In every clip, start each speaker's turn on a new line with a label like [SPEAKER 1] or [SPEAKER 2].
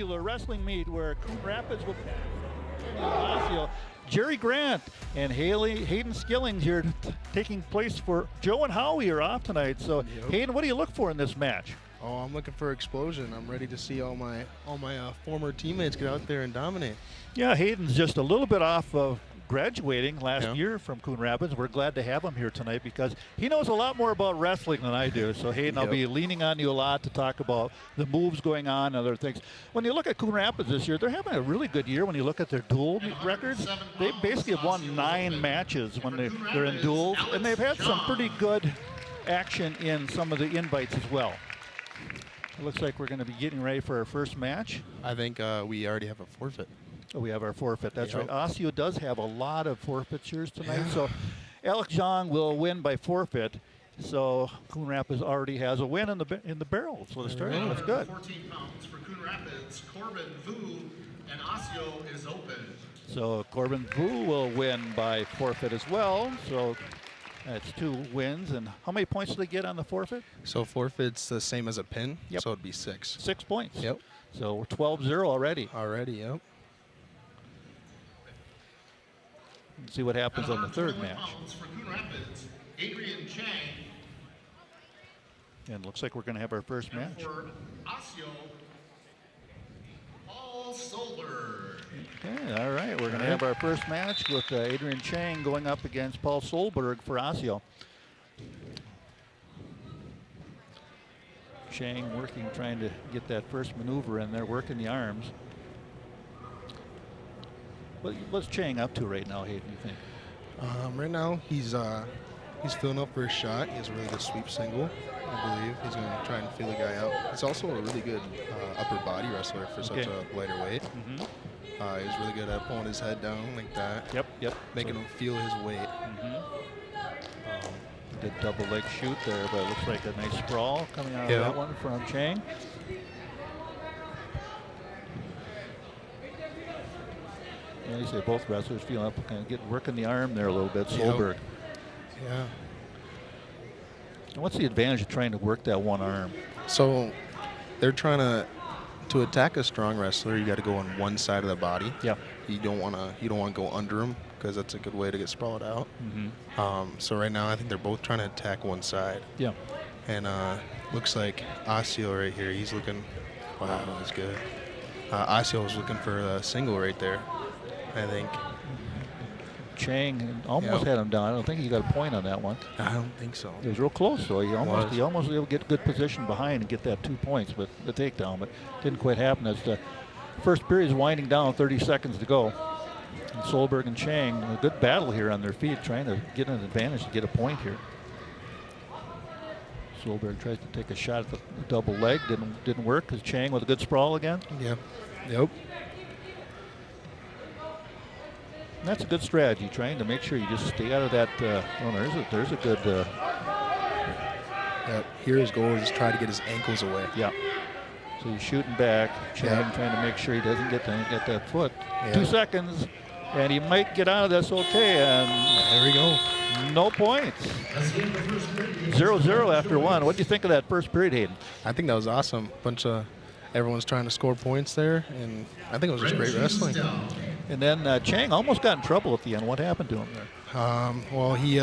[SPEAKER 1] regular wrestling meet where Coon Rapids will Osseo. Jerry Grant and Hayden Skillings here taking place for Joe and Howie are off tonight. So Hayden, what do you look for in this match?
[SPEAKER 2] Oh, I'm looking for explosion. I'm ready to see all my former teammates get out there and dominate.
[SPEAKER 1] Yeah, Hayden's just a little bit off of graduating last year from Coon Rapids. We're glad to have him here tonight because he knows a lot more about wrestling than I do. So Hayden, I'll be leaning on you a lot to talk about the moves going on and other things. When you look at Coon Rapids this year, they're having a really good year when you look at their dual records. They basically have won 9 matches when they're in duels, and they've had some pretty good action in some of the invites as well. It looks like we're going to be getting ready for our first match.
[SPEAKER 2] I think we already have a forfeit.
[SPEAKER 1] Oh, we have our forfeit. That's right. Osseo does have a lot of forfeitures tonight. So Alex Zhang will win by forfeit. So Coon Rapids already has a win in the barrel. So the start. That's good.
[SPEAKER 3] 14 pounds for Coon Rapids. Corbin Vu and Osseo is open.
[SPEAKER 1] So Corbin Vu will win by forfeit as well. So that's 2 wins. And how many points do they get on the forfeit?
[SPEAKER 2] So forfeit's the same as a pin.
[SPEAKER 1] Yep.
[SPEAKER 2] So it'd be 6.
[SPEAKER 1] 6 points.
[SPEAKER 2] Yep.
[SPEAKER 1] So we're 12-0 already.
[SPEAKER 2] Yep.
[SPEAKER 1] Let's see what happens on the third match.
[SPEAKER 3] For Coon Rapids, Adrian Chang.
[SPEAKER 1] And looks like we're going to have our first match.
[SPEAKER 3] For Osseo, Paul Solberg.
[SPEAKER 1] Okay, all right. We're going to have our first match with Adrian Chang going up against Paul Solberg for Osseo. Chang working, trying to get that first maneuver in there, working the arms. What's Chang up to right now, Hayden, you think?
[SPEAKER 2] Right now, he's filling up for a shot. He has a really good sweep single, I believe. He's going to try and feel the guy out. He's also a really good upper body wrestler for such a lighter weight. He's really good at pulling his head down like that.
[SPEAKER 1] Yep.
[SPEAKER 2] Making him feel his weight.
[SPEAKER 1] Good double leg shoot there, but it looks like a nice sprawl coming out of that one from Chang. Yeah, you say both wrestlers feeling up, kind of working the arm there a little bit. Solberg.
[SPEAKER 2] Yeah.
[SPEAKER 1] And what's the advantage of trying to work that one arm?
[SPEAKER 2] So they're trying to attack a strong wrestler. You got to go on one side of the body.
[SPEAKER 1] Yeah.
[SPEAKER 2] You don't want to go under him because that's a good way to get sprawled out. So right now I think they're both trying to attack one side.
[SPEAKER 1] Yeah.
[SPEAKER 2] And looks like Osseo right here. He's looking. Wow, that's good. Osseo was looking for a single right there, I think.
[SPEAKER 1] Chang almost had him down. I don't think he got a point on that one.
[SPEAKER 2] I don't think so.
[SPEAKER 1] It was real close, though. He almost was able to get good position behind and get that 2 points, but the takedown, but didn't quite happen. As the first period is winding down, 30 seconds to go. And Solberg and Chang, a good battle here on their feet, trying to get an advantage to get a point here. Solberg tries to take a shot at the double leg, didn't work because Chang with a good sprawl again.
[SPEAKER 2] Yeah. Yep.
[SPEAKER 1] And that's a good strategy, trying to make sure you just stay out of that. There's a good.
[SPEAKER 2] Here his goal is try to get his ankles away.
[SPEAKER 1] Yeah. So he's shooting back, Chang trying to make sure he doesn't get that foot. 2 seconds, and he might get out of this okay. And
[SPEAKER 2] there we go.
[SPEAKER 1] No points. 0-0 after 1. What do you think of that first period, Hayden?
[SPEAKER 2] I think that was awesome. Everyone's trying to score points there, and I think it was just great wrestling.
[SPEAKER 1] And then Chang almost got in trouble at the end. What happened to him there?
[SPEAKER 2] Well, he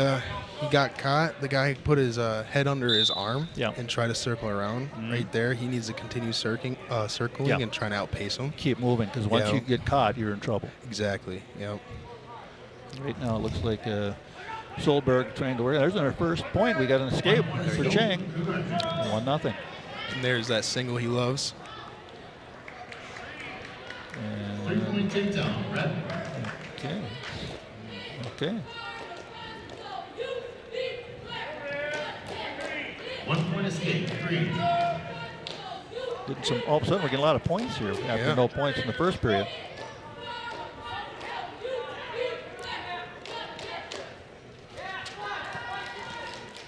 [SPEAKER 2] got caught. The guy put his head under his arm and tried to circle around. Right there, he needs to continue circling and trying to outpace him.
[SPEAKER 1] Keep moving, because once you get caught, you're in trouble.
[SPEAKER 2] Exactly. Yep.
[SPEAKER 1] Right now, it looks like Solberg trying to work. There's our first point. We got an escape for Chang. 1-0.
[SPEAKER 2] And there's that single he loves.
[SPEAKER 3] Three-point takedown, Red.
[SPEAKER 1] Okay.
[SPEAKER 3] 1 point escape, green.
[SPEAKER 1] All of a sudden, we're getting a lot of points here after no points in the first period.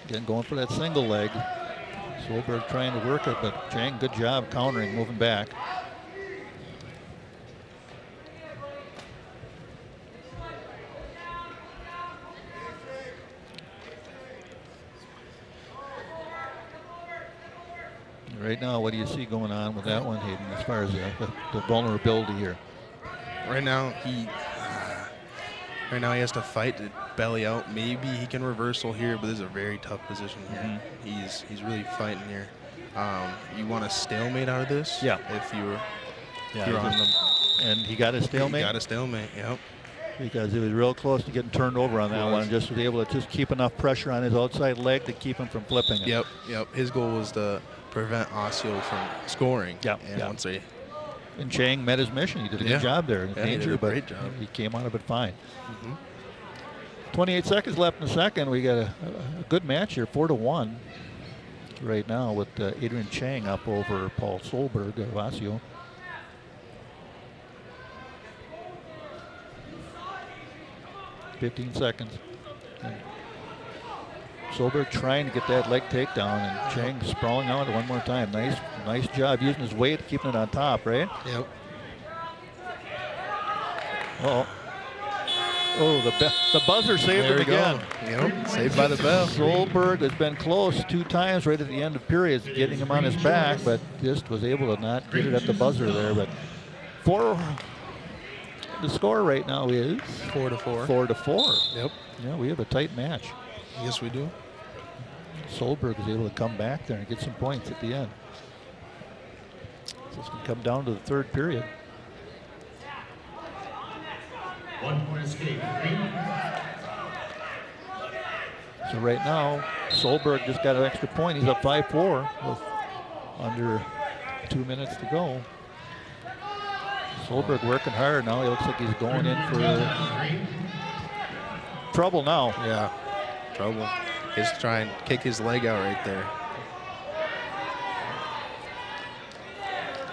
[SPEAKER 1] Again, going for that single leg. Solberg trying to work it, but Chang, good job countering, moving back. Right now, what do you see going on with that one, Hayden, as far as the vulnerability here?
[SPEAKER 2] Right now, he has to fight to belly out. Maybe he can reversal here, but this is a very tough position here. He's really fighting here. You want a stalemate out of this?
[SPEAKER 1] Yeah.
[SPEAKER 2] If you're
[SPEAKER 1] on them. And he got a stalemate?
[SPEAKER 2] He got a stalemate, yep.
[SPEAKER 1] Because he was real close to getting turned over on that one. Just was able to just keep enough pressure on his outside leg to keep him from flipping it.
[SPEAKER 2] Yep. His goal was to prevent Osseo from scoring. Once they...
[SPEAKER 1] And Chang met his mission. He did a good job there.
[SPEAKER 2] He did a great job.
[SPEAKER 1] He came out of it fine. 28 seconds left in the second. We got a good match here, 4-1 right now with Adrian Chang up over Paul Solberg of Osseo. .15 seconds. And Solberg trying to get that leg takedown, and Chang sprawling out one more time. Nice job using his weight, keeping it on top, right?
[SPEAKER 2] Yep.
[SPEAKER 1] Oh, the buzzer saved him again.
[SPEAKER 2] Yep, saved by the bell.
[SPEAKER 1] Solberg has been close 2 times right at the end of periods, getting him on his back, but just was able to not get it at the buzzer there. But the score right now is
[SPEAKER 2] 4-4.
[SPEAKER 1] 4-4.
[SPEAKER 2] Yep.
[SPEAKER 1] Yeah, we have a tight match.
[SPEAKER 2] Yes, we do.
[SPEAKER 1] Solberg is able to come back there and get some points at the end. So it's going to come down to the third period.
[SPEAKER 3] 1 point escape.
[SPEAKER 1] So right now, Solberg just got an extra point. He's up 5-4 with under 2 minutes to go. Solberg working hard now. He looks like he's going in for trouble now.
[SPEAKER 2] Yeah, trouble. He's trying to kick his leg out right there.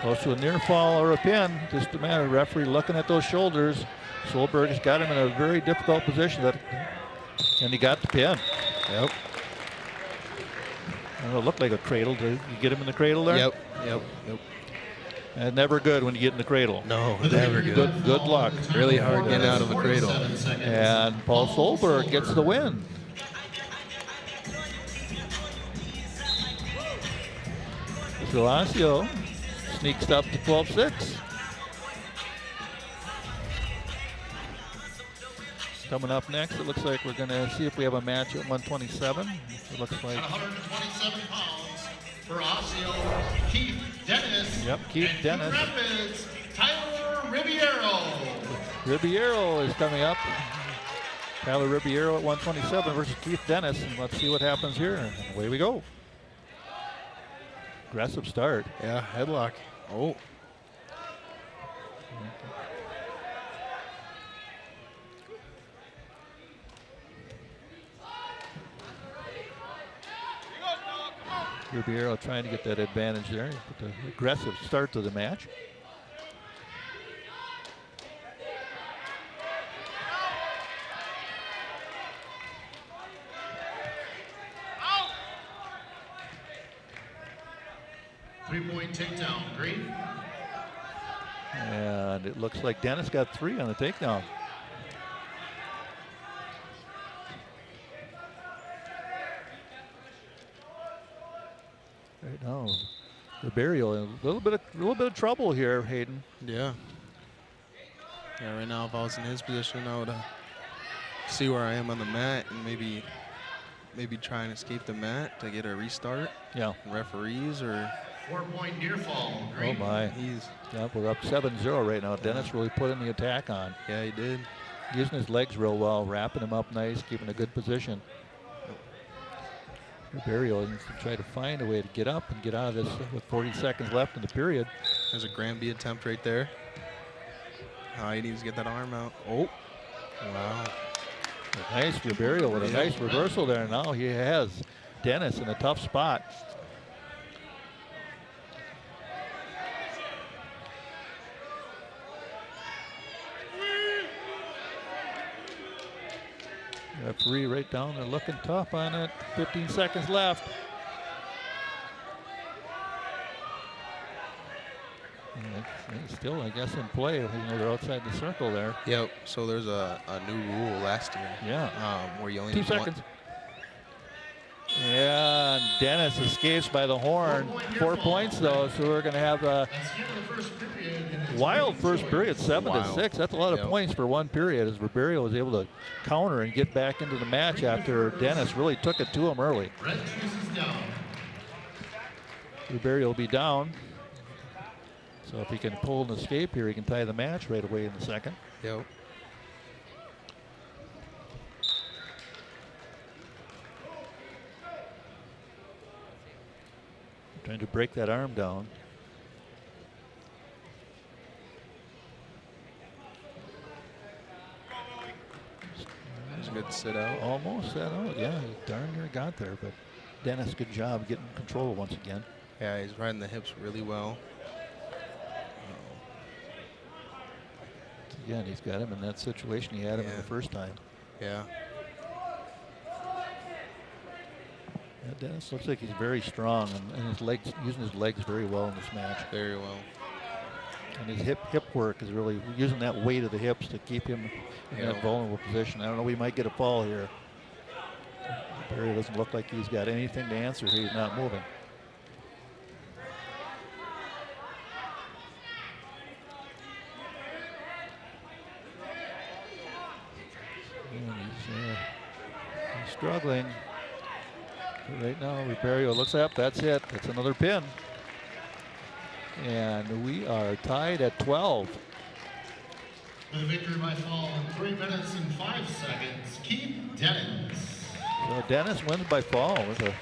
[SPEAKER 1] Close to a near fall or a pin. Just a matter of referee looking at those shoulders. Solberg has got him in a very difficult position, and he got the pin.
[SPEAKER 2] Yep.
[SPEAKER 1] And it looked like a cradle. Did you get him in the cradle there?
[SPEAKER 2] Yep.
[SPEAKER 1] And never good when you get in the cradle.
[SPEAKER 2] No, never good.
[SPEAKER 1] Good luck.
[SPEAKER 2] Really hard getting out of a cradle.
[SPEAKER 1] And Paul Solberg gets the win. So Osseo sneaks up to 12-6. Coming up next, it looks like we're going to see if we have a match at 127. It looks like
[SPEAKER 3] 127 pounds for Osseo, Keith Dennis.
[SPEAKER 1] Yep, Keith Dennis.
[SPEAKER 3] Rapids, Tyler Ribeiro.
[SPEAKER 1] Ribeiro is coming up. Tyler Ribeiro at 127 versus Keith Dennis. And let's see what happens here. And away we go. Aggressive start.
[SPEAKER 2] Yeah, headlock. Oh.
[SPEAKER 1] Ribeiro trying to get that advantage there. With the aggressive start to the match.
[SPEAKER 3] Three-point takedown, green.
[SPEAKER 1] And it looks like Dennis got 3 on the takedown. Right now, Ribeiro in a little bit of trouble here, Hayden.
[SPEAKER 2] Yeah. Yeah, right now if I was in his position, I would see where I am on the mat and maybe try and escape the mat to get a restart.
[SPEAKER 1] Yeah.
[SPEAKER 2] Referees or
[SPEAKER 3] 4-point near fall, green.
[SPEAKER 1] Oh my. Yeah, we're up 7-0 right now. Dennis really put in the attack on.
[SPEAKER 2] Yeah, he did.
[SPEAKER 1] Using his legs real well, wrapping him up nice, keeping a good position. Ribeiro needs to try to find a way to get up and get out of this with 40 seconds left in the period.
[SPEAKER 2] There's a Granby attempt right there. He needs to get that arm out. Oh, wow.
[SPEAKER 1] Nice Ribeiro with a nice reversal there. Now he has Dennis in a tough spot. Referee right down there looking tough on it. 15 seconds left. And it's still, I guess, in play. You know, they're outside the circle there.
[SPEAKER 2] Yep. So there's a new rule last year.
[SPEAKER 1] Yeah.
[SPEAKER 2] Where you only
[SPEAKER 1] 2
[SPEAKER 2] need
[SPEAKER 1] seconds. Yeah, and Dennis escapes by the horn. 4 points though, so we're going to have a wild first period, 7-6. That's a lot of points for one period, as Ribeiro was able to counter and get back into the match after Dennis really took it to him early. Ribeiro will be down. So if he can pull an escape here, he can tie the match right away in the second.
[SPEAKER 2] Yep.
[SPEAKER 1] Trying to break that arm down.
[SPEAKER 2] That's a good sit out.
[SPEAKER 1] Almost set out. Yeah, he darn near got there, but Dennis, good job getting control once again.
[SPEAKER 2] Yeah, he's riding the hips really well.
[SPEAKER 1] Again, he's got him in that situation he had him in the first time.
[SPEAKER 2] Yeah.
[SPEAKER 1] Dennis looks like he's very strong and his legs, using his legs very well in this match.
[SPEAKER 2] Very well.
[SPEAKER 1] And his hip work is really using that weight of the hips to keep him in that vulnerable position. I don't know, we might get a fall here. Barry doesn't look like he's got anything to answer. He's not moving. And he's struggling. Right now, Ribeiro looks up. That's it. That's another pin. And we are tied at 12.
[SPEAKER 3] The victory by fall in 3 minutes and 5 seconds. Keith Dennis.
[SPEAKER 1] So Dennis wins by fall. It was a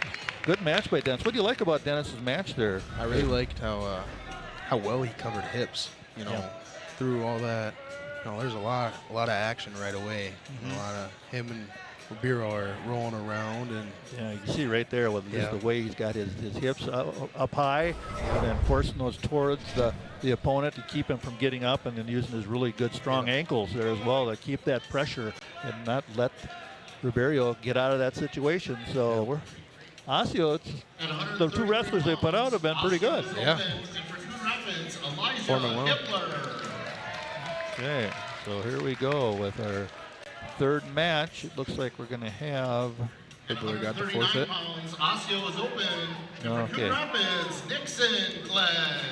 [SPEAKER 1] good match by Dennis. What do you like about Dennis's match there?
[SPEAKER 2] I really liked how well he covered hips. You know, through all that. You know, there's a lot of action right away. A lot of him and Ribeiro are rolling around, and
[SPEAKER 1] yeah, you can see right there with just the way he's got his hips up high, and then forcing those towards the opponent to keep him from getting up, and then using his really good strong ankles there as well to keep that pressure and not let Ribeiro get out of that situation. So we're Osseo, the two wrestlers they put out have been pretty good.
[SPEAKER 2] Yeah.
[SPEAKER 3] 4-1.
[SPEAKER 1] Okay, so here we go with our third match. It looks like we're going to have.
[SPEAKER 2] Hibbler got the forfeit.
[SPEAKER 3] Osseo is open.
[SPEAKER 1] Okay.
[SPEAKER 3] Rapids, Nixon, Glenn.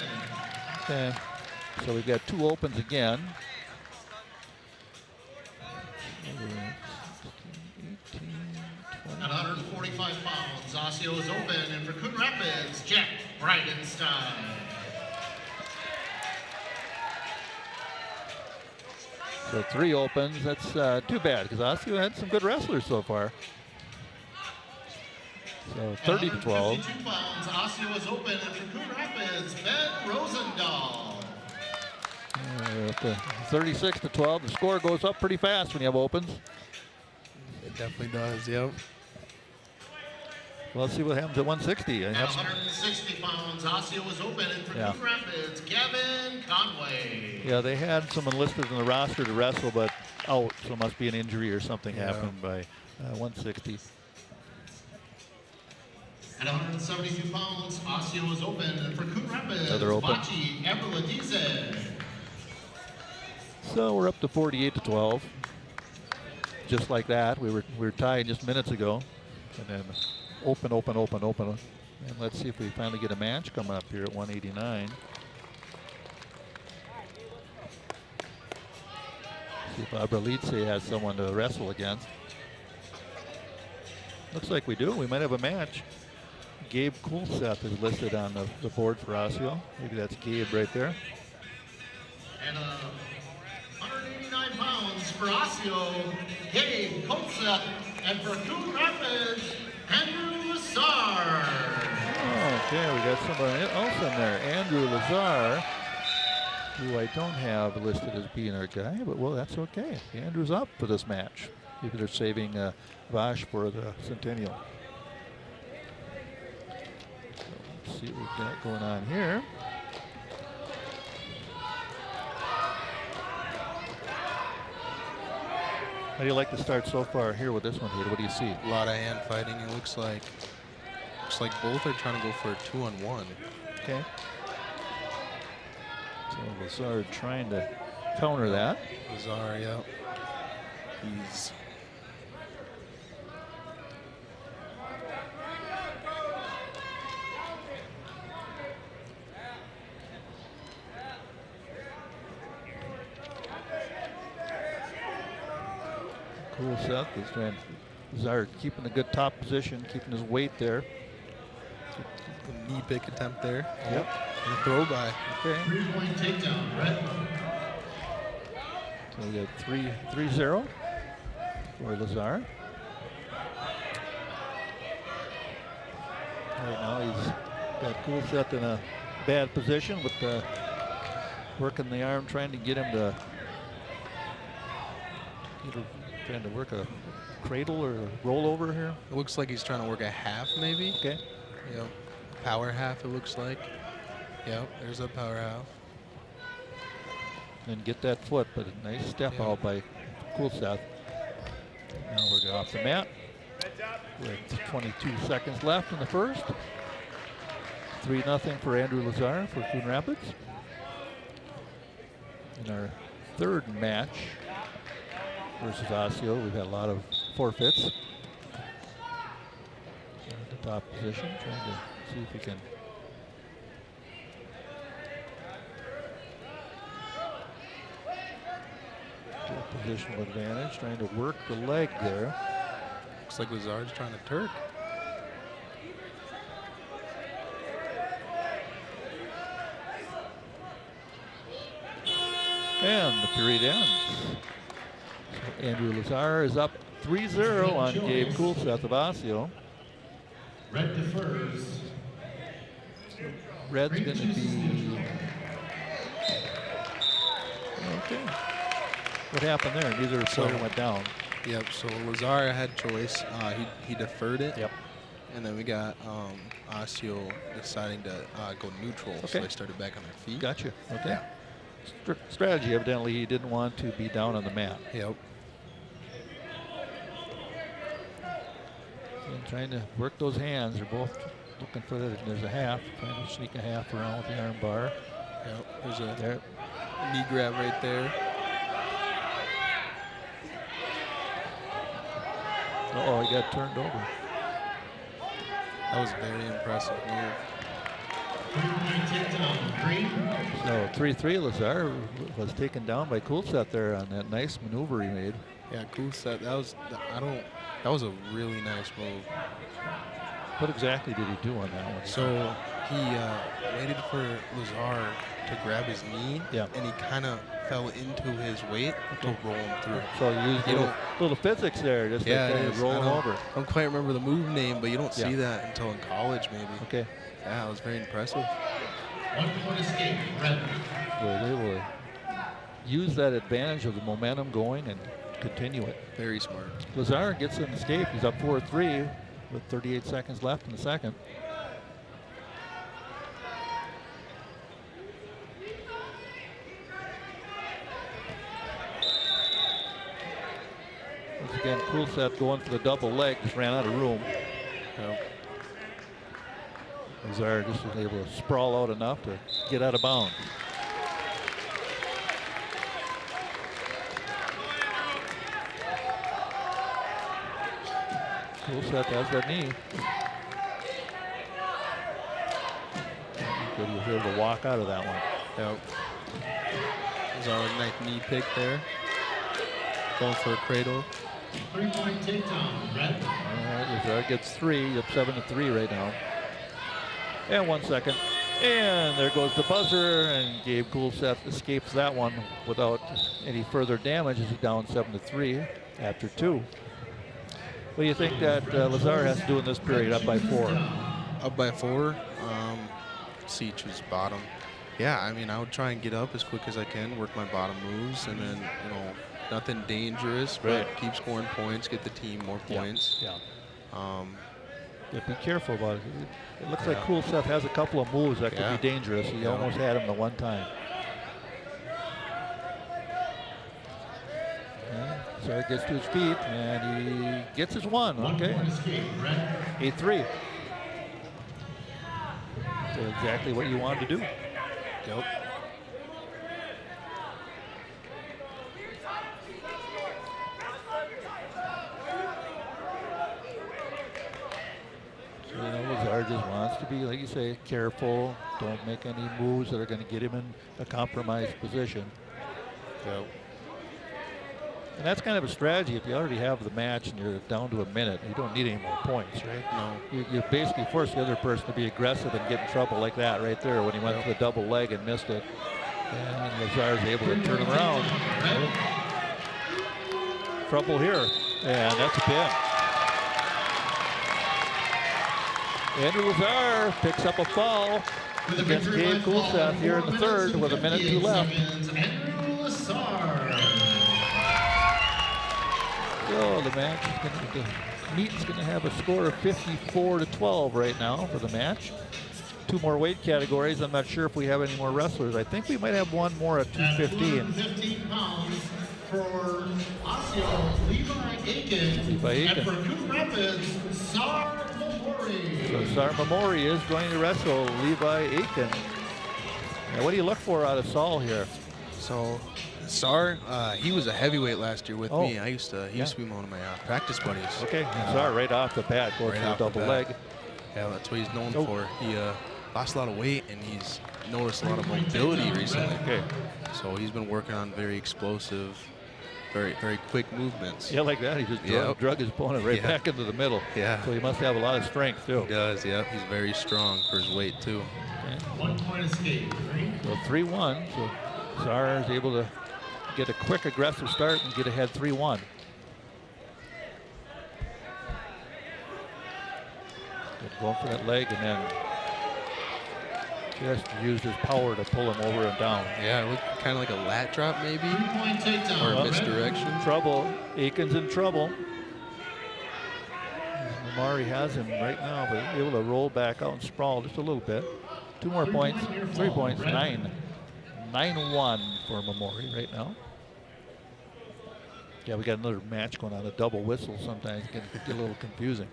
[SPEAKER 1] Okay, so we've got two opens again.
[SPEAKER 3] 145 pounds, Osseo is open, and for Coon Rapids, Jack Bridenstine.
[SPEAKER 1] So three opens. That's too bad because Osseo had some good wrestlers so far. So 30-12.
[SPEAKER 3] 152 pounds, Osseo is open, and for Coon Rapids, Ben Rosendahl.
[SPEAKER 1] Up to 36-12. The score goes up pretty fast when you have opens.
[SPEAKER 2] It definitely does. Yep.
[SPEAKER 1] Well, let's see what happens at 160.
[SPEAKER 3] At 160 pounds, Osseo is open, and for Coon Rapids, Gavin Conway.
[SPEAKER 1] Yeah, they had someone listed in the roster to wrestle, but out, so must be an injury or something happened by 160.
[SPEAKER 3] At 172 pounds, Osseo is open, and for Coon Rapids,
[SPEAKER 1] Another open.
[SPEAKER 3] Bachi Eberladize.
[SPEAKER 1] So we're up to 48-12. Just like that, we were tied just minutes ago, and then open. And let's see if we finally get a match coming up here at 189. See if Eberladize has someone to wrestle against. Looks like we do. We might have a match. Gabe Coolseth is listed on the board for Osseo. Maybe that's Gabe right there.
[SPEAKER 3] And 189 pounds for Osseo, Gabe Coolseth, and for Coon Rapids, Andrew Lazar.
[SPEAKER 1] Oh, okay, we got somebody else in there. Andrew Lazar, who I don't have listed as being our guy, but well, that's okay. Andrew's up for this match. Maybe they're saving Vash for the Centennial. Let's see what we've got going on here. How do you like the start so far here with this one here? What do you see?
[SPEAKER 2] A lot of hand fighting. It looks like both are trying to go for a 2-on-1.
[SPEAKER 1] Okay. So Lazar trying to counter that.
[SPEAKER 2] Lazar, yeah. He's
[SPEAKER 1] Cool Seth is trying. Lazar keeping a good top position, keeping his weight there.
[SPEAKER 2] Good knee pick attempt there.
[SPEAKER 1] Yep.
[SPEAKER 2] And a throw by.
[SPEAKER 1] Okay.
[SPEAKER 3] 3-point takedown, Red.
[SPEAKER 1] So we got 3-0 for Lazar. Right now he's got Cool Seth in a bad position with working the arm, trying to get him to trying to work a cradle or a rollover here.
[SPEAKER 2] It looks like he's trying to work a half, maybe.
[SPEAKER 1] Okay.
[SPEAKER 2] Yep. Power half, it looks like. Yep, there's a power half.
[SPEAKER 1] And get that foot, but a nice step out by Cool Seth. Now we're going off the mat. With 22 seconds left in the first. 3-0 for Andrew Lazar for Coon Rapids. In our third match versus Osseo, we've had a lot of forfeits. At the top position, trying to see if we can get a positional advantage, trying to work the leg there.
[SPEAKER 2] Looks like Lazar's trying to Turk.
[SPEAKER 1] And the period ends. So Andrew Lazar is up 3-0 on Gabe Coolseth of Osseo.
[SPEAKER 3] Red defers.
[SPEAKER 1] Red's going to be... Okay. What happened there? Neither player went down.
[SPEAKER 2] Yep, so Lazar had choice. He deferred it.
[SPEAKER 1] Yep.
[SPEAKER 2] And then we got Osseo deciding to go neutral, so they started back on their feet.
[SPEAKER 1] Gotcha. Okay. Strategy, evidently, he didn't want to be down on the mat.
[SPEAKER 2] Yep.
[SPEAKER 1] And trying to work those hands. They're both looking for that. There's a half. Trying to sneak a half around with the arm bar.
[SPEAKER 2] Yep. There's a knee grab right there.
[SPEAKER 1] Uh-oh, he got turned over.
[SPEAKER 2] That was a very impressive move.
[SPEAKER 3] 3-point takedown, Green.
[SPEAKER 1] So 3-3, Lazar was taken down by Coolseth there on that nice maneuver he made.
[SPEAKER 2] Yeah, Coolseth, that was a really nice move.
[SPEAKER 1] What exactly did he do on that one?
[SPEAKER 2] So he waited for Lazar to grab his knee, and he kind of fell into his weight to roll him through.
[SPEAKER 1] So he used little physics there, just like kind of rolling over.
[SPEAKER 2] I don't quite remember the move name, but you don't see that until in college, maybe.
[SPEAKER 1] Okay.
[SPEAKER 2] Yeah, it was very impressive.
[SPEAKER 3] 1-point escape, Red.
[SPEAKER 1] So they will use that advantage of the momentum going and continue it.
[SPEAKER 2] Very smart.
[SPEAKER 1] Lazar gets an escape. He's up 4-3 with 38 seconds left in the second. Once again, Coolseth going for the double leg, just ran out of room. Lazar just was able to sprawl out enough to get out of bounds. Coolseth has that knee. Good, he was able to walk out of that one.
[SPEAKER 2] Yep. There's a nice knee pick there. Going for a cradle.
[SPEAKER 3] 3-point takedown, Red.
[SPEAKER 1] All right, Lazar gets 3, up 7-3 right now. And 1 second. And there goes the buzzer, and Gabe Coolseth escapes that one without any further damage as he's down 7-3 after 2. What do you think that Lazar has to do in this period, up by 4?
[SPEAKER 2] Up by 4. Siege was bottom. Yeah, I mean, I would try and get up as quick as I can, work my bottom moves, and then, nothing dangerous, but keep scoring points, get the team more points.
[SPEAKER 1] Yeah, be careful about it. It looks like Coolseth has a couple of moves that could be dangerous. He almost had him the one time. Lazar gets to his feet, and he gets his one. Okay. 8-3. So exactly what you wanted to do.
[SPEAKER 2] Yep.
[SPEAKER 1] So, Lazar just wants to be, like you say, careful. Don't make any moves that are going to get him in a compromised position.
[SPEAKER 2] Yep.
[SPEAKER 1] And that's kind of a strategy. If you already have the match and you're down to a minute, you don't need any more points, right?
[SPEAKER 2] No.
[SPEAKER 1] You basically force the other person to be aggressive and get in trouble like that right there when he went for the double leg and missed it. And Lazar is able to turn him around. Trouble here, and that's a pin. Andrew Lazar picks up a fall against Gabe Coolseth here in the third with 1:02 left.
[SPEAKER 3] Andrew Lazar.
[SPEAKER 1] So the match is going to, the meet's going to have a score of 54-12 right now for the match. 2 more weight categories. I'm not sure if we have any more wrestlers. I think we might have one more at 215.
[SPEAKER 3] 15 pounds for Osseo, Levi Aiken. And for Coon Rapids, Sar Mamori.
[SPEAKER 1] So Sar Mamori is going to wrestle Levi Aiken. Now, what do you look for out of Saul here?
[SPEAKER 2] So, Sar, he was a heavyweight last year with me. He used to be one of my practice buddies.
[SPEAKER 1] Okay, Sar right off the bat going for a double leg.
[SPEAKER 2] Yeah, that's what he's known for. He lost a lot of weight, and he's noticed a lot of mobility recently.
[SPEAKER 1] Okay.
[SPEAKER 2] So he's been working on very explosive, very quick movements.
[SPEAKER 1] Yeah, like that. He just drug his opponent right back into the middle.
[SPEAKER 2] Yeah.
[SPEAKER 1] So he must have a lot of strength, too.
[SPEAKER 2] He does, yeah. He's very strong for his weight, too.
[SPEAKER 1] Okay.
[SPEAKER 3] 1 point escape.
[SPEAKER 1] So 3-1. So Sar is able to get a quick, aggressive start and get ahead 3-1. Going for that leg and then just used his power to pull him over and down.
[SPEAKER 2] Yeah, it looked kind of like a lat drop maybe.
[SPEAKER 3] 3-point takedown.
[SPEAKER 2] Or a misdirection.
[SPEAKER 1] Trouble. Aiken's in trouble. Mamari has him right now, but able to roll back out and sprawl just a little bit. 2 more points. 3 points. 9-1 for Mamori right now. Yeah, we got another match going on. A double whistle sometimes can get a little confusing.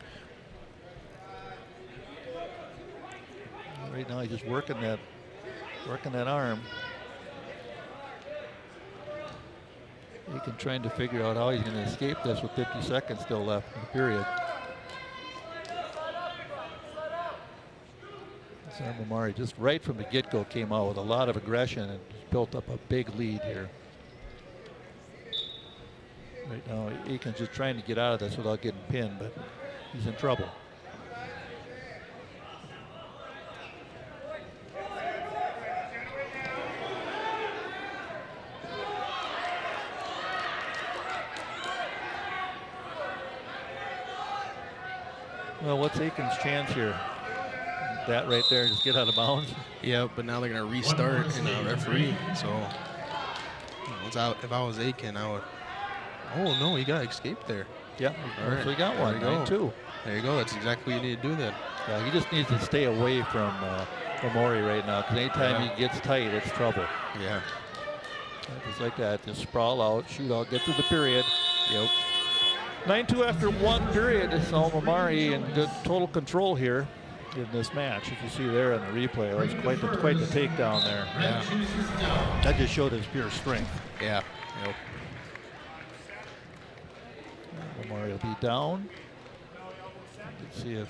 [SPEAKER 1] Right now he's just working that arm. Aiken trying to figure out how he's going to escape this with 50 seconds still left in the period. Sam Mamari just right from the get-go came out with a lot of aggression and built up a big lead here. Right now Aiken's just trying to get out of this without getting pinned, but he's in trouble. Well, what's Aiken's chance here? That right there, just get out of bounds.
[SPEAKER 2] Yeah, but now they're going to restart and referee. So, if I was Aiken, I would. Oh no, he got escaped there.
[SPEAKER 1] Yeah, so he got one. 9-2.
[SPEAKER 2] There you go. That's exactly what you need to do then.
[SPEAKER 1] Yeah, he just needs to stay away from Mamori right now, because anytime he gets tight, it's trouble.
[SPEAKER 2] Yeah.
[SPEAKER 1] Just like that, just sprawl out, shoot out, get through the period. Yep. 9-2 after 1 period. It's Mamari in good total control here in this match. As you see there in the replay, it was quite the takedown there. Yeah. That just showed his pure strength.
[SPEAKER 2] Yeah. Yep.
[SPEAKER 1] Mamari will be down. Let's see if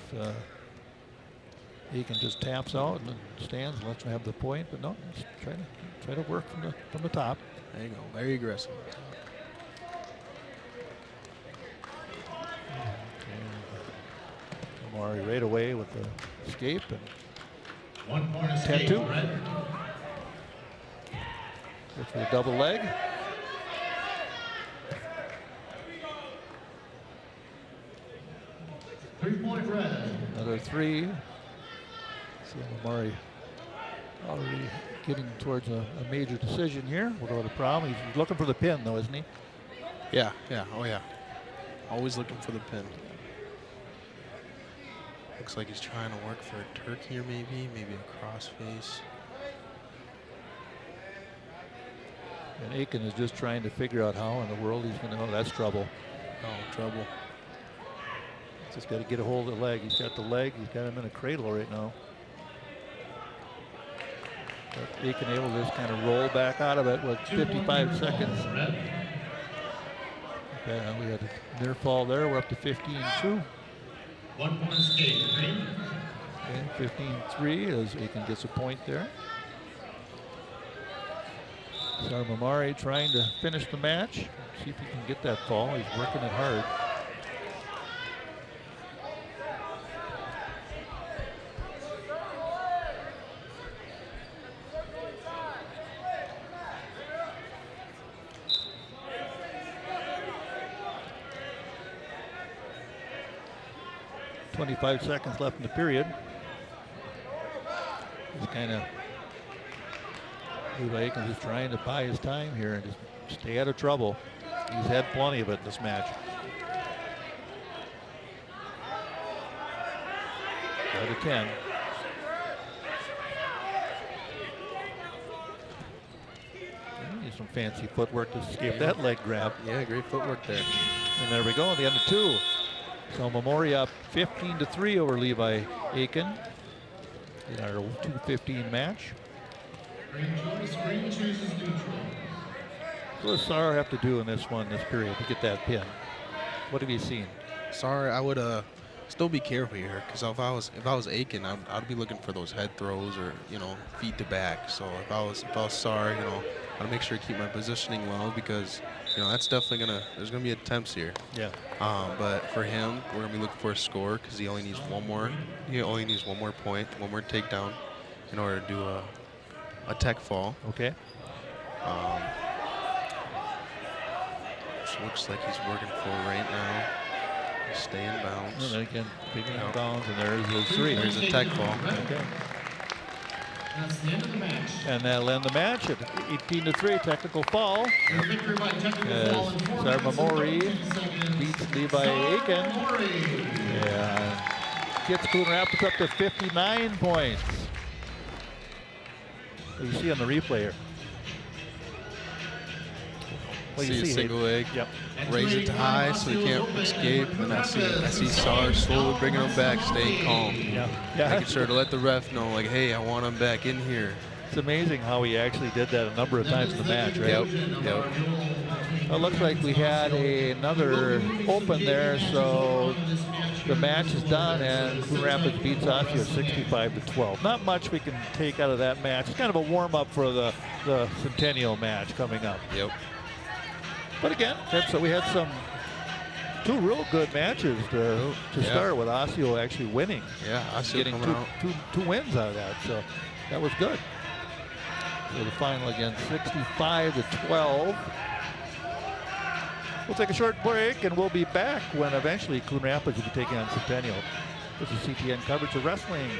[SPEAKER 1] he can just taps out and stands and lets him have the point, but no, just try to work from the top.
[SPEAKER 2] There you go. Very aggressive.
[SPEAKER 1] Mamari right away with the escape and
[SPEAKER 3] 1 point escape.
[SPEAKER 1] 10-2. Go for the double leg.
[SPEAKER 3] Three-point red.
[SPEAKER 1] Another 3. So Mamari already getting towards a major decision here. We'll go to the prom. He's looking for the pin though, isn't he?
[SPEAKER 2] Yeah. Oh yeah. Always looking for the pin. Looks like he's trying to work for a Turk here, maybe a crossface.
[SPEAKER 1] And Aiken is just trying to figure out how in the world he's going to. Oh, that's trouble.
[SPEAKER 2] Oh, trouble.
[SPEAKER 1] Just got to get a hold of the leg. He's got the leg. He's got him in a cradle right now. But Aiken able to just kind of roll back out of it with 55 seconds. Okay, we had a near fall there. We're up to 15-2.
[SPEAKER 3] 1 point escape.
[SPEAKER 1] Okay, 15-3 as Aiken gets a point there. Sarmamare trying to finish the match. See if he can get that fall. He's working it hard. .25 seconds left in the period. He's kind of, Levi Aikens is trying to buy his time here and just stay out of trouble. He's had plenty of it in this match. Out of 10. Needs some fancy footwork to escape that leg grab.
[SPEAKER 2] Yeah, great footwork there.
[SPEAKER 1] And there we go, the end of 2. So Memori up 15-3 over Levi Aiken in our 2:15 match. What does Sar have to do in this period to get that pin? What have you seen?
[SPEAKER 2] Sorry, I would still be careful here, because if I was Aiken, I'd be looking for those head throws or feet to back. So if I was Sar, I'd make sure to keep my positioning well, because that's definitely there's gonna be attempts here.
[SPEAKER 1] Yeah.
[SPEAKER 2] But for him, we're gonna be looking for a score, because he only needs one more. He only needs one more point, one more takedown, in order to do a tech fall.
[SPEAKER 1] Okay.
[SPEAKER 2] Which looks like he's working for right now. Stay in bounds.
[SPEAKER 1] And then again, picking out bounds, and there's his 3.
[SPEAKER 2] There's a tech fall.
[SPEAKER 1] Okay.
[SPEAKER 3] That's the end of the match.
[SPEAKER 1] And that'll end the match at 18-3, technical fall.
[SPEAKER 3] Your victory by technical fall in 4
[SPEAKER 1] Sarmamori
[SPEAKER 3] minutes and 13 seconds.
[SPEAKER 1] beats Levi Aiken.
[SPEAKER 3] Sarmamori.
[SPEAKER 1] Yeah. Gets Coon Rapids up to 59 points. What do you see on the replay here? What do you
[SPEAKER 2] see a single leg.
[SPEAKER 1] Yep.
[SPEAKER 2] Raise it to high so he can't escape. And I see Sar slowly bringing him back, staying calm.
[SPEAKER 1] Yeah.
[SPEAKER 2] Making sure to let the ref know, like, hey, I want him back in here.
[SPEAKER 1] It's amazing how he actually did that a number of times in the match, right?
[SPEAKER 2] Yep.
[SPEAKER 1] Well, it looks like we had another open there, so the match is done, and Coon Rapids beats Osseo 65-12. Not much we can take out of that match. It's kind of a warm-up for the Centennial match coming up.
[SPEAKER 2] Yep.
[SPEAKER 1] But again, so we had two real good matches to start with. Osseo actually winning.
[SPEAKER 2] Yeah, Osseo
[SPEAKER 1] getting
[SPEAKER 2] coming out.
[SPEAKER 1] two wins out of that, so that was good. So the final again, 65-12. We'll take a short break, and we'll be back when eventually Coon Rapids will be taking on Centennial. This is CTN coverage of wrestling.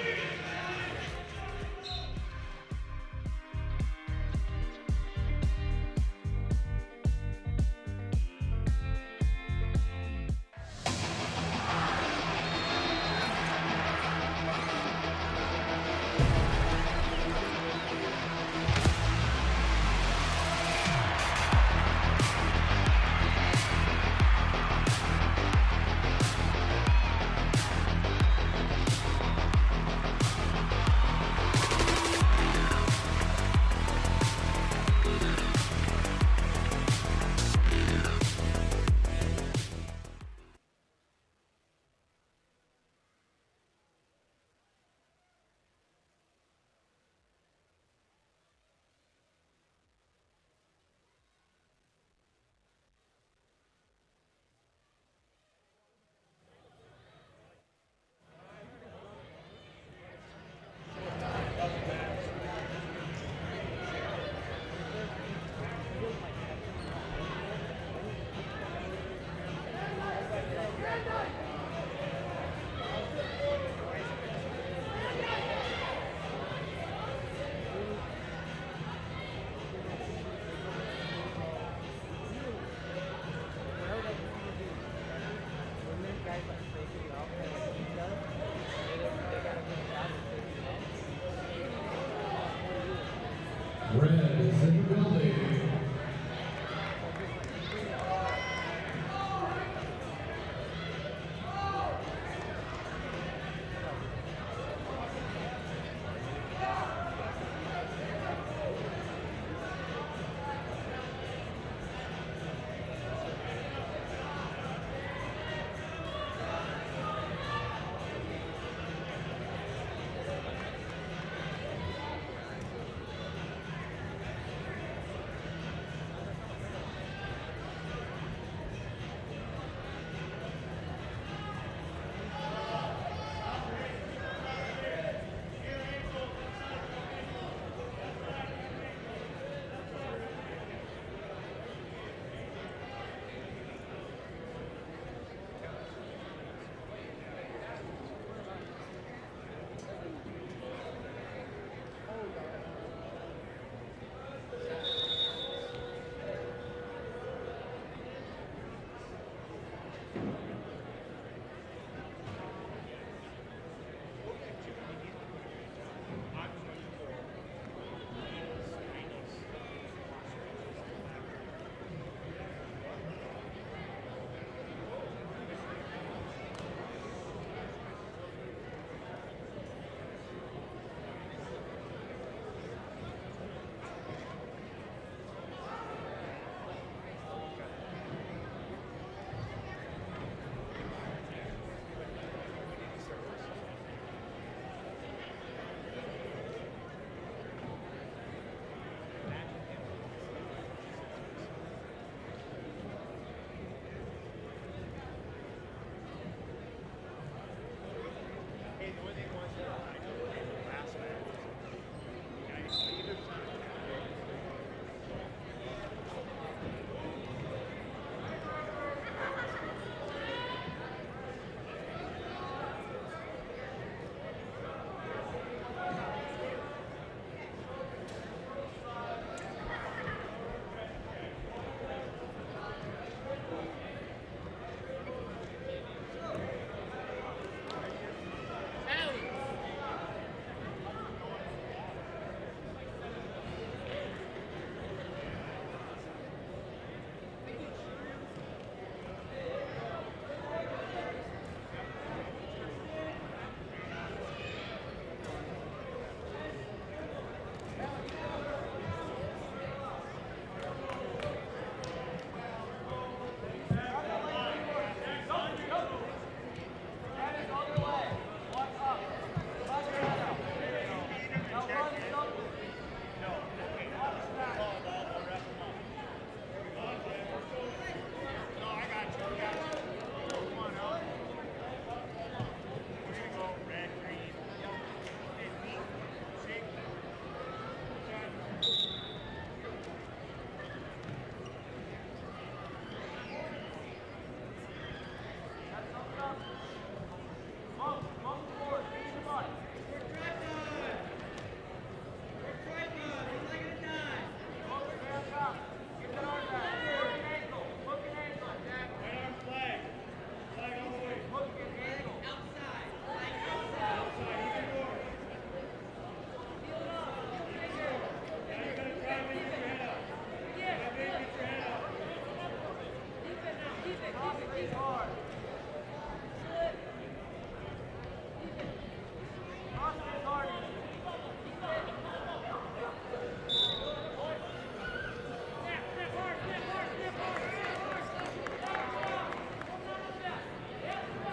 [SPEAKER 3] Red is in the building.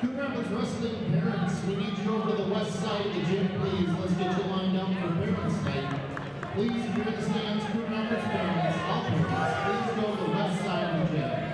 [SPEAKER 3] Coon Rapids Wrestling parents, we need you over to the west side of the gym, please. Let's get you lined up for parents' night. Please, if you're in the stands, Coon Rapids parents, all parents, please go to the west side of the gym.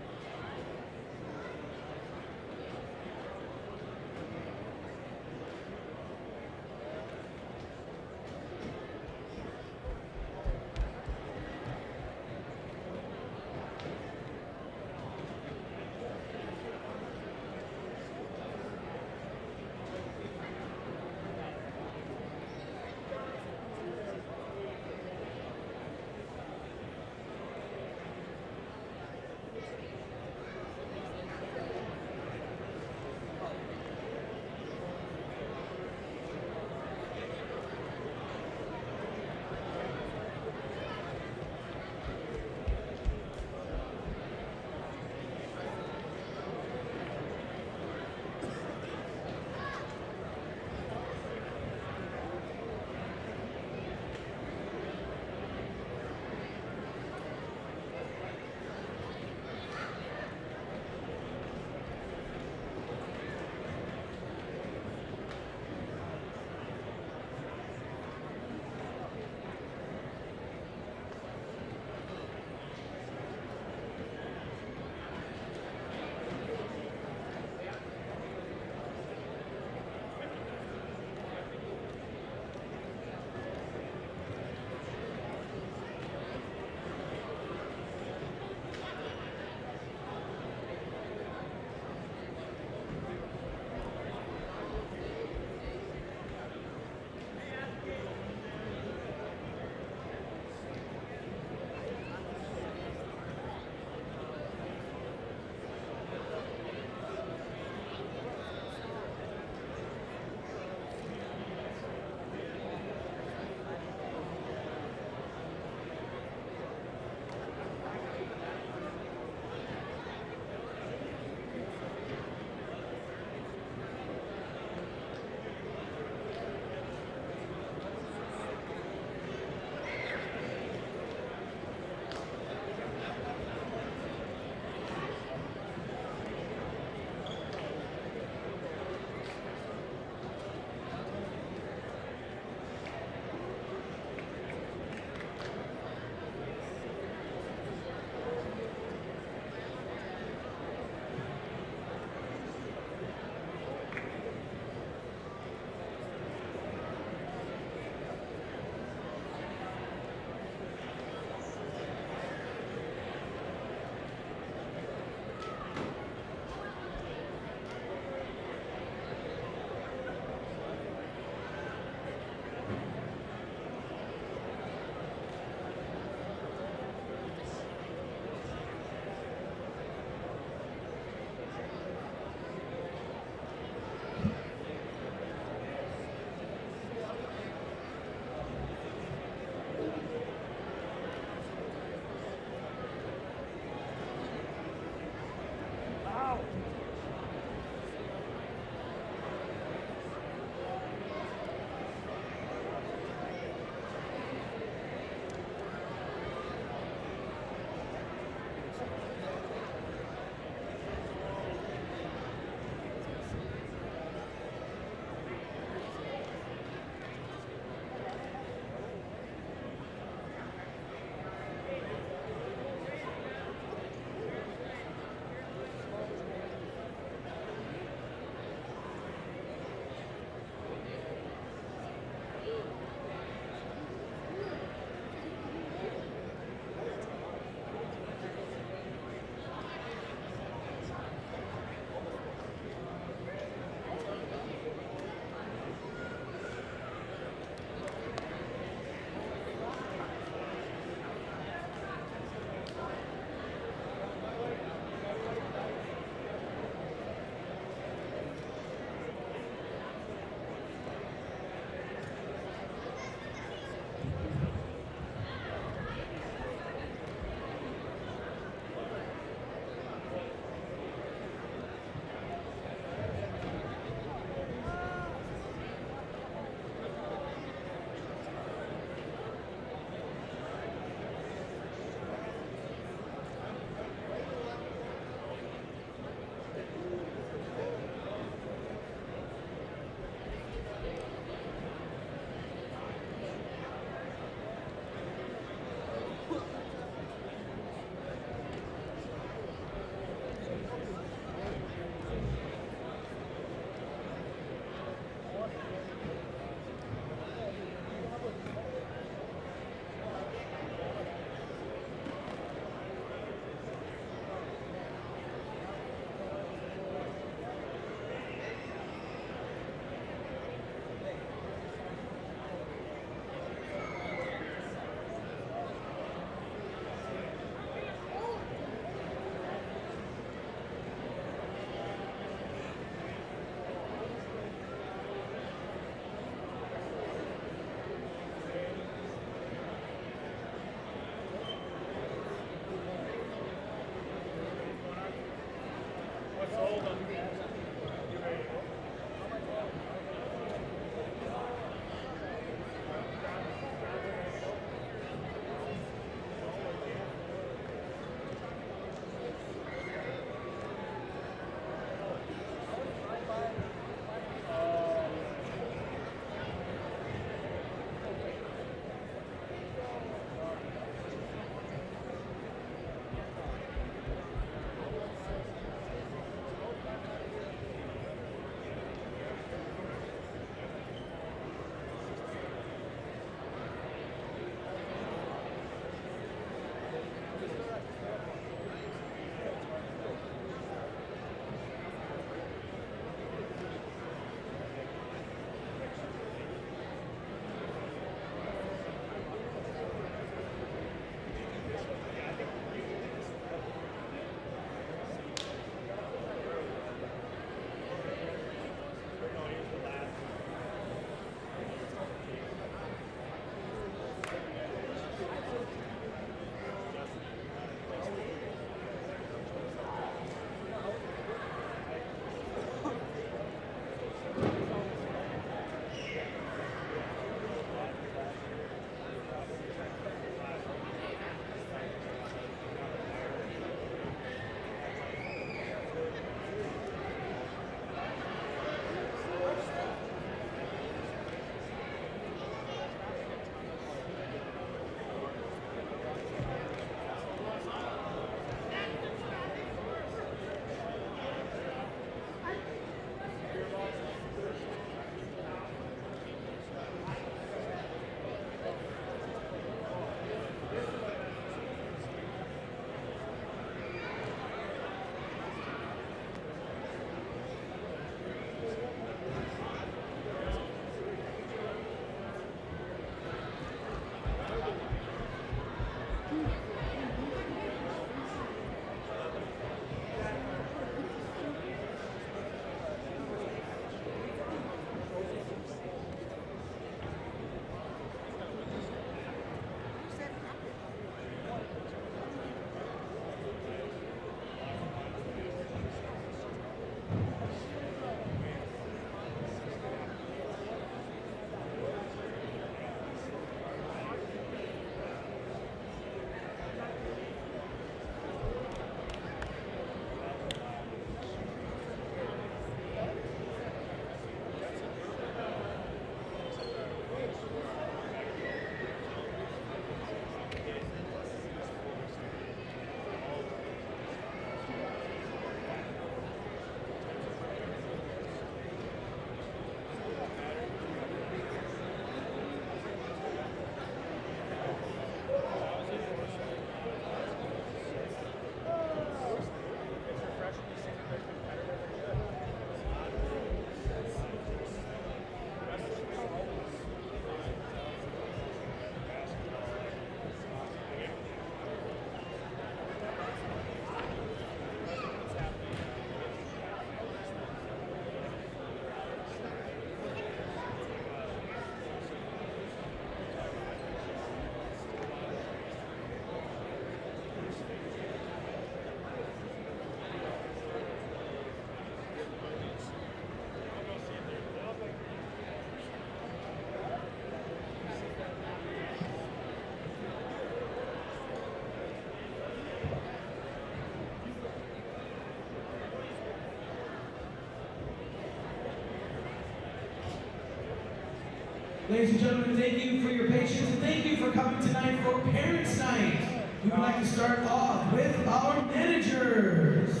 [SPEAKER 4] Ladies and gentlemen, thank you for your patience and thank you for coming tonight for Parents' Night. We would like to start off with our managers.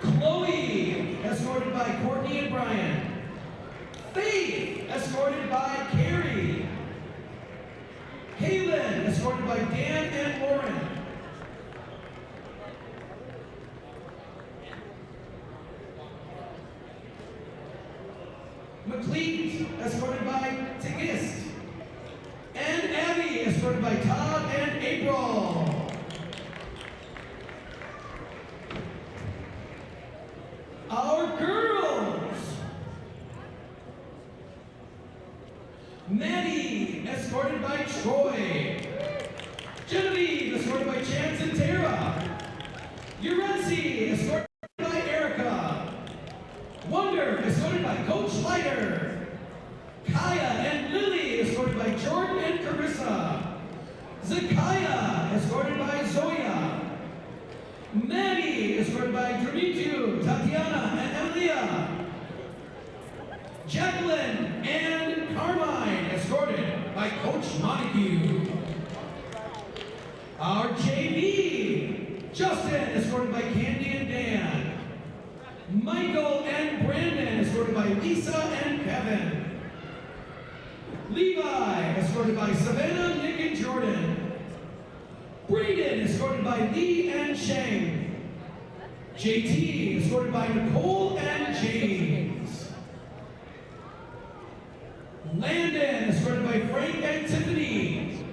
[SPEAKER 4] Chloe, escorted by Courtney and Brian. Faith, escorted by Carrie. Kaylin, escorted by Dan and Lauren. McLeod, escorted by Tigist. And Abby, escorted by Todd and April. Our girls. Maddie, escorted by Troy. Genevieve, escorted by Chance and Tara. Urensi, escorted by Erica. Wonder, escorted by Coach Leiter. Kaya and Lily, escorted by Jordan and Carissa. Zakaya, escorted by Zoya. Maddie, escorted by Dimitriu, Tatiana, and Emilia. Jacqueline and Carmine, escorted by Coach Montague. Our JV, Justin, escorted by Candy and Dan. Michael and Brandon, escorted by Lisa and Kevin. Levi, escorted by Savannah, Nick, and Jordan. Braden, escorted by Lee and Shane. JT, escorted by Nicole and James. Landon, escorted by Frank and Tiffany.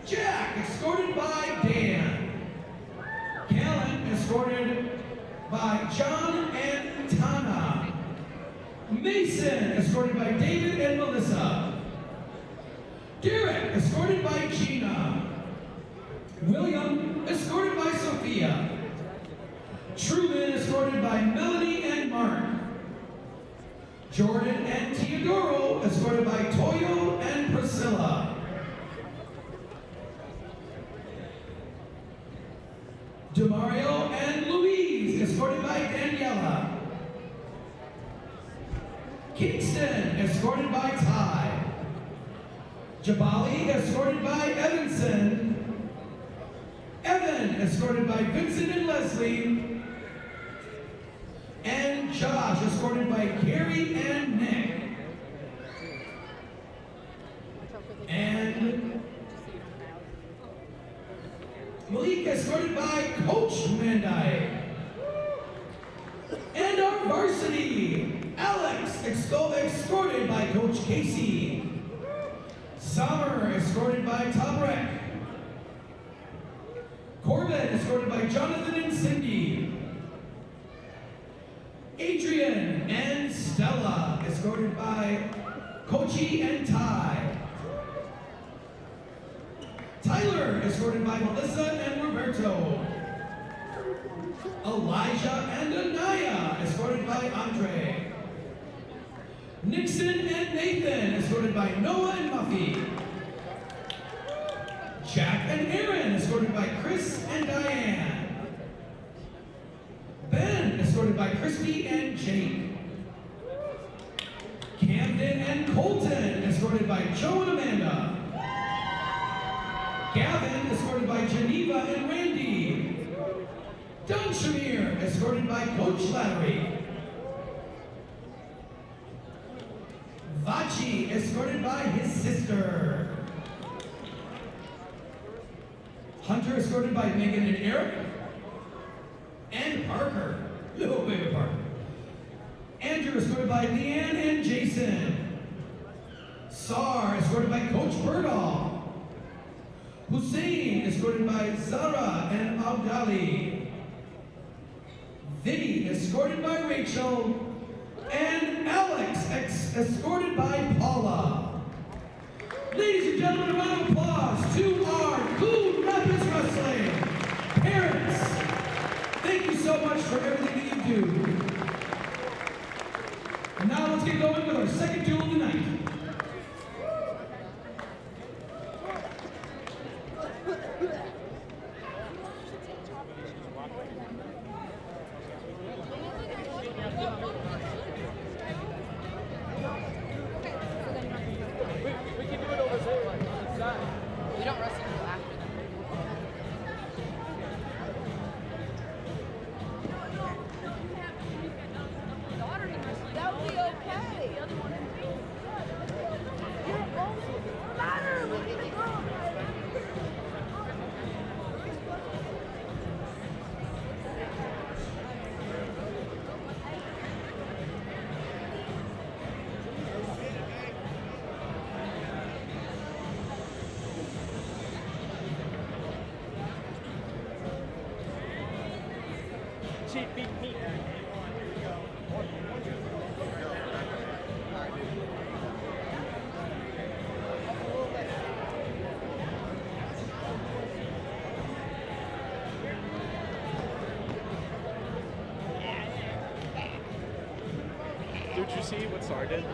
[SPEAKER 4] Jack, escorted by Dan. Callan, escorted by John and Tana. Mason, escorted by David and Melissa. Derek, escorted by Gina. William, escorted by Sophia. Truman, escorted by Melanie and Mark. Jordan and Teodoro, escorted by Toyo and Priscilla. Demario and Louise, escorted by Daniela. Kingston, escorted by Ty. Jabali, escorted by Evanson. Evan, escorted by Vincent and Leslie. And Josh, escorted by Carrie and Nick. And Malik, escorted by Coach Mandai. And our varsity, Alex, escorted by Coach Casey. Summer, escorted by Tobrek. Corbett, escorted by Jonathan and Cindy. Adrian and Stella, escorted by Kochi and Ty. Tyler, escorted by Melissa and Roberto. Elijah and Anaya, escorted by Andre. Nixon and Nathan, escorted by Noah and Muffy. Jack and Aaron, escorted by Chris and Diane. Ben, escorted by Christy and Jake. Camden and Colton, escorted by Joe and Amanda. Gavin, escorted by Geneva and Randy. Don Shamir, escorted by Coach Lattery. Vachi, escorted by his sister. Hunter, escorted by Megan and Eric. And Parker, little baby Parker. Andrew, escorted by Leanne and Jason. Sar, escorted by Coach Birdall. Hussein, escorted by Zara and Abdali. Vinny, escorted by Rachel. And Alex, escorted by Paula. Ladies and gentlemen, a round of applause to our Coon Rapids Wrestling parents. Thank you so much for everything that you do. And now let's get going with our second duel of the night.
[SPEAKER 5] Did you see what Sar did?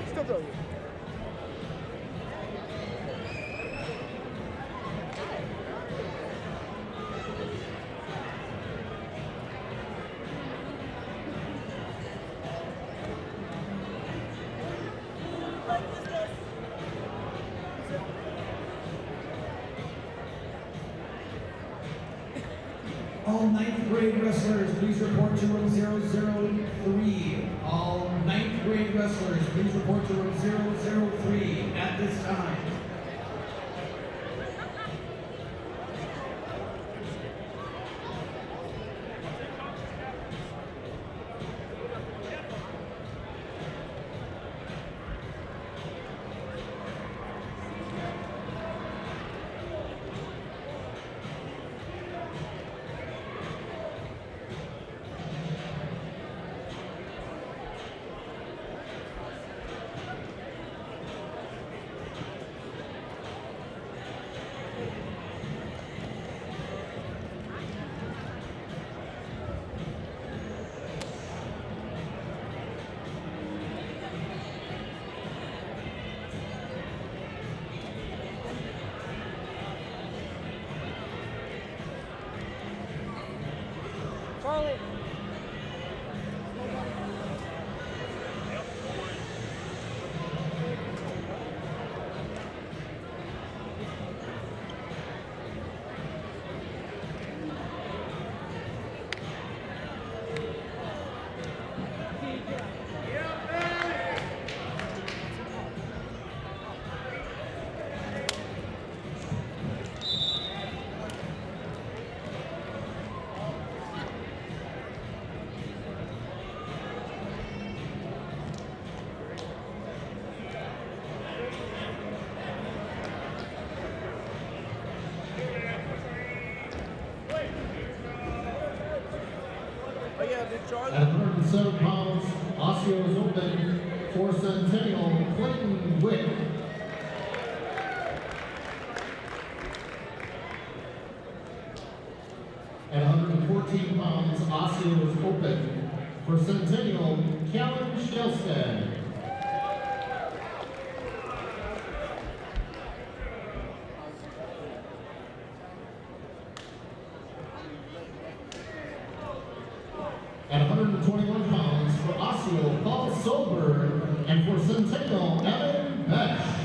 [SPEAKER 6] Still W.
[SPEAKER 4] All ninth grade wrestlers, please report to room 003. All ninth grade wrestlers, please report to room 003 at this time.
[SPEAKER 6] Charlie.
[SPEAKER 3] At 107 pounds, Osseo is open for Centennial, Clayton Wick. At 114 pounds, Osseo is open for Centennial, Callan Shelstad. At 121 pounds for Osseo, Paul Solberg, and for Centennial, Evan Besh.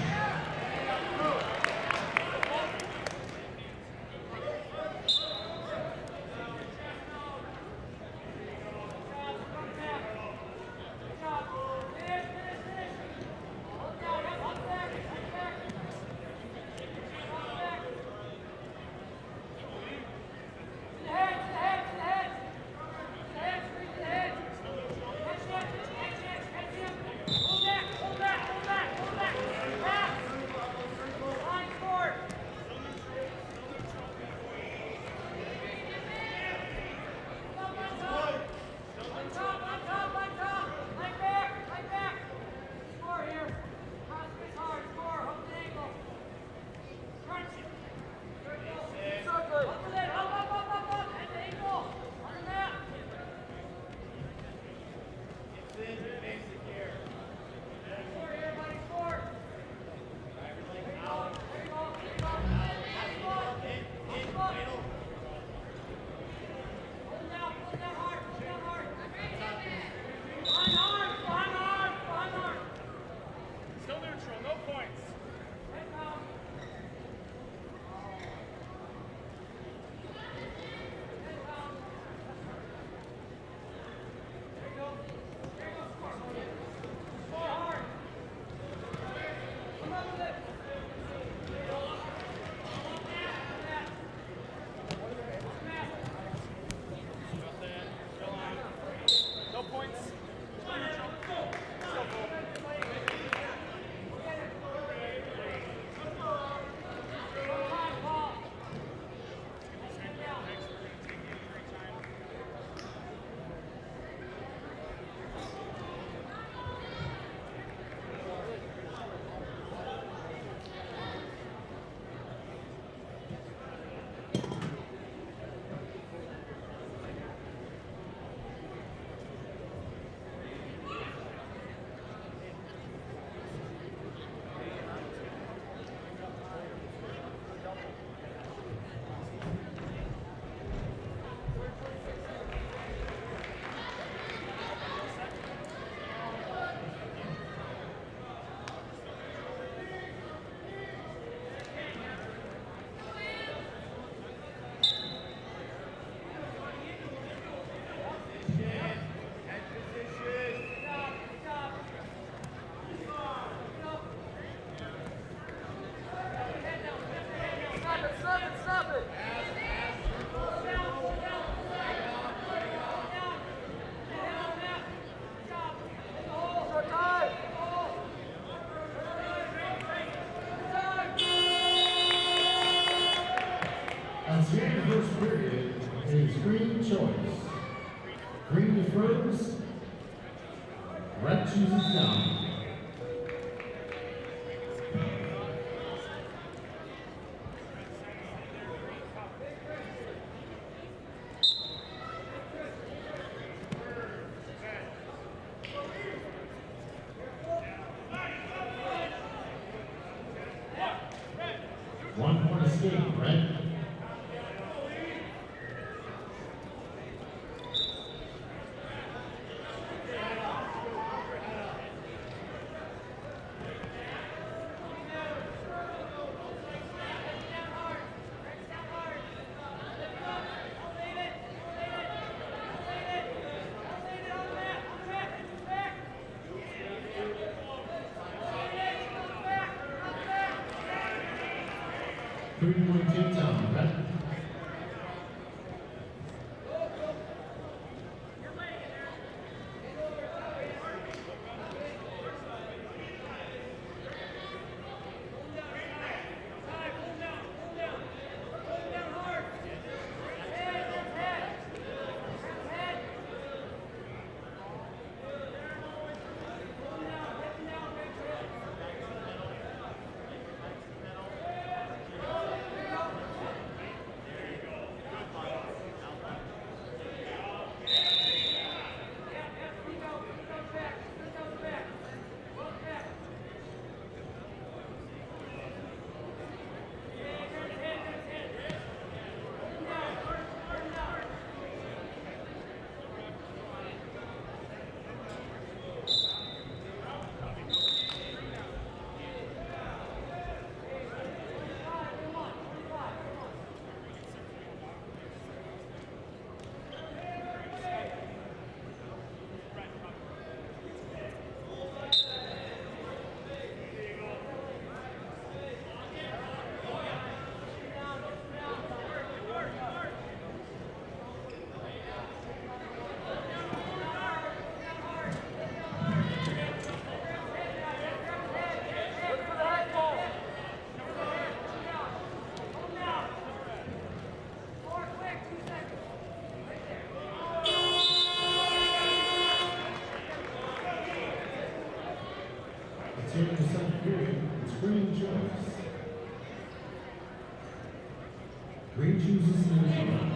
[SPEAKER 3] As the end of the first period is green choice. Green defers, red chooses down. One point escape, red. Three-point takedown, red. Here in the second period, it's green choice. Green chooses Centennial.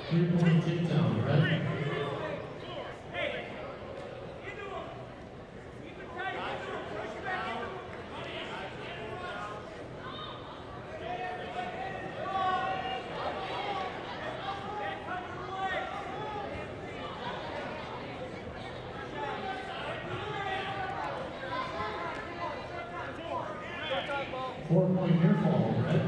[SPEAKER 3] Three-point takedown, red. 4-point near fall, red.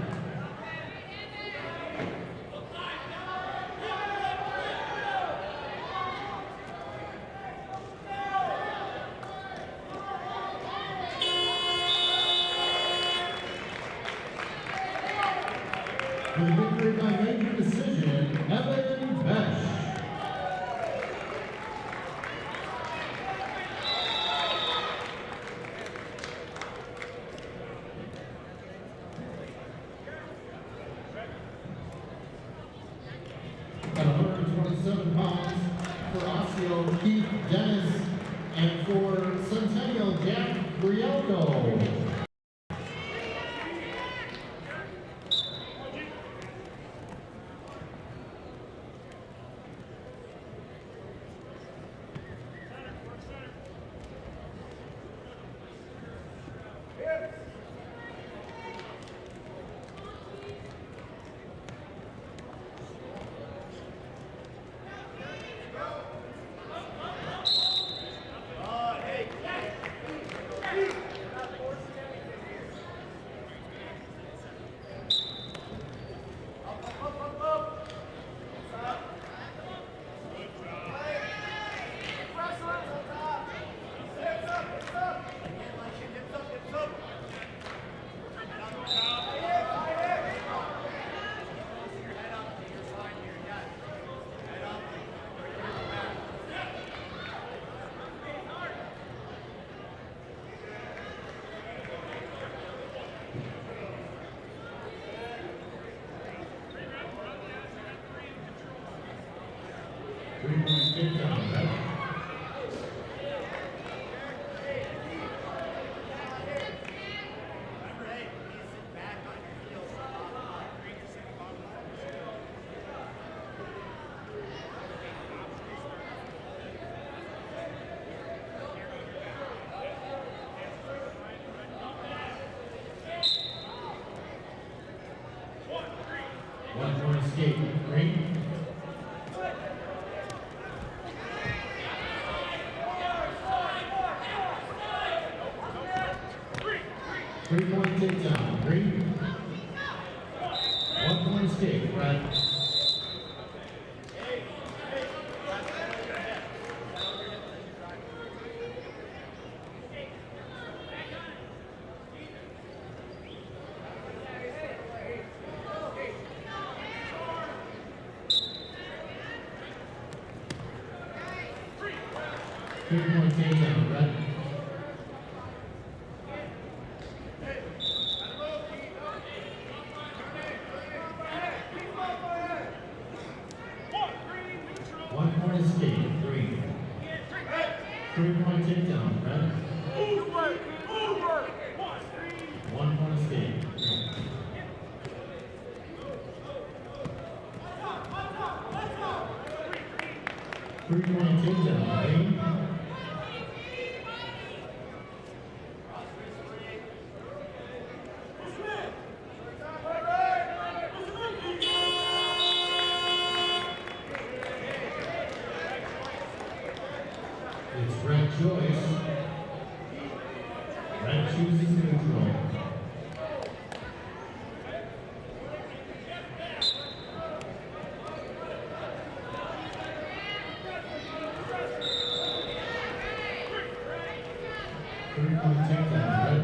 [SPEAKER 3] For the victory by major decision, Evan Besh. At 127 pounds, for Osseo, Keith Dennis, and for Centennial, Jack Brielko. One point escape, green. Three-point takedown, green. 1 point escape, red. Three-point takedown, red. One point escape, green. 3-point takedown, red. 1 point escape, green. Three-point takedown, green. It's Red Joyce. Red chooses neutral. Three-point takedown, red.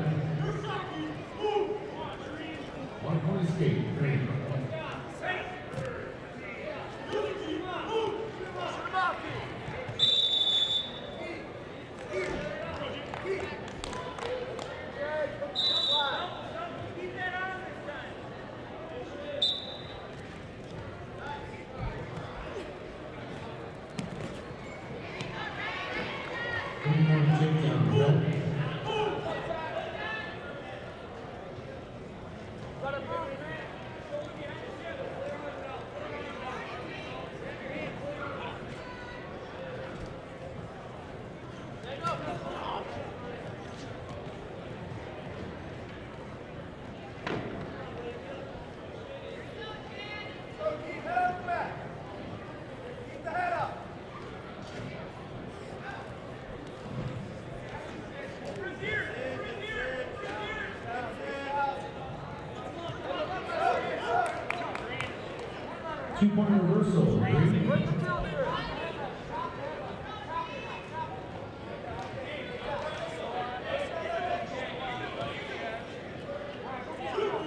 [SPEAKER 3] 1 point escape, green. Three-point takedown, red.
[SPEAKER 4] 2-point reversal.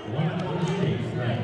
[SPEAKER 4] One for the States, right.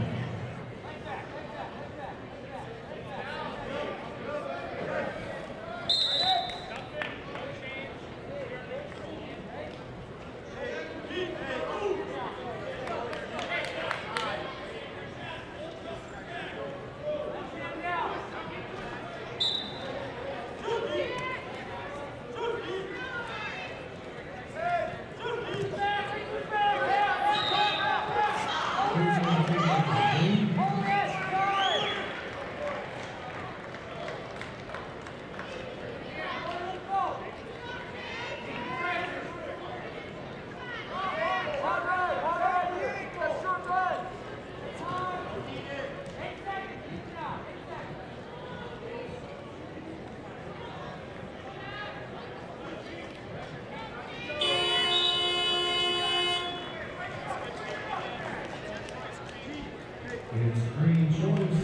[SPEAKER 4] It's green choice.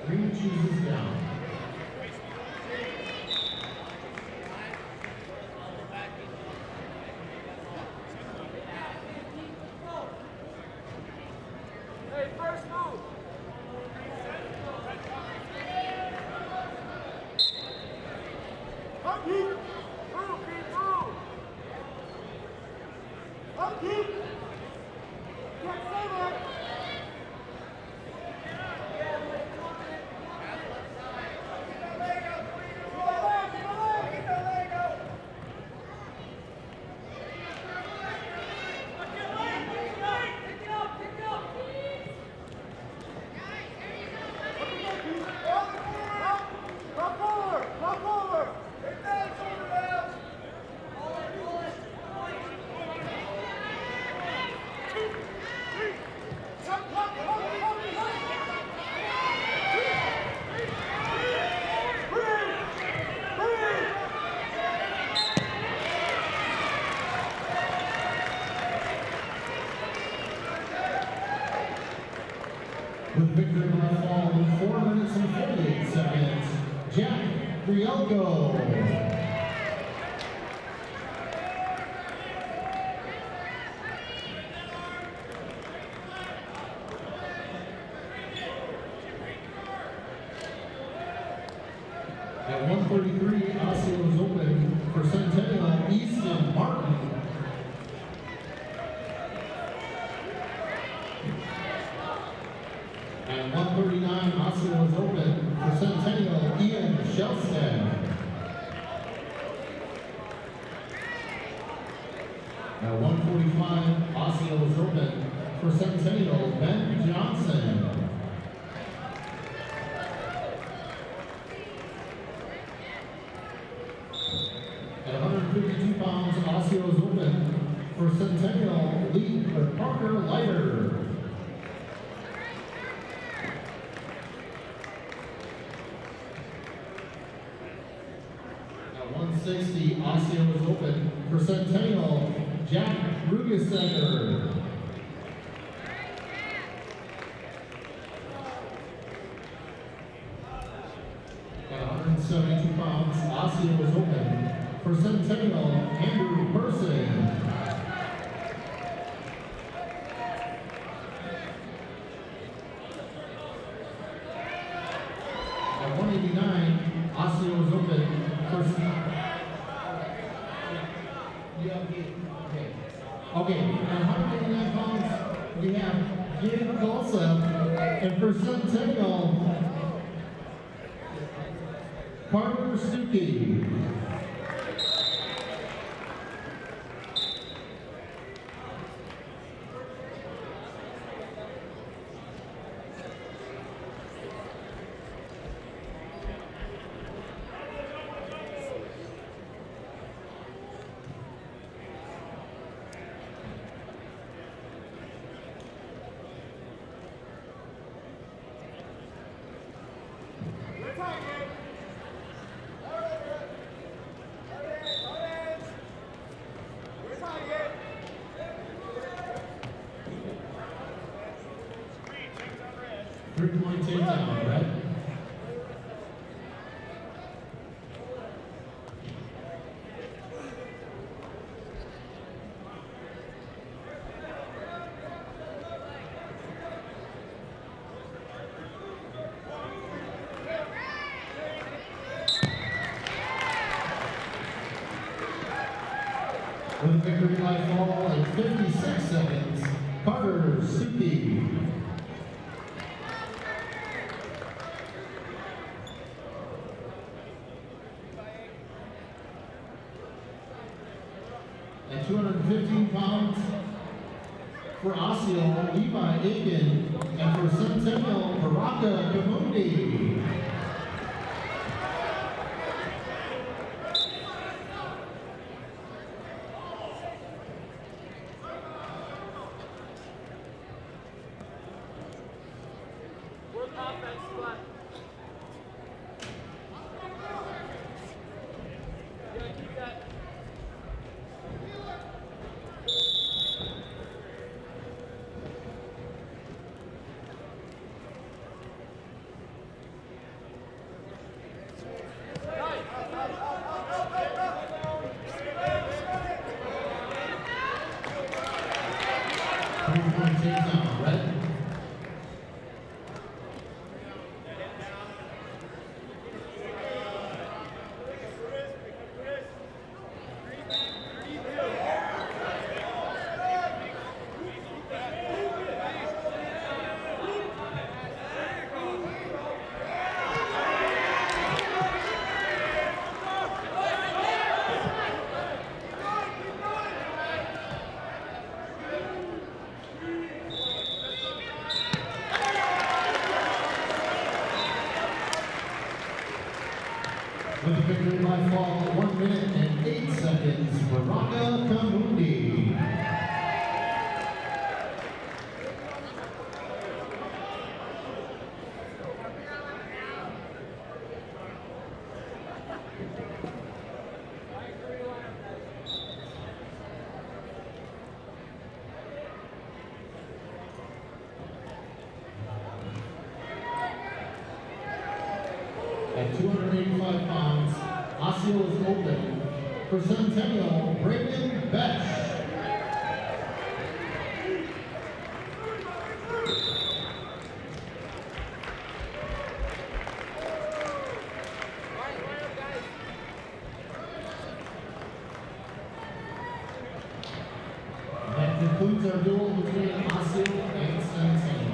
[SPEAKER 4] Green chooses down.
[SPEAKER 6] Hey, first move. Up, Pete. Move, Pete, move. Up, Pete. Can't stay there.
[SPEAKER 4] With victory by fall in 4 minutes and 48 seconds, Jack Brielko. At 1:33, Osseo is open for Centennial, Easton Martin. At 1:39, Osseo is open for Centennial, Ian Shelston. At 1:45, Osseo is open for Centennial, Ben Johnson. At 152 pounds, Osseo is open for Centennial, Parker Leiter. At 160, Osseo is open for Centennial, Jack Rugesegger. At 172 pounds, Osseo is open for Centennial, Andrew Person. At 189, Osseo is open for Okay, at 189 pounds, we have Gabe Golseth, and for Centennial, Carter Stuckey.
[SPEAKER 3] 3-point takedown, red. With a victory by fall in 56 seconds, Carter Stuckey. At 215 pounds for Osseo, Levi Aiken, and for Centennial, Baraka Kamundi. Takedown, red. With a victory by fall, 1 minute and 8 seconds, Baraka Kamundi. At 285 pounds, Osseo is open for Centennial, Brayden Betch. That concludes our duel between Osseo and Centennial.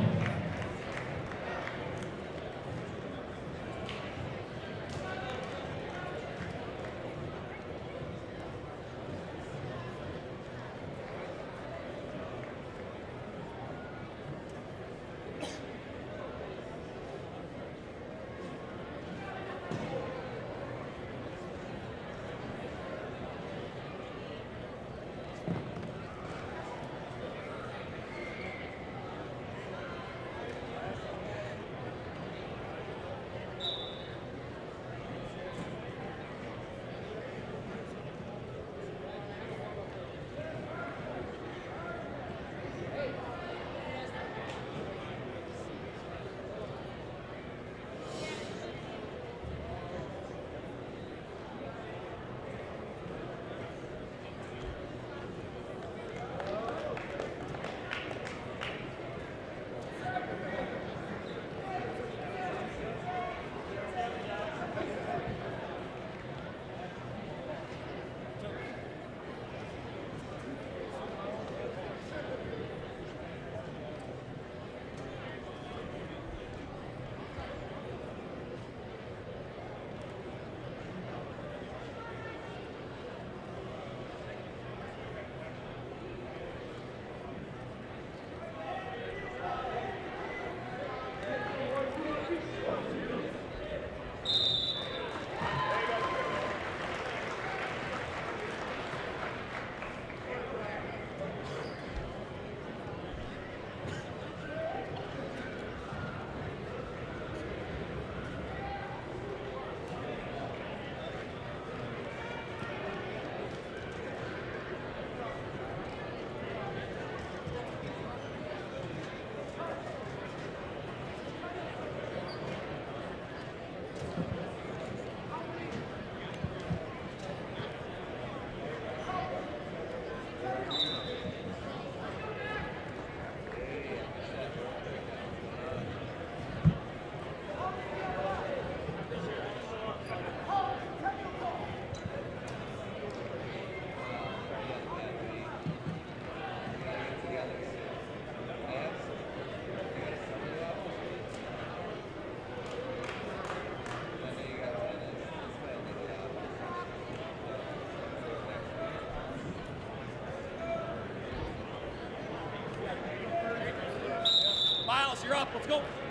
[SPEAKER 5] Let's go.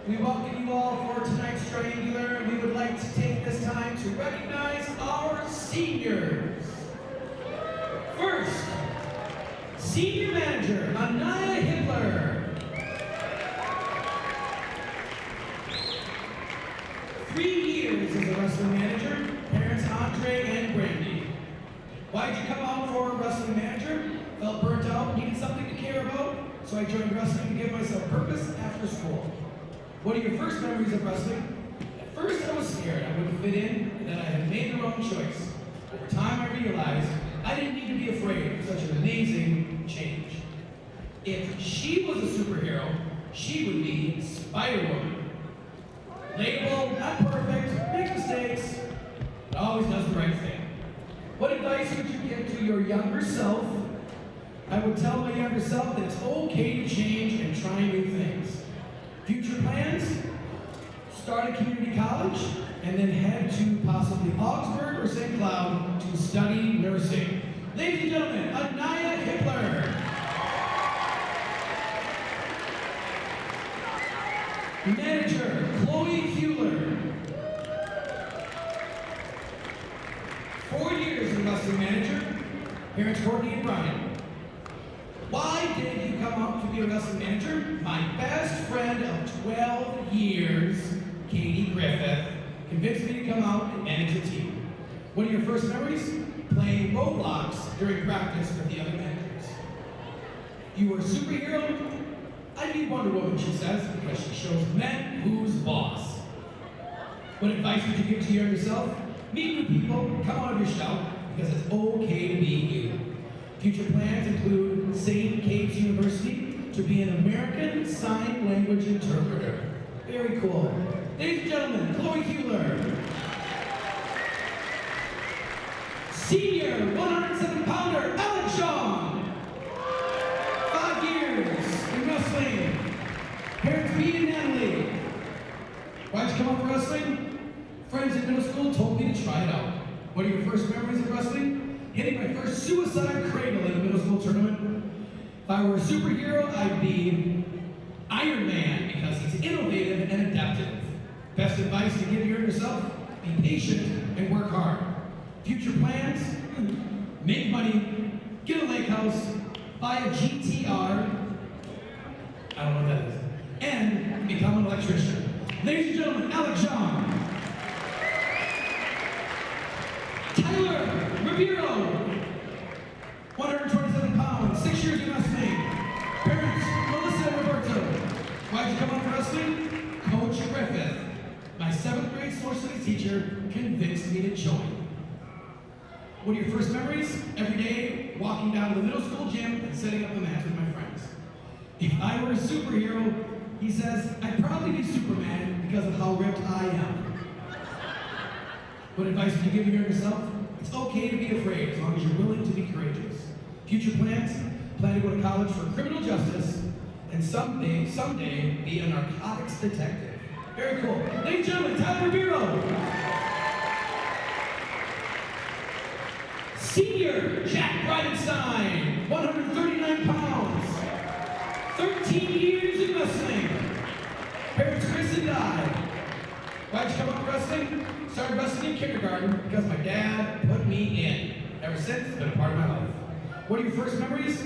[SPEAKER 4] We welcome you all for tonight's triangular. We would like to take this time to recognize our seniors. First, Senior Manager Anaya Hitler. 3 years as a wrestling manager, parents Andre and Brandy. Why'd you come out for a wrestling manager? Felt burnt out, needed something to care about, so I joined wrestling to give myself purpose after school. What are your first memories of wrestling? At first I was scared I wouldn't fit in and that I had made the wrong choice. Over time I realized I didn't need to be afraid of such an amazing change. If she was a superhero, she would be Spider-Woman. Labeled, not perfect, makes mistakes, but always does the right thing. What advice would you give to your younger self? I would tell my younger self that it's okay to change and try new things. Future plans? Start a community college and then head to possibly Augsburg or St. Cloud to study nursing. Ladies and gentlemen, Anaya Hitler. Manager, Chloe Hewler. 4 years as wrestling manager, parents Courtney and Brian. Why did you come out to be a wrestling manager? My best friend of 12 years, Katie Griffith, convinced me to come out and manage a team. What are your first memories? Playing Roblox during practice with the other managers. You were a superhero? I'd be Wonder Woman, she says, because she shows men who's boss. What advice would you give to your younger self? Meet new people, come out of your shell, because it's okay to be you. Future plans include St. Kate's University to be an American Sign Language interpreter. Very cool. Ladies and gentlemen, Chloe Hewler. Senior 107-pounder Alex Shaw. 5 years in wrestling. Parents Pete and Natalie. Why'd you come up for wrestling? Friends in middle school told me to try it out. What are your first memories of wrestling? Hitting my first suicide cradle in a middle school tournament. If I were a superhero, I'd be Iron Man because he's innovative and adaptive. Best advice to give yourself? Be patient and work hard. Future plans? Make money, get a lake house, buy a GTR, I don't know what that is, and become an electrician. Ladies and gentlemen, Alex Shaw. Tyler Ribeiro, 127 pounds, 6 years in wrestling. Parents, Melissa and Roberto. Why'd you come up for wrestling? Coach Griffith, my 7th grade sports studies teacher, convinced me to join. What are your first memories? Every day, walking down to the middle school gym and setting up a match with my friends. If I were a superhero, he says, I'd probably be Superman because of how ripped I am. What advice would you give yourself? It's okay to be afraid as long as you're willing to be courageous. Future plans? Plan to go to college for criminal justice and someday be a narcotics detective. Very cool. Ladies and gentlemen, Tyler Ribeiro. Senior Jack Bridenstine, 139 pounds, 13 years in wrestling. Parents Chris and Di. Why'd you come up wrestling? Started wrestling in kindergarten because my dad put me in. Ever since, it's been a part of my life. What are your first memories?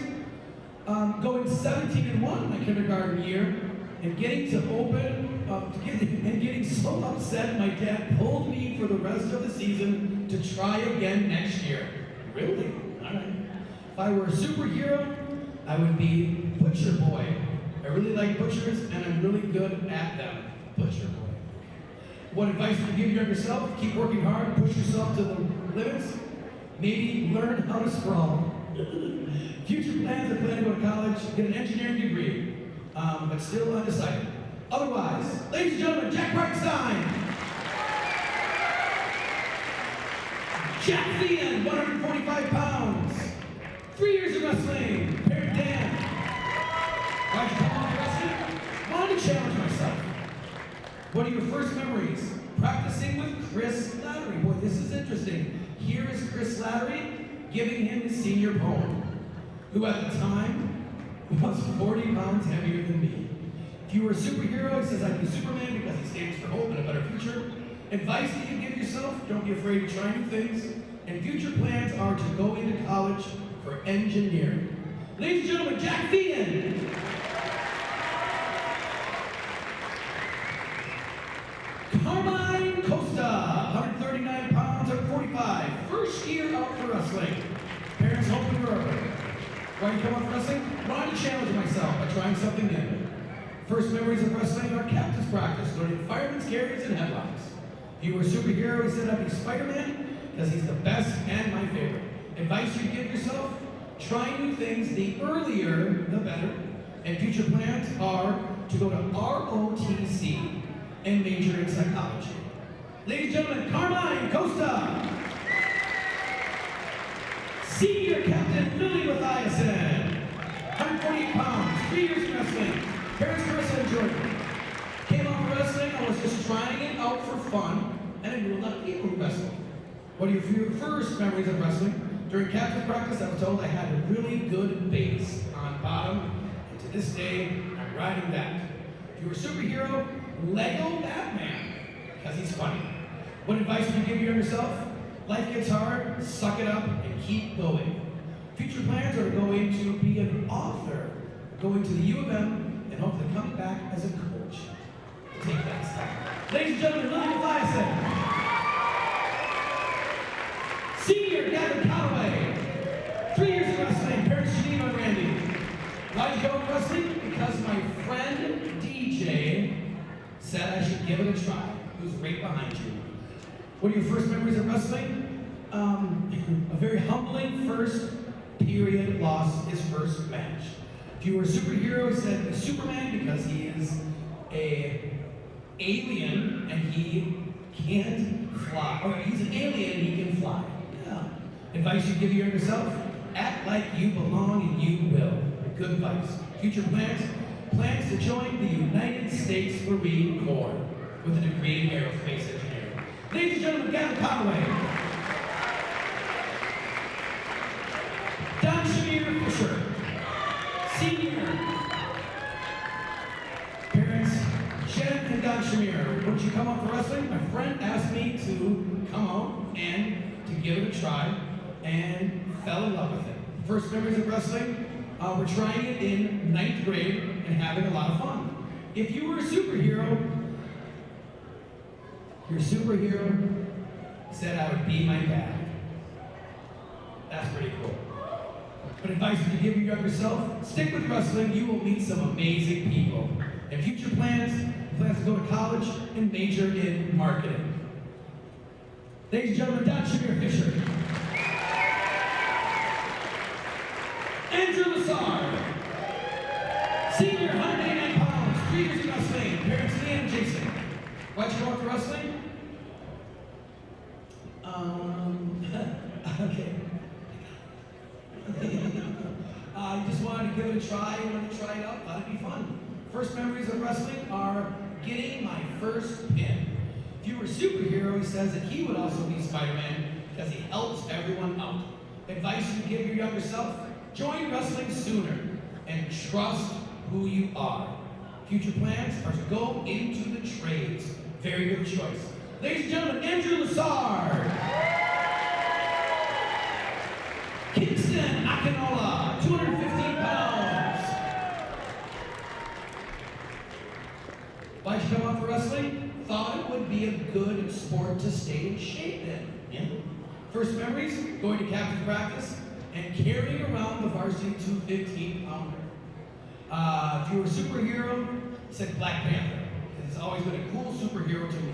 [SPEAKER 4] Going 17-1 my kindergarten year and getting to open, and getting so upset my dad pulled me for the rest of the season to try again next year. Really? All right. If I were a superhero, I would be Butcher Boy. I really like butchers and I'm really good at them. Butcher Boy. What advice would you give yourself? Keep working hard, push yourself to the limits. Maybe learn how to sprawl. Future plans, I plan to go to college, get an engineering degree, but still undecided. Otherwise, ladies and gentlemen, Jack Bridenstine. Jack Thean, 145 pounds, 3 years of wrestling, parent Dan. Why'd you come on to wrestling? Wanted to challenge myself. What are your first memories? Practicing with Chris Slattery. Boy, this is interesting. Here is Chris Slattery giving him his senior poem, who at the time was 40 pounds heavier than me. If you were a superhero, he says I'd be Superman because he stands for hope and a better future. Advice you can give yourself, don't be afraid to try new things. And future plans are to go into college for engineering. Ladies and gentlemen, Jack Fian. Carmine Costa, 139 pounds at 45. First year out for wrestling. Parents hope and forever. Why you come out for wrestling? Wanted to challenge myself by trying something new. First memories of wrestling are captain's practice, learning fireman's carries and headlocks. If you were a superhero, he said I'd be Spider-Man because he's the best and my favorite. Advice you give yourself? Try new things, the earlier the better. And future plans are to go to ROTC and major in psychology. Ladies and gentlemen, Carmine Costa. Senior Captain Lily Mathiasen. 148 pounds, 3 years of wrestling. Parents for wrestling Jordan. Came out for wrestling, I was just trying it out for fun, and I knew a lot of people who wrestle. What are your first memories of wrestling? During captain practice, I was told I had a really good base on bottom, and to this day, I'm riding that. If you were a superhero, Lego Batman, because he's funny. What advice would you give yourself? Life gets hard, suck it up, and keep going. Future plans are to go into be an author, going to the U of M, and hopefully coming back as a coach. Take that step. Ladies and gentlemen, Lily Mathiasen. Senior Gavin Calloway. 3 years of wrestling, parents Janine and Randy. Why'd you go in wrestling? Because my friend DJ said I should give it a try. Who's right behind you. What are your first memories of wrestling? A very humbling first period loss his first match. If you were a superhero, he said Superman because he is a alien and he can't fly. Or he's an alien and he can fly. Yeah. Advice you give yourself? Act like you belong and you will. Good advice. Future plans? Plans to join the United States Marine Corps with a degree in aerospace engineering. Ladies and gentlemen, Gavin Conway. Don Shamir Fisher. Senior. Parents, Jen and Don Shamir. Would you come out for wrestling? My friend asked me to come out and to give it a try and fell in love with it. First memories of wrestling, we're trying it in 9th grade and having a lot of fun. If you were a superhero, your superhero said I would be my dad. That's pretty cool. But advice you give your younger self, stick with wrestling, you will meet some amazing people. And future plans to go to college and major in marketing. Ladies and gentlemen, Don Shamir Fisher. Andrew Lassard. Senior, 189 pounds, 3 years of wrestling, parents Leanne and Jason. Why'd you go out to wrestling? Okay. I just wanted to give it a try, wanted to try it out, thought it'd be fun. First memories of wrestling are getting my first pin. If you were a superhero, he says that he would also be Spider-Man because he helps everyone out. Advice you give your younger self? Join wrestling sooner and trust who you are. Future plans are to go into the trades. Very good choice. Ladies and gentlemen, Andrew Lassard. Kingston Akinola, 215 pounds. Why'd you come out for wrestling? Thought it would be a good sport to stay in shape in. Yeah. First memories, going to captain practice and carrying around the varsity 215-pounder. If you were a superhero, said Black Panther. It's always been a cool superhero to me.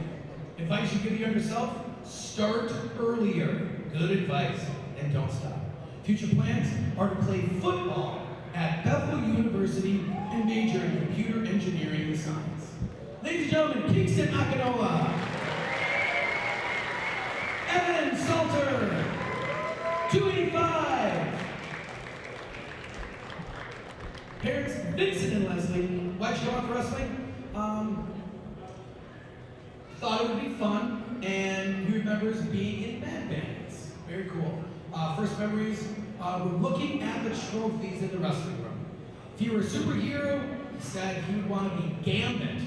[SPEAKER 4] Advice you give yourself? Start earlier. Good advice, and don't stop. Future plans are to play football at Bethel University and major in computer engineering and science. Ladies and gentlemen, Kingston Akinola. Evan Salter, 285. Parents Vincent and Leslie. Why'd you go out for wrestling? Thought it would be fun, and he remembers being in band bands. Very cool. First memories, we're looking at the trophies in the wrestling room. If you were a superhero, He said he would want to be Gambit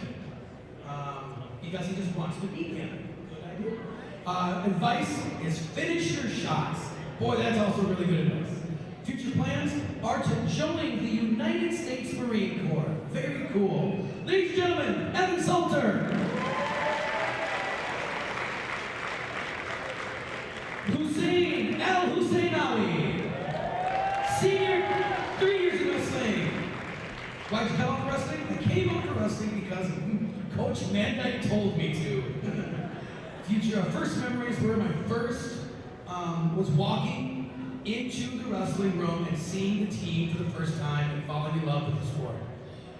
[SPEAKER 4] because he just wants to be Gambit. Good idea. Advice is finish your shots. Boy, that's also really good advice. Future plans are to join the United States Marine Corps. Very cool. Ladies and gentlemen, Evan Salter. Hussein El Husseinawi. Senior, 3 years in wrestling. Why'd you come out for wrestling? I came out for wrestling because Coach Mandike told me to. Future first memories were my first was walking into the wrestling room and seeing the team for the first time and falling in love with the sport.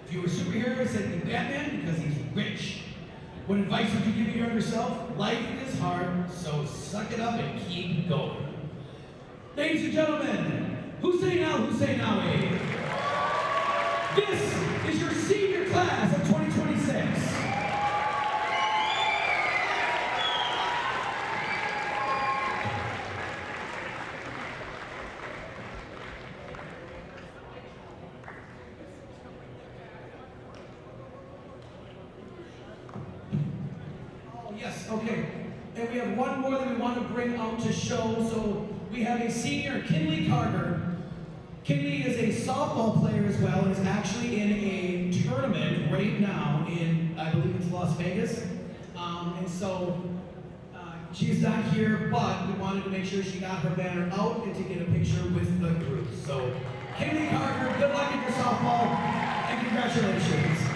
[SPEAKER 4] If you were a superhero, I said be Batman because he's rich. What advice would you give your younger self? Life is hard, so suck it up and keep going. Ladies and gentlemen, Hussein El Husseinawi. This is your senior class of 2026. Yes, okay. And we have one more that we want to bring out to show. So we have a senior, Kinley Carter. Kinley is a softball player as well, and is actually in a tournament right now in, I believe it's Las Vegas. And so she's not here, but we wanted to make sure she got her banner out and to get a picture with the group. So Kinley Carter, good luck in your softball, and congratulations.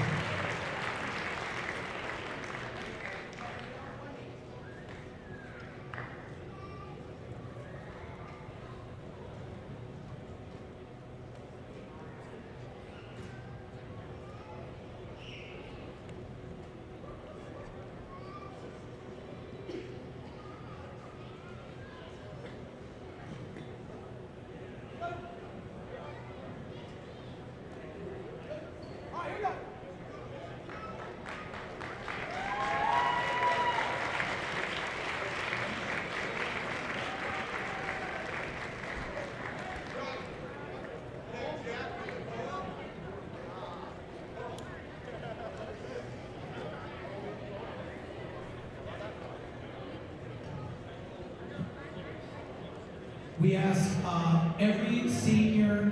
[SPEAKER 4] We ask every senior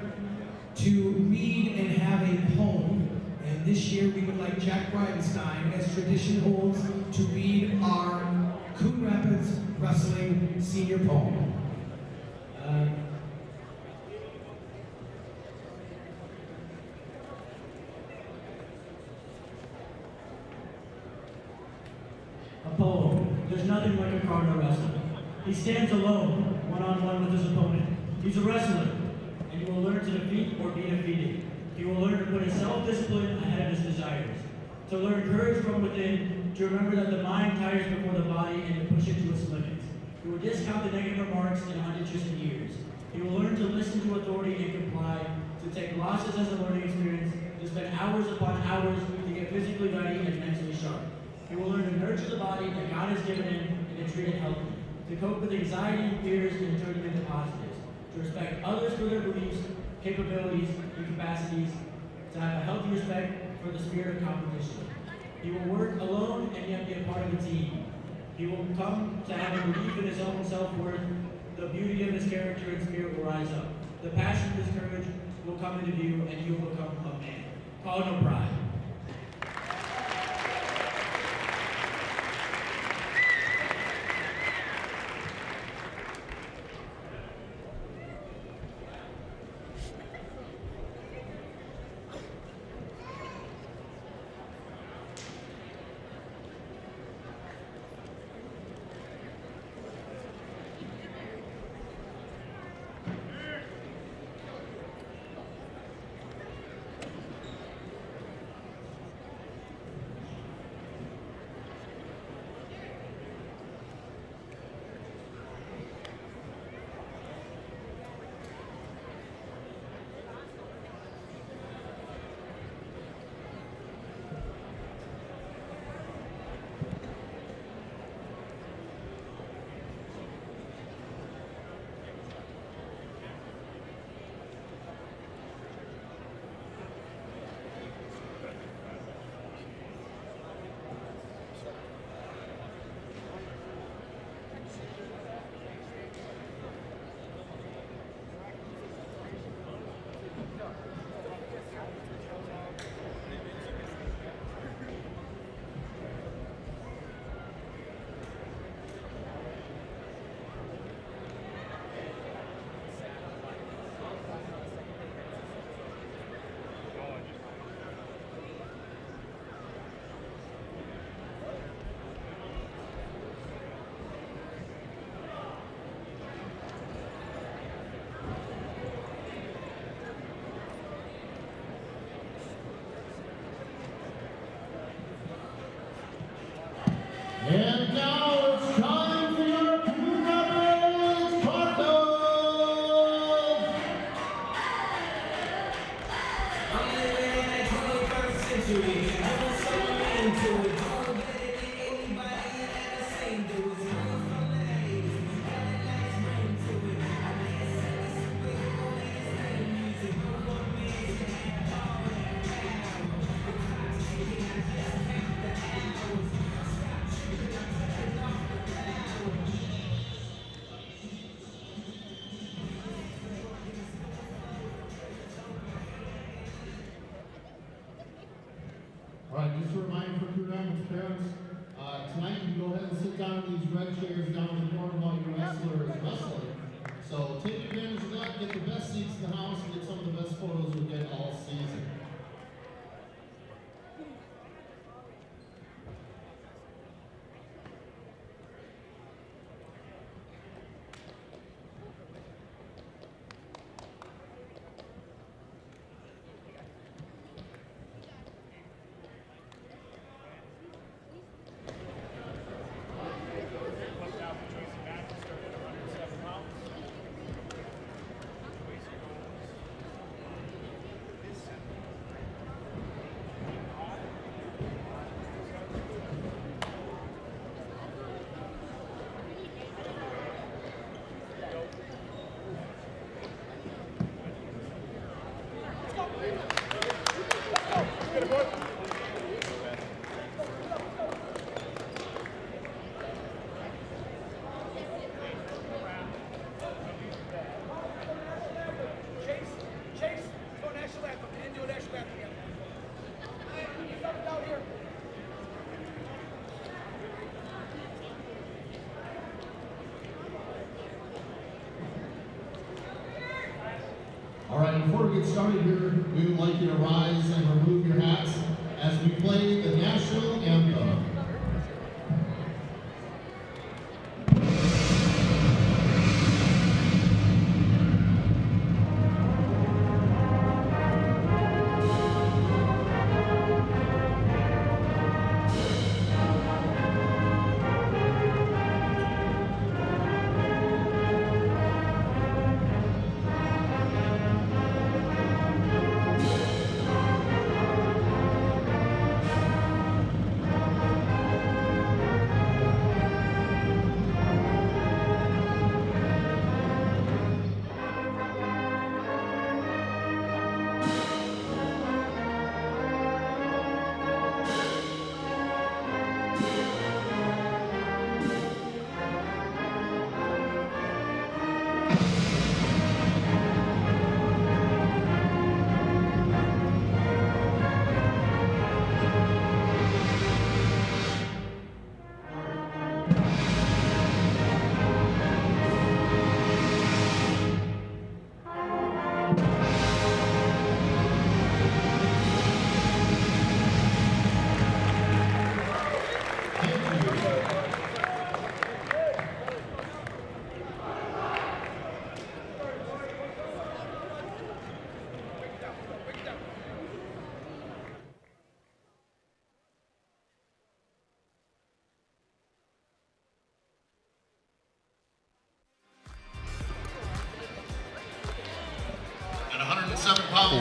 [SPEAKER 4] to read and have a poem. And this year we would like Jack Bridenstine, as tradition holds, to read our Coon Rapids Wrestling senior poem.
[SPEAKER 7] A poem. There's nothing like a Cardinal wrestler. He stands alone, one-on-one with his opponent. He's a wrestler, and he will learn to defeat or be defeated. He will learn to put his self-discipline ahead of his desires, to learn courage from within, to remember that the mind tires before the body, and to push it to its limits. He will discount the negative remarks and uninterested years. He will learn to listen to authority and comply, to take losses as a learning experience, to spend hours upon hours to get physically ready and mentally sharp. He will learn to nurture the body that God has given him and to treat it healthily, to cope with anxiety and fears and turn them into positives, to respect others for their beliefs, capabilities, and capacities, to have a healthy respect for the spirit of competition. He will work alone and yet be a part of a team. He will come to have a belief in his own self-worth. The beauty of his character and spirit will rise up. The passion of his courage will come into view, and he will become a man. Cardinal Pride.
[SPEAKER 3] All right, just a reminder for Coon Rapids parents, tonight you can go ahead and sit down in these red chairs down in the corner while your wrestler is wrestling. So take advantage of that, get the best seats in the house, and get some of the best photos you'll get all season. All right, before we get started here, we would like you to rise and remove your hats as we play the national anthem.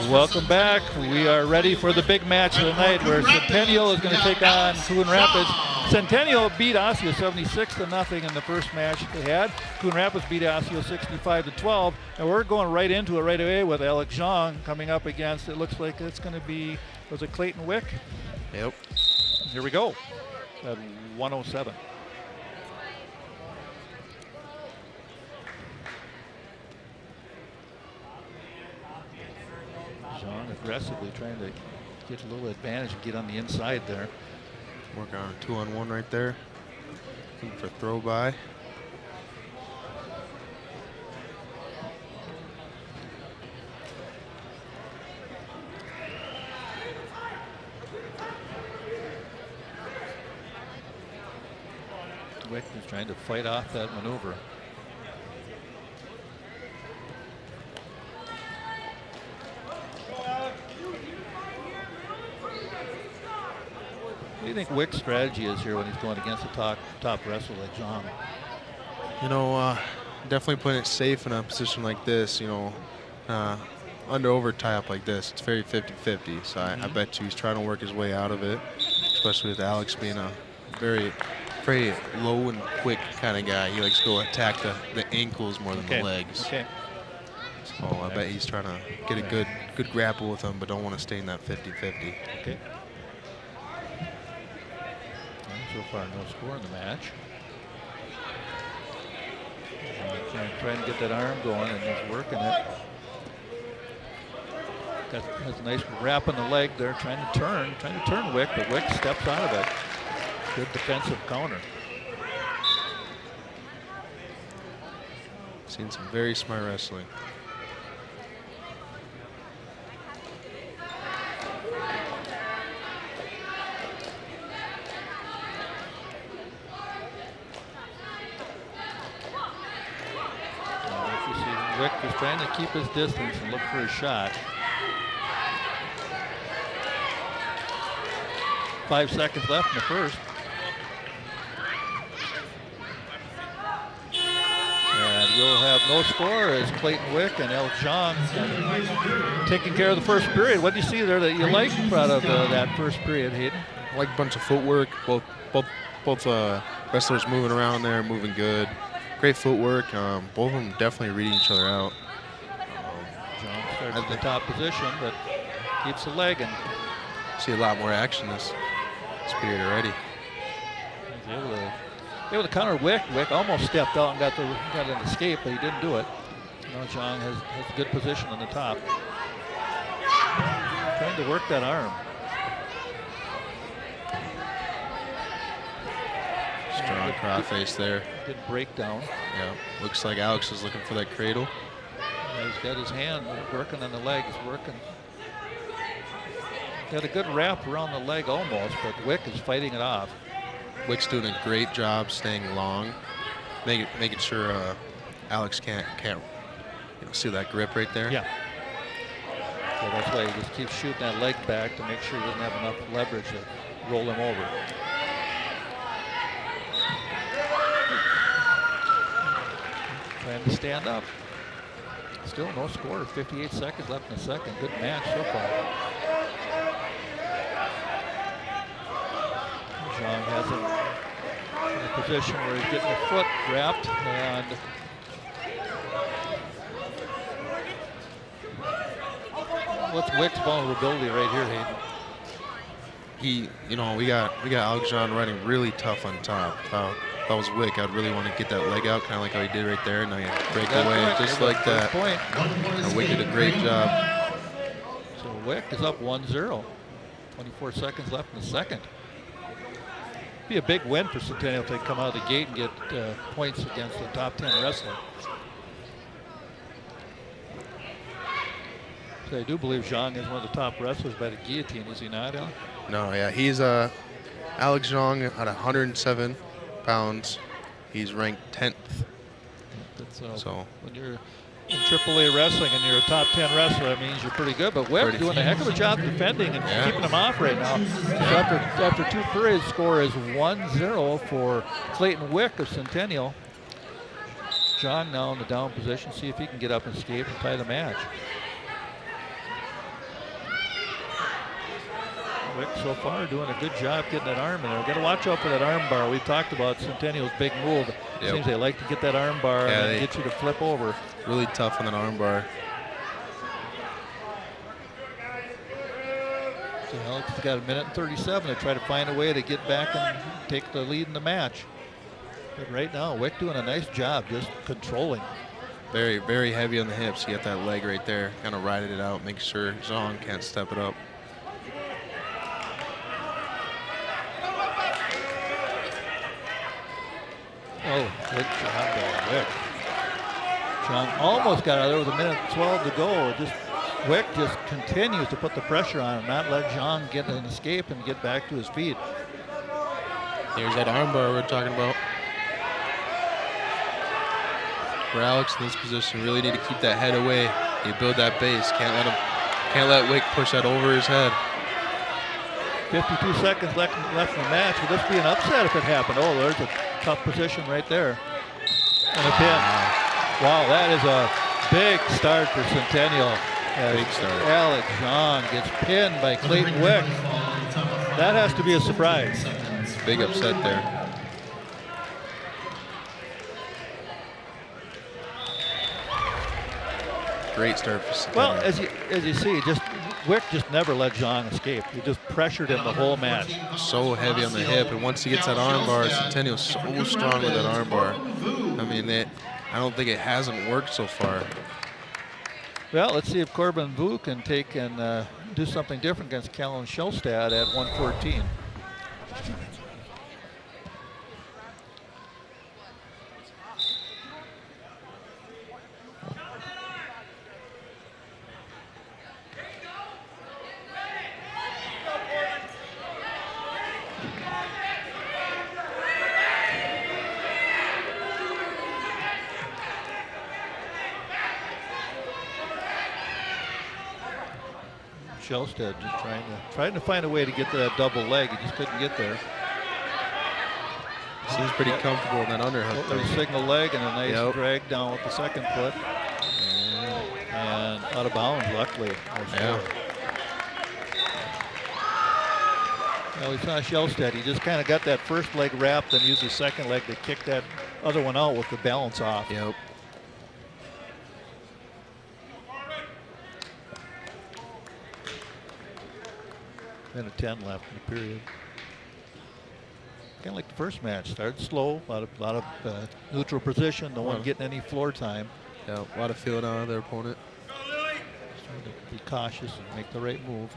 [SPEAKER 1] Welcome back. We are ready for the big match of the night where Centennial is going to take on Coon Rapids. Centennial beat Osseo 76-0 in the first match they had. Coon Rapids beat Osseo 65-12, and we're going right into it right away with Alex Zhang coming up against, it looks like it's going to be, was it Clayton Wick?
[SPEAKER 2] Yep.
[SPEAKER 1] Here we go at 107. Zhang aggressively trying to get a little advantage and get on the inside there.
[SPEAKER 2] Working on a 2-on-1 right there. Looking for throw by.
[SPEAKER 1] Wick is trying to fight off that maneuver. What do you think Wick's strategy is here when he's going against a top wrestler like Zhang?
[SPEAKER 2] You know, definitely putting it safe in a position like this. You know, under-over tie-up like this, it's very 50-50. So I bet you he's trying to work his way out of it, especially with Alex being a very low and quick kind of guy. He likes to go attack the ankles more than the legs.
[SPEAKER 1] Okay.
[SPEAKER 2] So I bet he's trying to get a good grapple with him, but don't want to stay in that 50-50.
[SPEAKER 1] Okay. So far, no score in the match. Trying to get that arm going and he's working it. Has a nice wrap on the leg there, trying to turn Wick, but Wick steps out of it. Good defensive counter.
[SPEAKER 2] Seen some very smart wrestling.
[SPEAKER 1] Wick is trying to keep his distance and look for his shot. 5 seconds left in the first. And we'll have no score as Clayton Wick and El Jong taking care of the first period. What do you see there that you like out of that first period, Hayden?
[SPEAKER 2] I like a bunch of footwork. Both wrestlers moving around there, moving good. Great footwork. Both of them definitely reading each other out.
[SPEAKER 1] John starts in the top position, but keeps the leg and
[SPEAKER 2] see a lot more action this period already.
[SPEAKER 1] He's able to counter Wick. Wick almost stepped out and got an escape, but he didn't do it. Now John has a good position on the top. Trying to work that arm.
[SPEAKER 2] Strong crowd face there.
[SPEAKER 1] Good breakdown.
[SPEAKER 2] Yeah, looks like Alex is looking for that cradle.
[SPEAKER 1] Yeah, he's got his hand working on the leg. He's working. Got a good wrap around the leg almost, but Wick is fighting it off.
[SPEAKER 2] Wick's doing a great job staying long, making sure Alex can't see that grip right there.
[SPEAKER 1] Yeah. So that's why he just keeps shooting that leg back to make sure he doesn't have enough leverage to roll him over. Trying to stand up. Still no score. 58 seconds left in the second. Good match so far. John has him in a position where he's getting the foot wrapped, and what's Wick's vulnerability right here, Hayden?
[SPEAKER 2] We got Alex John riding really tough on top. If I was Wick, I'd really want to get that leg out, kind of like how he did right there. Now you break away just like that. And Wick did a great job.
[SPEAKER 1] So Wick is up 1-0. 24 seconds left in the second. Be a big win for Centennial if they come out of the gate and get points against the top 10 wrestler. So I do believe Zhang is one of the top wrestlers by the guillotine, is he not, Al?
[SPEAKER 2] No, yeah, he's Alex Zhang at 107 pounds. He's ranked 10th.
[SPEAKER 1] So when you're in AAA wrestling and you're a top 10 wrestler, that means you're pretty good. But Wick doing a heck of a job defending and keeping him off right now. So after two periods, score is 1-0 for Clayton Wick of Centennial. John now in the down position, see if he can get up and escape and tie the match. Wick so far doing a good job getting that arm in there. Got to watch out for that arm bar. We talked about Centennial's big move. It seems they like to get that arm bar and get you to flip over.
[SPEAKER 2] Really tough on that arm bar.
[SPEAKER 1] So Alex has got 1:37 to try to find a way to get back and take the lead in the match. But right now, Wick doing a nice job just controlling.
[SPEAKER 2] Very, very heavy on the hips. You got that leg right there, kind of riding it out, make sure Zhang can't step it up.
[SPEAKER 1] Oh, good job by Wick. John almost got out of there with 1:12 to go. Wick just continues to put the pressure on him, not let John get an escape and get back to his feet.
[SPEAKER 2] Here's that armbar we're talking about. For Alex in this position, really need to keep that head away. You build that base. Can't let Wick push that over his head.
[SPEAKER 1] 52 seconds left in the match. Would this be an upset if it happened? Oh, there's a tough position right there. And a pin. Wow, that is a big start for Centennial.
[SPEAKER 2] Big start.
[SPEAKER 1] Alex Jean gets pinned by Clayton Wick. That has to be a surprise.
[SPEAKER 2] Big upset there. Great start for Centennial.
[SPEAKER 1] Well, as you see, Wick just never let Jean escape. He just pressured him the whole match.
[SPEAKER 2] So heavy on the hip, and once he gets that arm bar, Centennial's so strong with that arm bar. I mean, I don't think it hasn't worked so far.
[SPEAKER 1] Well, let's see if Corbin Vu can take and do something different against Callan Shellstad at 114. Shellstad just trying to find a way to get to that double leg. He just couldn't get there.
[SPEAKER 2] Seems pretty comfortable in that underhook.
[SPEAKER 1] There's a single leg and a nice drag down with the second foot. And out of bounds, luckily.
[SPEAKER 2] Yeah.
[SPEAKER 1] Well, we saw Shellstad. He just kind of got that first leg wrapped and used the second leg to kick that other one out with the balance off.
[SPEAKER 2] Yep.
[SPEAKER 1] Minute 10 left in the period. Kind of like the first match. Started slow, a lot of neutral position. No one getting any floor time.
[SPEAKER 2] Yeah, a lot of feeling out of their opponent.
[SPEAKER 1] Just trying to be cautious and make the right move.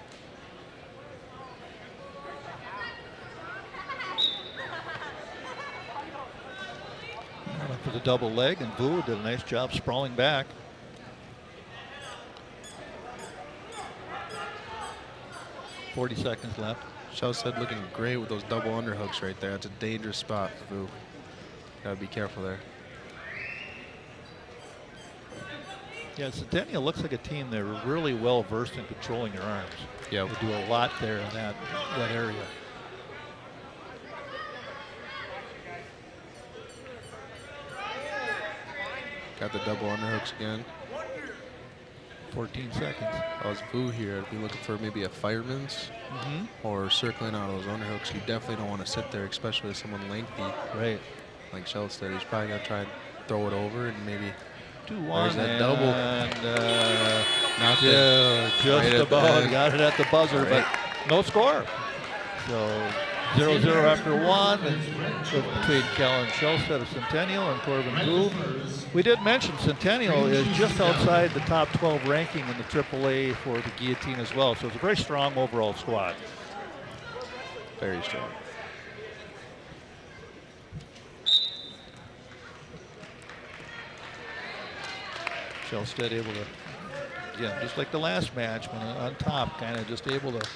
[SPEAKER 1] Went for the double leg, and Vu did a nice job sprawling back. .40 seconds left.
[SPEAKER 2] Shellstad looking great with those double underhooks right there. That's a dangerous spot for Vu. Gotta be careful there.
[SPEAKER 1] Yeah, Centennial looks like a team that are really well versed in controlling your arms.
[SPEAKER 2] Yeah,
[SPEAKER 1] They do a lot there in that area.
[SPEAKER 2] Got the double underhooks again.
[SPEAKER 1] 14 seconds.
[SPEAKER 2] I was Vu here. I'd be looking for maybe a fireman's or circling out of those underhooks. You definitely don't want to sit there, especially with someone lengthy.
[SPEAKER 1] Right.
[SPEAKER 2] Like Shellstad. He's probably going to try and throw it over and maybe
[SPEAKER 1] 2-1
[SPEAKER 2] that double.
[SPEAKER 1] And
[SPEAKER 2] not
[SPEAKER 1] just
[SPEAKER 2] right
[SPEAKER 1] about got it at the buzzer, but no score. So 0-0 after one between Callan Shellstad of Centennial and Corbin Vu. We did mention Centennial is just outside the top 12 ranking in the AAA for the guillotine as well. So it's a very strong overall squad.
[SPEAKER 2] Very strong.
[SPEAKER 1] Shellstad able to, again, just like the last match, when on top, kind of just able to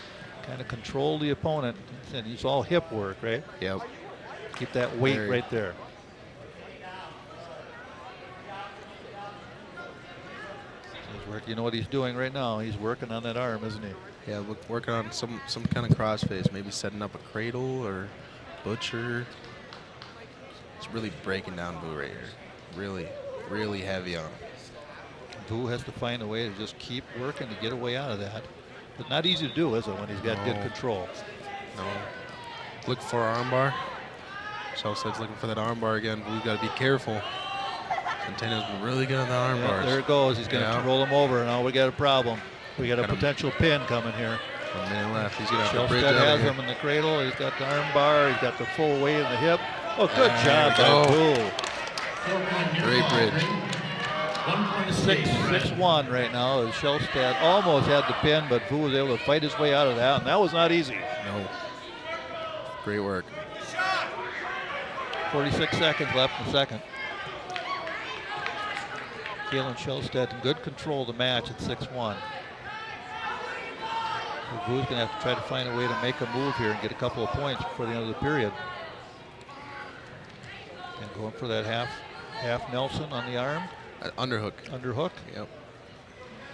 [SPEAKER 1] kind of control the opponent. And it's all hip work, right?
[SPEAKER 2] Yep.
[SPEAKER 1] Keep that weight right there. You know what he's doing right now? He's working on that arm, isn't he?
[SPEAKER 2] Yeah, working on some kind of crossface, maybe setting up a cradle or butcher. It's really breaking down Vu right here. Really, really heavy on him.
[SPEAKER 1] Vu has to find a way to just keep working to get a way out of that. But not easy to do, is it, when he's got good control?
[SPEAKER 2] No. Look for armbar. Shellstad's looking for that armbar again. We've got to be careful. Centennial's been really good on the arm bars.
[SPEAKER 1] There it goes. He's going to roll him over. Now we got a problem. We got a potential pin coming here.
[SPEAKER 2] 1 minute left. He's going to have to bridge
[SPEAKER 1] Shellstad
[SPEAKER 2] out
[SPEAKER 1] has
[SPEAKER 2] here.
[SPEAKER 1] him in the cradle. He's got the arm bar. He's got the full weight in the hip. Oh, good job by Vu.
[SPEAKER 2] Great bridge.
[SPEAKER 1] 6-1 right now. As Shellstad almost had the pin, but Vu was able to fight his way out of that, and that was not easy.
[SPEAKER 2] No. Great work.
[SPEAKER 1] 46 seconds left in the second. Callan Shellstad in good control of the match at 6-1. Vu's going to have to try to find a way to make a move here and get a couple of points before the end of the period. And going for that half Nelson on the arm.
[SPEAKER 2] Underhook.
[SPEAKER 1] Underhook.
[SPEAKER 2] Yep.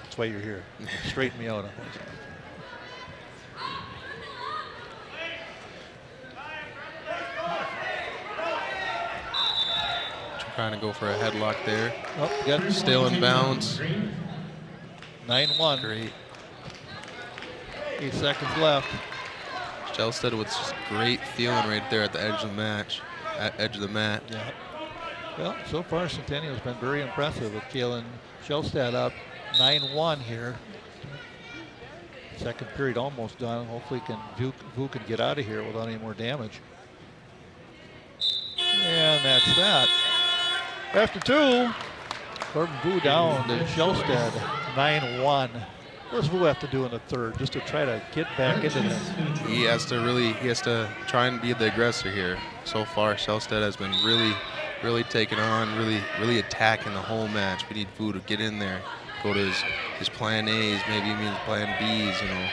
[SPEAKER 1] That's why you're here. Straighten me out on this.
[SPEAKER 2] Trying to go for a headlock there.
[SPEAKER 1] Oh, got it.
[SPEAKER 2] Still in bounds.
[SPEAKER 1] 9-1.
[SPEAKER 2] Great.
[SPEAKER 1] 8 seconds left.
[SPEAKER 2] Shelstead with just great feeling right there at the edge of the match, edge of the mat.
[SPEAKER 1] Yeah. Well, so far Centennial's been very impressive with Kalen Shelstead up 9-1 here. Second period almost done. Hopefully Vu can get out of here without any more damage. And that's that. After 2, Corbin Vu down to Shelstead 9-1. What does Vu have to do in the third just to try to get back into this?
[SPEAKER 2] He has to try and be the aggressor here. So far, Shelstead has been really taking on, really attacking the whole match. We need Vu to get in there, go to his plan A's, maybe even his plan B's, you know.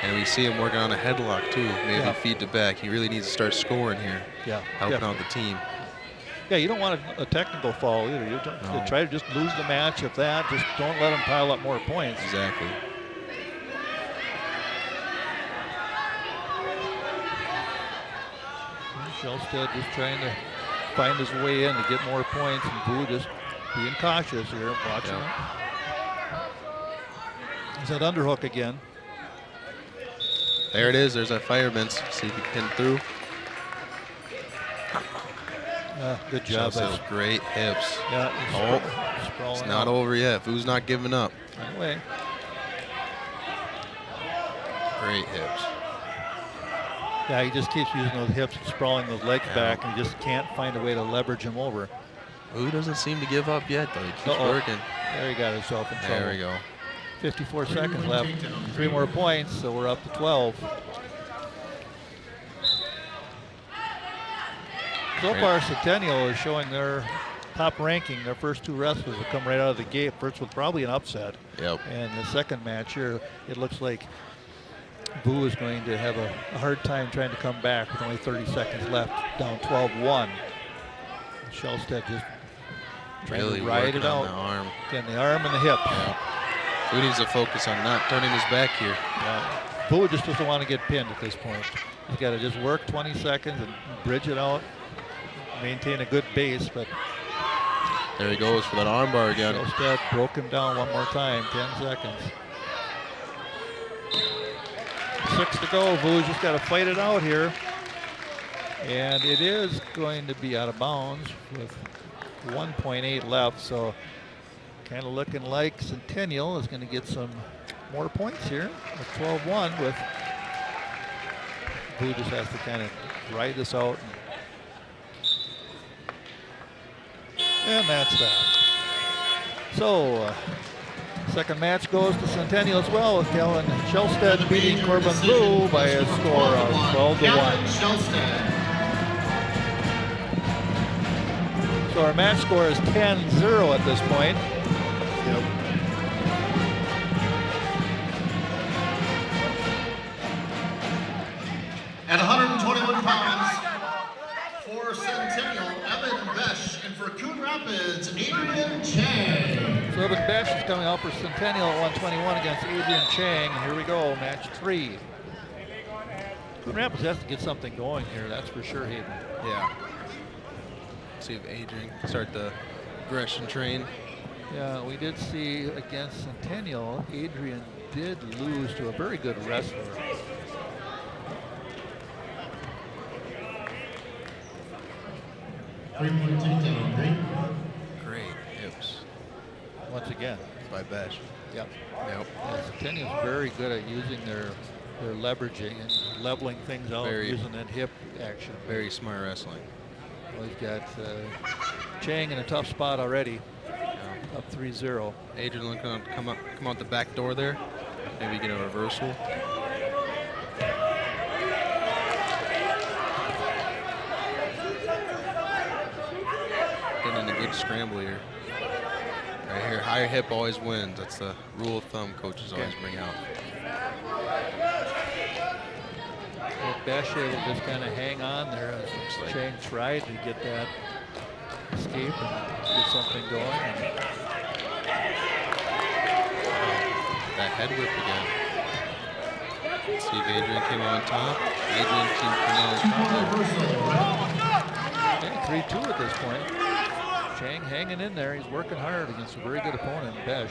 [SPEAKER 2] And we see him working on a headlock too, maybe feet to back. He really needs to start scoring here, helping out the team.
[SPEAKER 1] Yeah, you don't want a technical foul either. You try to just lose the match. If that, just don't let them pile up more points.
[SPEAKER 2] Exactly.
[SPEAKER 1] Shelstead just trying to find his way in to get more points, and Vu just being cautious here, watching him. He's at underhook again.
[SPEAKER 2] There it is. There's that fireman's. See if he can pin through.
[SPEAKER 1] Good job.
[SPEAKER 2] Those great hips.
[SPEAKER 1] Yeah,
[SPEAKER 2] it's not over yet. Vu's not giving up.
[SPEAKER 1] Anyway.
[SPEAKER 2] Great hips.
[SPEAKER 1] Yeah, he just keeps using those hips and sprawling those legs back, and he just can't find a way to leverage him over.
[SPEAKER 2] Vu doesn't seem to give up yet, though. He keeps working.
[SPEAKER 1] There he got himself in trouble.
[SPEAKER 2] There we go.
[SPEAKER 1] 54 seconds left. 3 more points, so we're up to 12. So far, Centennial is showing their top ranking. Their first 2 wrestlers have come right out of the gate. First was probably an upset.
[SPEAKER 2] Yep.
[SPEAKER 1] And the second match here, it looks like Vu is going to have a hard time trying to come back with only 30 seconds left, down 12-1. Shelstead just trying to ride it out.
[SPEAKER 2] The arm.
[SPEAKER 1] Again, the arm and the hip.
[SPEAKER 2] Yeah. Vu needs to focus on not turning his back here.
[SPEAKER 1] Yeah. Vu just doesn't want to get pinned at this point. He's got to just work 20 seconds and bridge it out, maintain a good base, but
[SPEAKER 2] there he goes for that armbar again.
[SPEAKER 1] Shelstead broke him down one more time, 10 seconds. 6 to go. Vu's just got to fight it out here. And it is going to be out of bounds with 1.8 left, so kind of looking like Centennial is going to get some more points here at 12-1 with Vu just has to kind of ride this out. And that's that. So, second match goes to Centennial as well, with Kellen Shelstead beating Corbin Vu by a score of 12-1. So our match score is 10-0 at this point.
[SPEAKER 2] Yep.
[SPEAKER 3] At 121 pounds, for Centennial, Evan Besh, and for Coon Rapids, Adrian Chang.
[SPEAKER 1] So Evan Besh is coming out for Centennial at 121 against Adrian Chang. And here we go, match 3. Coon Rapids has to get something going here, that's for sure, Hayden.
[SPEAKER 2] Yeah. See if Adrian can start the aggression train.
[SPEAKER 1] Yeah, we did see against Centennial, Adrian did lose to a very good wrestler.
[SPEAKER 2] Great hips.
[SPEAKER 1] Once again.
[SPEAKER 2] By Besh.
[SPEAKER 1] Yep.
[SPEAKER 2] Yep.
[SPEAKER 1] Yeah, Centennial's very good at using their leveraging and leveling things out using that hip action.
[SPEAKER 2] Very smart wrestling.
[SPEAKER 1] Well, he's got Chang in a tough spot already. Up 3-0.
[SPEAKER 2] Adrian looking to come out the back door there. Maybe get a reversal. Getting in a good scramble here. Right here, higher hip always wins. That's the rule of thumb coaches always bring out.
[SPEAKER 1] Besh able to just kind of hang on there as Chang tried to get that escape and get something going.
[SPEAKER 2] That head whip again. Let's see if Adrian came on top. Adrian came on top.
[SPEAKER 1] Okay, 3-2 at this point. Chang hanging in there. He's working hard against a very good opponent, Besh.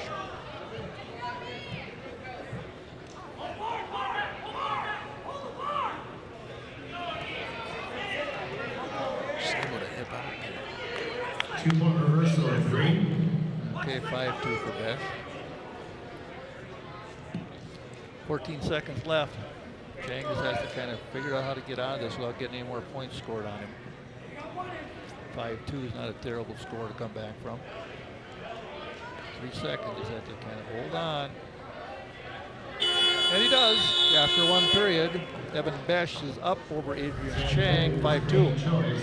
[SPEAKER 3] 2-point reversal of 3.
[SPEAKER 1] Okay, 5-2 for Besh. 14 seconds left. Chang just has to kind of figure out how to get out of this without getting any more points scored on him. 5-2 is not a terrible score to come back from. 3 seconds, just have to kind of hold on. And he does. After one period, Evan Besh is up over Adrian Chang, 5-2.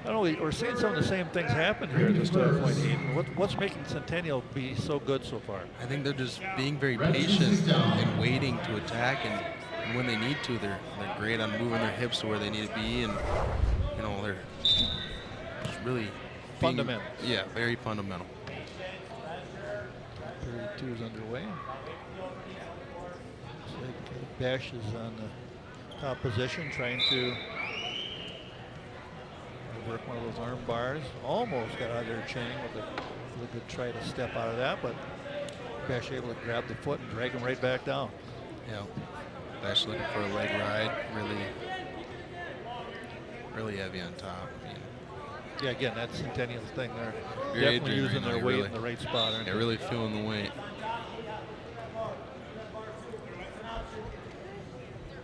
[SPEAKER 1] I don't know, we're seeing some of the same things happen here at this point. What's making Centennial be so good so far?
[SPEAKER 2] I think they're just being very patient and waiting to attack, and when they need to, they're great on moving their hips to where they need to be, and you know, they're just really
[SPEAKER 1] fundamental.
[SPEAKER 2] Yeah, very fundamental.
[SPEAKER 1] 32 is underway. Looks like Besh is on the top position, trying to work one of those arm bars. Almost got out of there, Chang, with a good try to step out of that, but Besh able to grab the foot and drag him right back down.
[SPEAKER 2] Yeah, Besh looking for a leg ride, really heavy on top.
[SPEAKER 1] Yeah, again, that's Centennial's thing. They're
[SPEAKER 2] You're
[SPEAKER 1] definitely
[SPEAKER 2] Adrian
[SPEAKER 1] using
[SPEAKER 2] right now,
[SPEAKER 1] their weight
[SPEAKER 2] really,
[SPEAKER 1] in the right spot, aren't
[SPEAKER 2] they're
[SPEAKER 1] they?
[SPEAKER 2] really feeling the weight.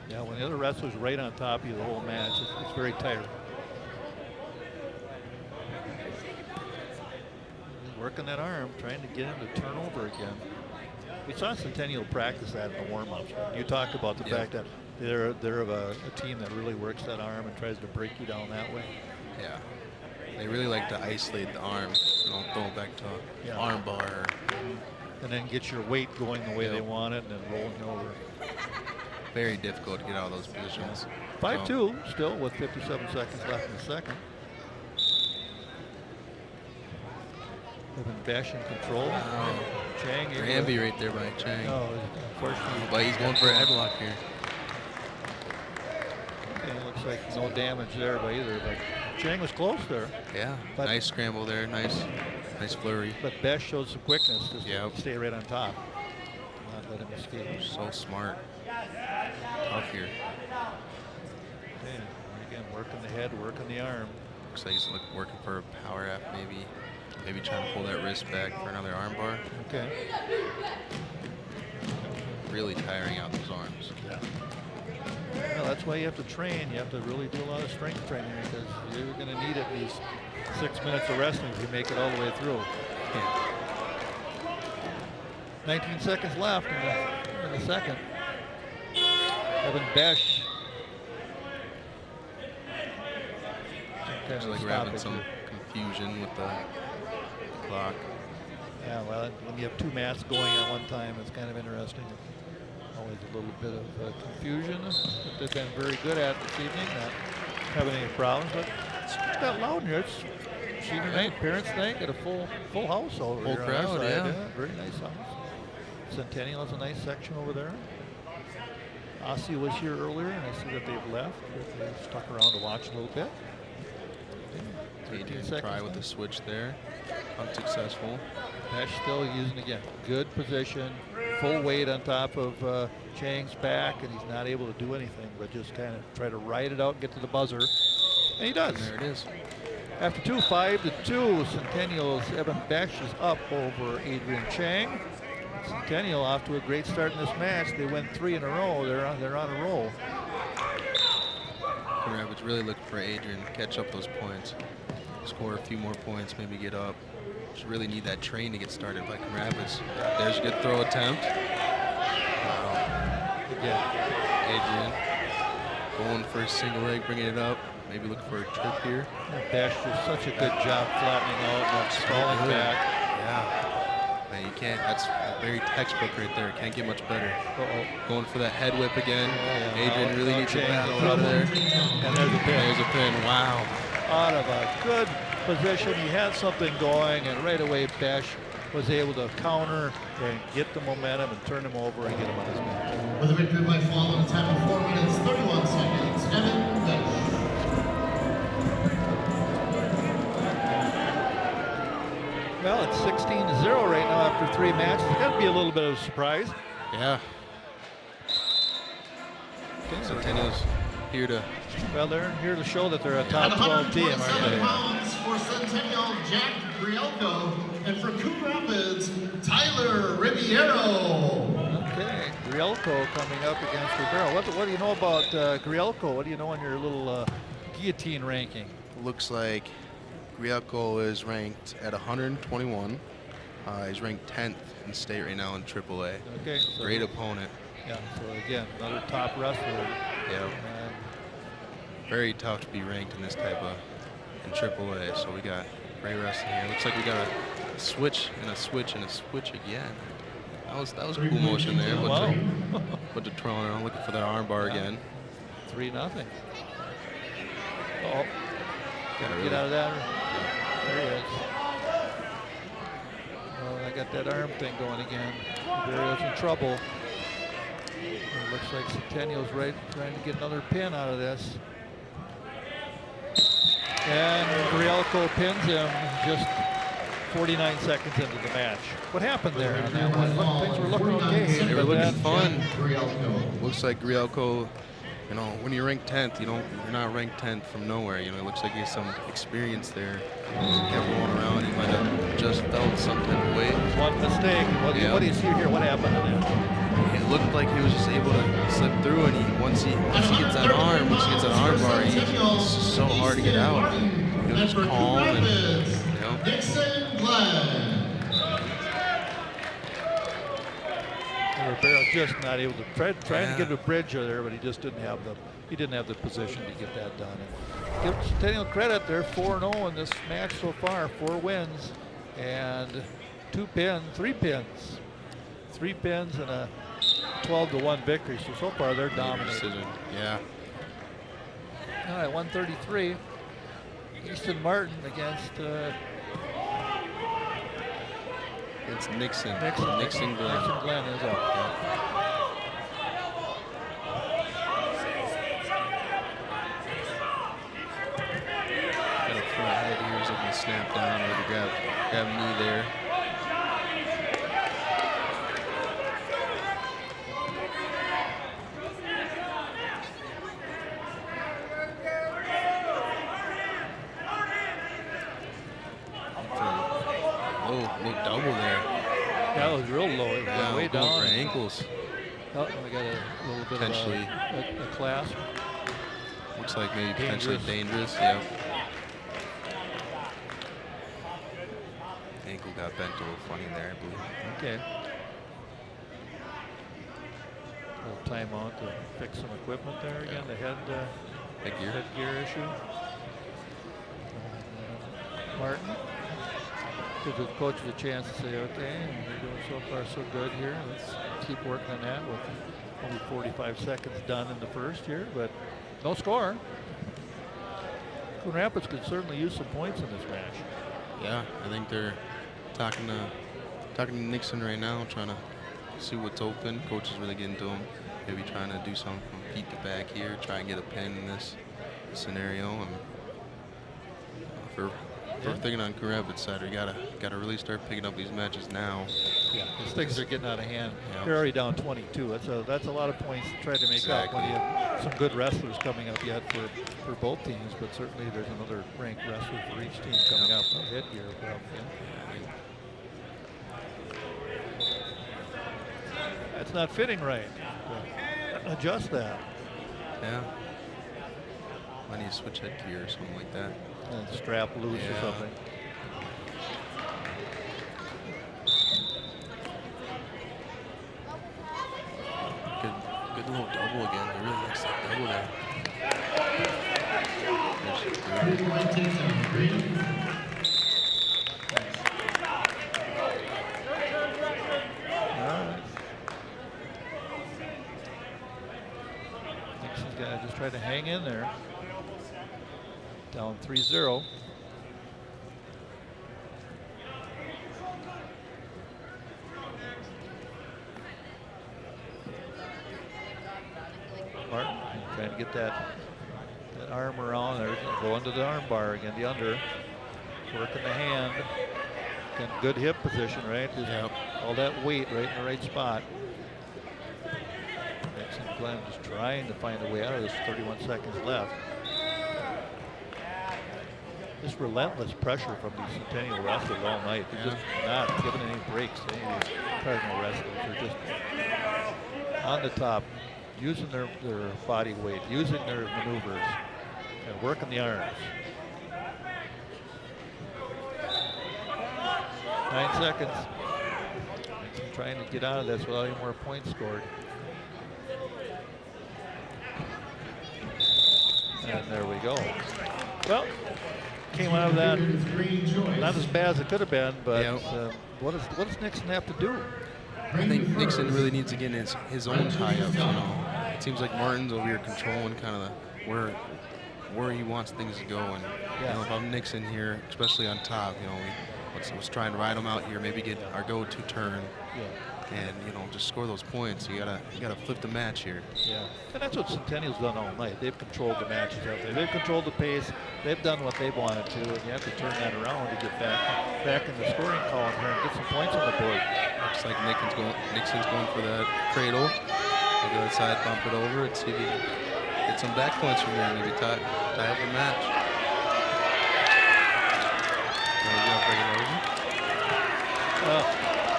[SPEAKER 1] Yeah, when the other wrestler's right on top of you the whole match, it's very tiring. Working that arm, trying to get him to turn over again. We saw Centennial practice that in the warm-ups. You talked about the fact that they're a team that really works that arm and tries to break you down that way.
[SPEAKER 2] Yeah, they really like to isolate the arm. Don't throw it back to arm bar.
[SPEAKER 1] And then get your weight going the way they want it and then rolling over.
[SPEAKER 2] Very difficult to get out of those positions.
[SPEAKER 1] 5-2 still with 57 seconds left in the second. Evan Besh in control. Chang.
[SPEAKER 2] Granby right there by Chang.
[SPEAKER 1] Oh, unfortunately.
[SPEAKER 2] But he's going for a headlock here.
[SPEAKER 1] Okay, looks like no damage there by either, but Chang was close there.
[SPEAKER 2] Yeah,
[SPEAKER 1] but
[SPEAKER 2] nice scramble there, nice flurry.
[SPEAKER 1] But Besh showed some quickness to stay right on top. Not let him escape.
[SPEAKER 2] So smart. Tough here.
[SPEAKER 1] Okay, again, working the head, working the arm.
[SPEAKER 2] Looks like he's working for a power F, maybe trying to pull that wrist back for another arm bar.
[SPEAKER 1] Okay.
[SPEAKER 2] Really tiring out those arms.
[SPEAKER 1] Yeah. Well, that's why you have to train. You have to really do a lot of strength training because you're going to need at least 6 minutes of wrestling if you make it all the way through. 19 seconds left in the second. Evan Besh.
[SPEAKER 2] Looks like we're having some confusion with the clock.
[SPEAKER 1] Yeah, well, when you have two mats going at one time, it's kind of interesting. Always a little bit of confusion that they've been very good at this evening, not having any problems, but it's not loud in here. It's senior night, parents' night, got a full house over
[SPEAKER 2] Full
[SPEAKER 1] here.
[SPEAKER 2] crowd,
[SPEAKER 1] on our side.
[SPEAKER 2] yeah.
[SPEAKER 1] Very nice house. Centennial has a nice section over there. Osseo was here earlier, and I see that they've left. They stuck around to watch a little bit. 13 seconds
[SPEAKER 2] try with the switch there. Unsuccessful.
[SPEAKER 1] Besh still using, again, good position, full weight on top of Chang's back, and he's not able to do anything but just kind of try to ride it out and get to the buzzer. And he does.
[SPEAKER 2] And there it is.
[SPEAKER 1] After 5-2, Centennial's Evan Besh is up over Adrian Chang. Centennial off to a great start in this match. They win 3 in a row. They're on a roll.
[SPEAKER 2] Rabbits really looking for Adrian to catch up those points. Score a few more points, maybe get up. Just really need that train to get started by Rabbits. There's a good throw attempt.
[SPEAKER 1] Again,
[SPEAKER 2] Adrian going for a single leg, bringing it up. Maybe looking for a trip here.
[SPEAKER 1] Besh did such a good job flattening out and stalling back.
[SPEAKER 2] Yeah. Man, you can't, that's very textbook right there. Can't get much better. Going for that head whip again. Adrian really needs to battle out of there.
[SPEAKER 1] And there's a pin.
[SPEAKER 2] There's a pin. Wow.
[SPEAKER 1] Out of a good position. He had something going, and right away Besh was able to counter and get the momentum and turn him over and get him on his mat.
[SPEAKER 3] With a victory by fall in a time of 4 minutes, 31 seconds, Evan Besh.
[SPEAKER 1] Well, it's 16-0 right now after 3 matches. It's got to be a little bit of a surprise.
[SPEAKER 2] Yeah. Centennial's here to.
[SPEAKER 1] Well, they're here to show that they're a top 12 team, aren't
[SPEAKER 3] 127
[SPEAKER 1] they?
[SPEAKER 3] pounds for Centennial, Jack Grielko. And for Coon Rapids, Tyler Riviero.
[SPEAKER 1] Okay, Grielko coming up against Ribeiro. What do you know about Grielko? What do you know on your little guillotine ranking?
[SPEAKER 2] Looks like Grielko is ranked at 121. He's ranked 10th in state right now in AAA.
[SPEAKER 1] Okay. So
[SPEAKER 2] Great opponent.
[SPEAKER 1] Yeah, so again, another top wrestler.
[SPEAKER 2] Yeah.
[SPEAKER 1] And
[SPEAKER 2] Very tough to be ranked in this type of in AAA. So we got great wrestling here. Looks like we got a switch and a switch and a switch again. That was a cool motion there.
[SPEAKER 1] wow.
[SPEAKER 2] But to throw around, looking for that arm bar again.
[SPEAKER 1] 3-0. Oh,
[SPEAKER 2] Gotta
[SPEAKER 1] get
[SPEAKER 2] really-
[SPEAKER 1] out of that. There he is. Oh, I got that arm thing going again. Ribeiro's in trouble. It looks like Centennial's right trying to get another pin out of this. And Grielko pins him just 49 seconds into the match. What happened there on that one? Things were looking okay.
[SPEAKER 2] They were
[SPEAKER 1] but
[SPEAKER 2] looking
[SPEAKER 1] then-
[SPEAKER 2] fun.
[SPEAKER 3] Grielko.
[SPEAKER 2] Looks like Grielko, you know, when you're ranked 10th, you're not ranked 10th from nowhere. You know, it looks like he has some experience there. Kept rolling around. He might have just felt some type of way.
[SPEAKER 1] One mistake. What do you see here? What happened to that?
[SPEAKER 2] It looked like he was just able to slip through, and once he gets that arm, bar, it's so hard to get out. He was just calm and, you know.
[SPEAKER 3] Dixon Glenn.
[SPEAKER 1] Ribeiro just not able to trying to get a bridge there, but he just didn't have the position to get that done. And give Centennial credit, they're 4-0 in this match so far, 4 wins and 3 pins and a 12-1 victory. So far they're dominating.
[SPEAKER 2] Decision. Yeah.
[SPEAKER 1] All right, 133. Easton Martin against
[SPEAKER 2] It's Nixon.
[SPEAKER 1] Nixon Glenn is up.
[SPEAKER 2] Got a front head here, he's looking to snap down or to grab knee there. Low double there.
[SPEAKER 1] That was real low. It went way down.
[SPEAKER 2] For ankles.
[SPEAKER 1] Oh, I got a little bit
[SPEAKER 2] Potentially.
[SPEAKER 1] of a clasp.
[SPEAKER 2] Looks like maybe potentially dangerous.
[SPEAKER 1] Dangerous.
[SPEAKER 2] Yeah. Ankle got bent a little funny there, I believe.
[SPEAKER 1] Okay. A little timeout to fix some equipment there again. The headgear issue. Martin gives the coaches a chance to say, okay, you're doing so far so good here. Let's keep working on that with only 45 seconds done in the first here, but no score. Coon Rapids could certainly use some points in this match.
[SPEAKER 2] Yeah, I think they're talking to Nixon right now, trying to see what's open. Coach is really getting to him. Maybe trying to do something from feet to back here, try and get a pin in this scenario. And for thinking on Coon Rapids side, we gotta really start picking up these matches now.
[SPEAKER 1] Yeah, these things are getting out of hand.
[SPEAKER 2] Yeah.
[SPEAKER 1] They're already down 22. That's a lot of points to try to make up when you have some good wrestlers coming up yet for both teams. But certainly there's another ranked wrestler for each team coming up. Headgear, well, yeah. That's not fitting right. Adjust that.
[SPEAKER 2] Yeah. I need to switch headgear or something like that.
[SPEAKER 1] And strap loose or something.
[SPEAKER 2] Good little double again. He really likes that double there.
[SPEAKER 3] Green light takedown. Green.
[SPEAKER 1] Nixon's got to just try to hang in there. Down 3-0. Martin trying to get that arm around there. Go into the arm bar again, the under. Working the hand. Again, good hip position, right? Just all that weight right in the right spot. Nixon Glenn just trying to find a way out of this. 31 seconds left. Just relentless pressure from these Centennial wrestlers all night. They're just not giving any breaks to any of these Cardinal wrestlers. They're just on the top, using their body weight, using their maneuvers, and working the arms. 9 seconds. Nixon trying to get out of this without any more points scored. And there we go. Well, came out of that not as bad as it could have been, but what does Nixon have to do?
[SPEAKER 2] I think Nixon really needs to get in his own tie-ups. You know, it seems like Martin's over here controlling kind of where he wants things to go, and you know, if I'm Nixon here, especially on top, you know, was trying to ride him out here, maybe get our go-to turn, and you know, just score those points. You gotta flip the match here. Yeah,
[SPEAKER 1] and that's what Centennial's done all night. They've controlled the matches out there. They've controlled the pace. They've done what they wanted to, and you have to turn that around to get back in the scoring column here and get some points on the board.
[SPEAKER 2] Looks like Nixon's going for that cradle. Go to the side, bump it over, and see if he can get some back points from there. Maybe tie up the match.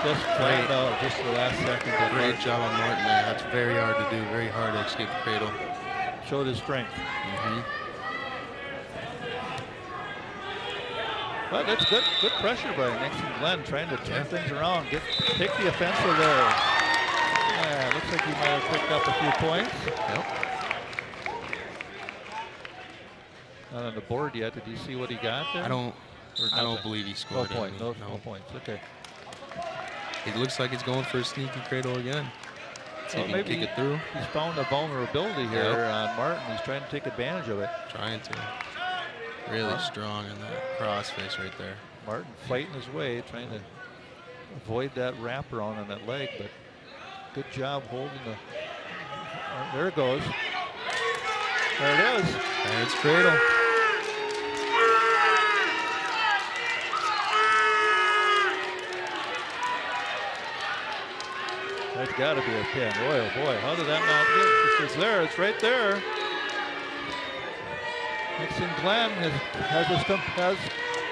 [SPEAKER 1] Just great. Just the last second.
[SPEAKER 2] Great job on Martin there. That's very hard to do. Very hard to escape the cradle.
[SPEAKER 1] Showed his strength. Well, that's good pressure by Nixon Glenn, trying to turn things around, take the offensive there. Yeah, looks like he might have picked up a few points. Not on the board yet. Did you see what he got there?
[SPEAKER 2] I don't believe he scored.
[SPEAKER 1] No points. Okay.
[SPEAKER 2] It looks like he's going for a sneaky cradle again. See if he can kick it through.
[SPEAKER 1] He's found a vulnerability here on Martin. He's trying to take advantage of it.
[SPEAKER 2] Trying to. Really strong in that crossface right there.
[SPEAKER 1] Martin fighting his way, trying to avoid that wraparound on that leg, but good job holding the. There it goes. There it is.
[SPEAKER 2] And it's cradle.
[SPEAKER 1] That's got to be a pin. Boy, oh boy, how did that not get? It's there. It's right there. Nixon Glenn has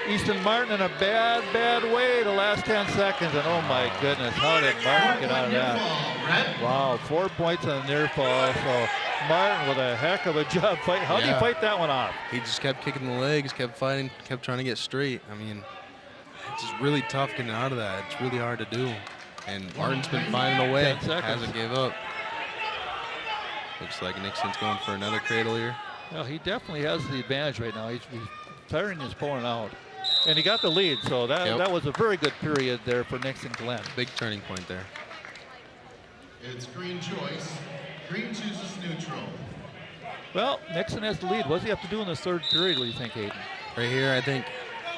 [SPEAKER 1] Easton Martin in a bad way the last 10 seconds. And oh my goodness, how did Martin get out of that? Wow, 4 points on a near fall. So Martin with a heck of a job fighting. How did he fight that one off?
[SPEAKER 2] He just kept kicking the legs, kept fighting, kept trying to get straight. I mean, it's just really tough getting out of that. It's really hard to do. And Martin's been finding a way, hasn't gave up. Looks like Nixon's going for another cradle here.
[SPEAKER 1] Well, he definitely has the advantage right now. He's tiring his opponent out. And he got the lead, so that was a very good period there for Nixon Glenn.
[SPEAKER 2] Big turning point there.
[SPEAKER 3] It's green choice. Green chooses neutral.
[SPEAKER 1] Well, Nixon has the lead. What does he have to do in this third period, what do you think, Hayden?
[SPEAKER 2] Right here,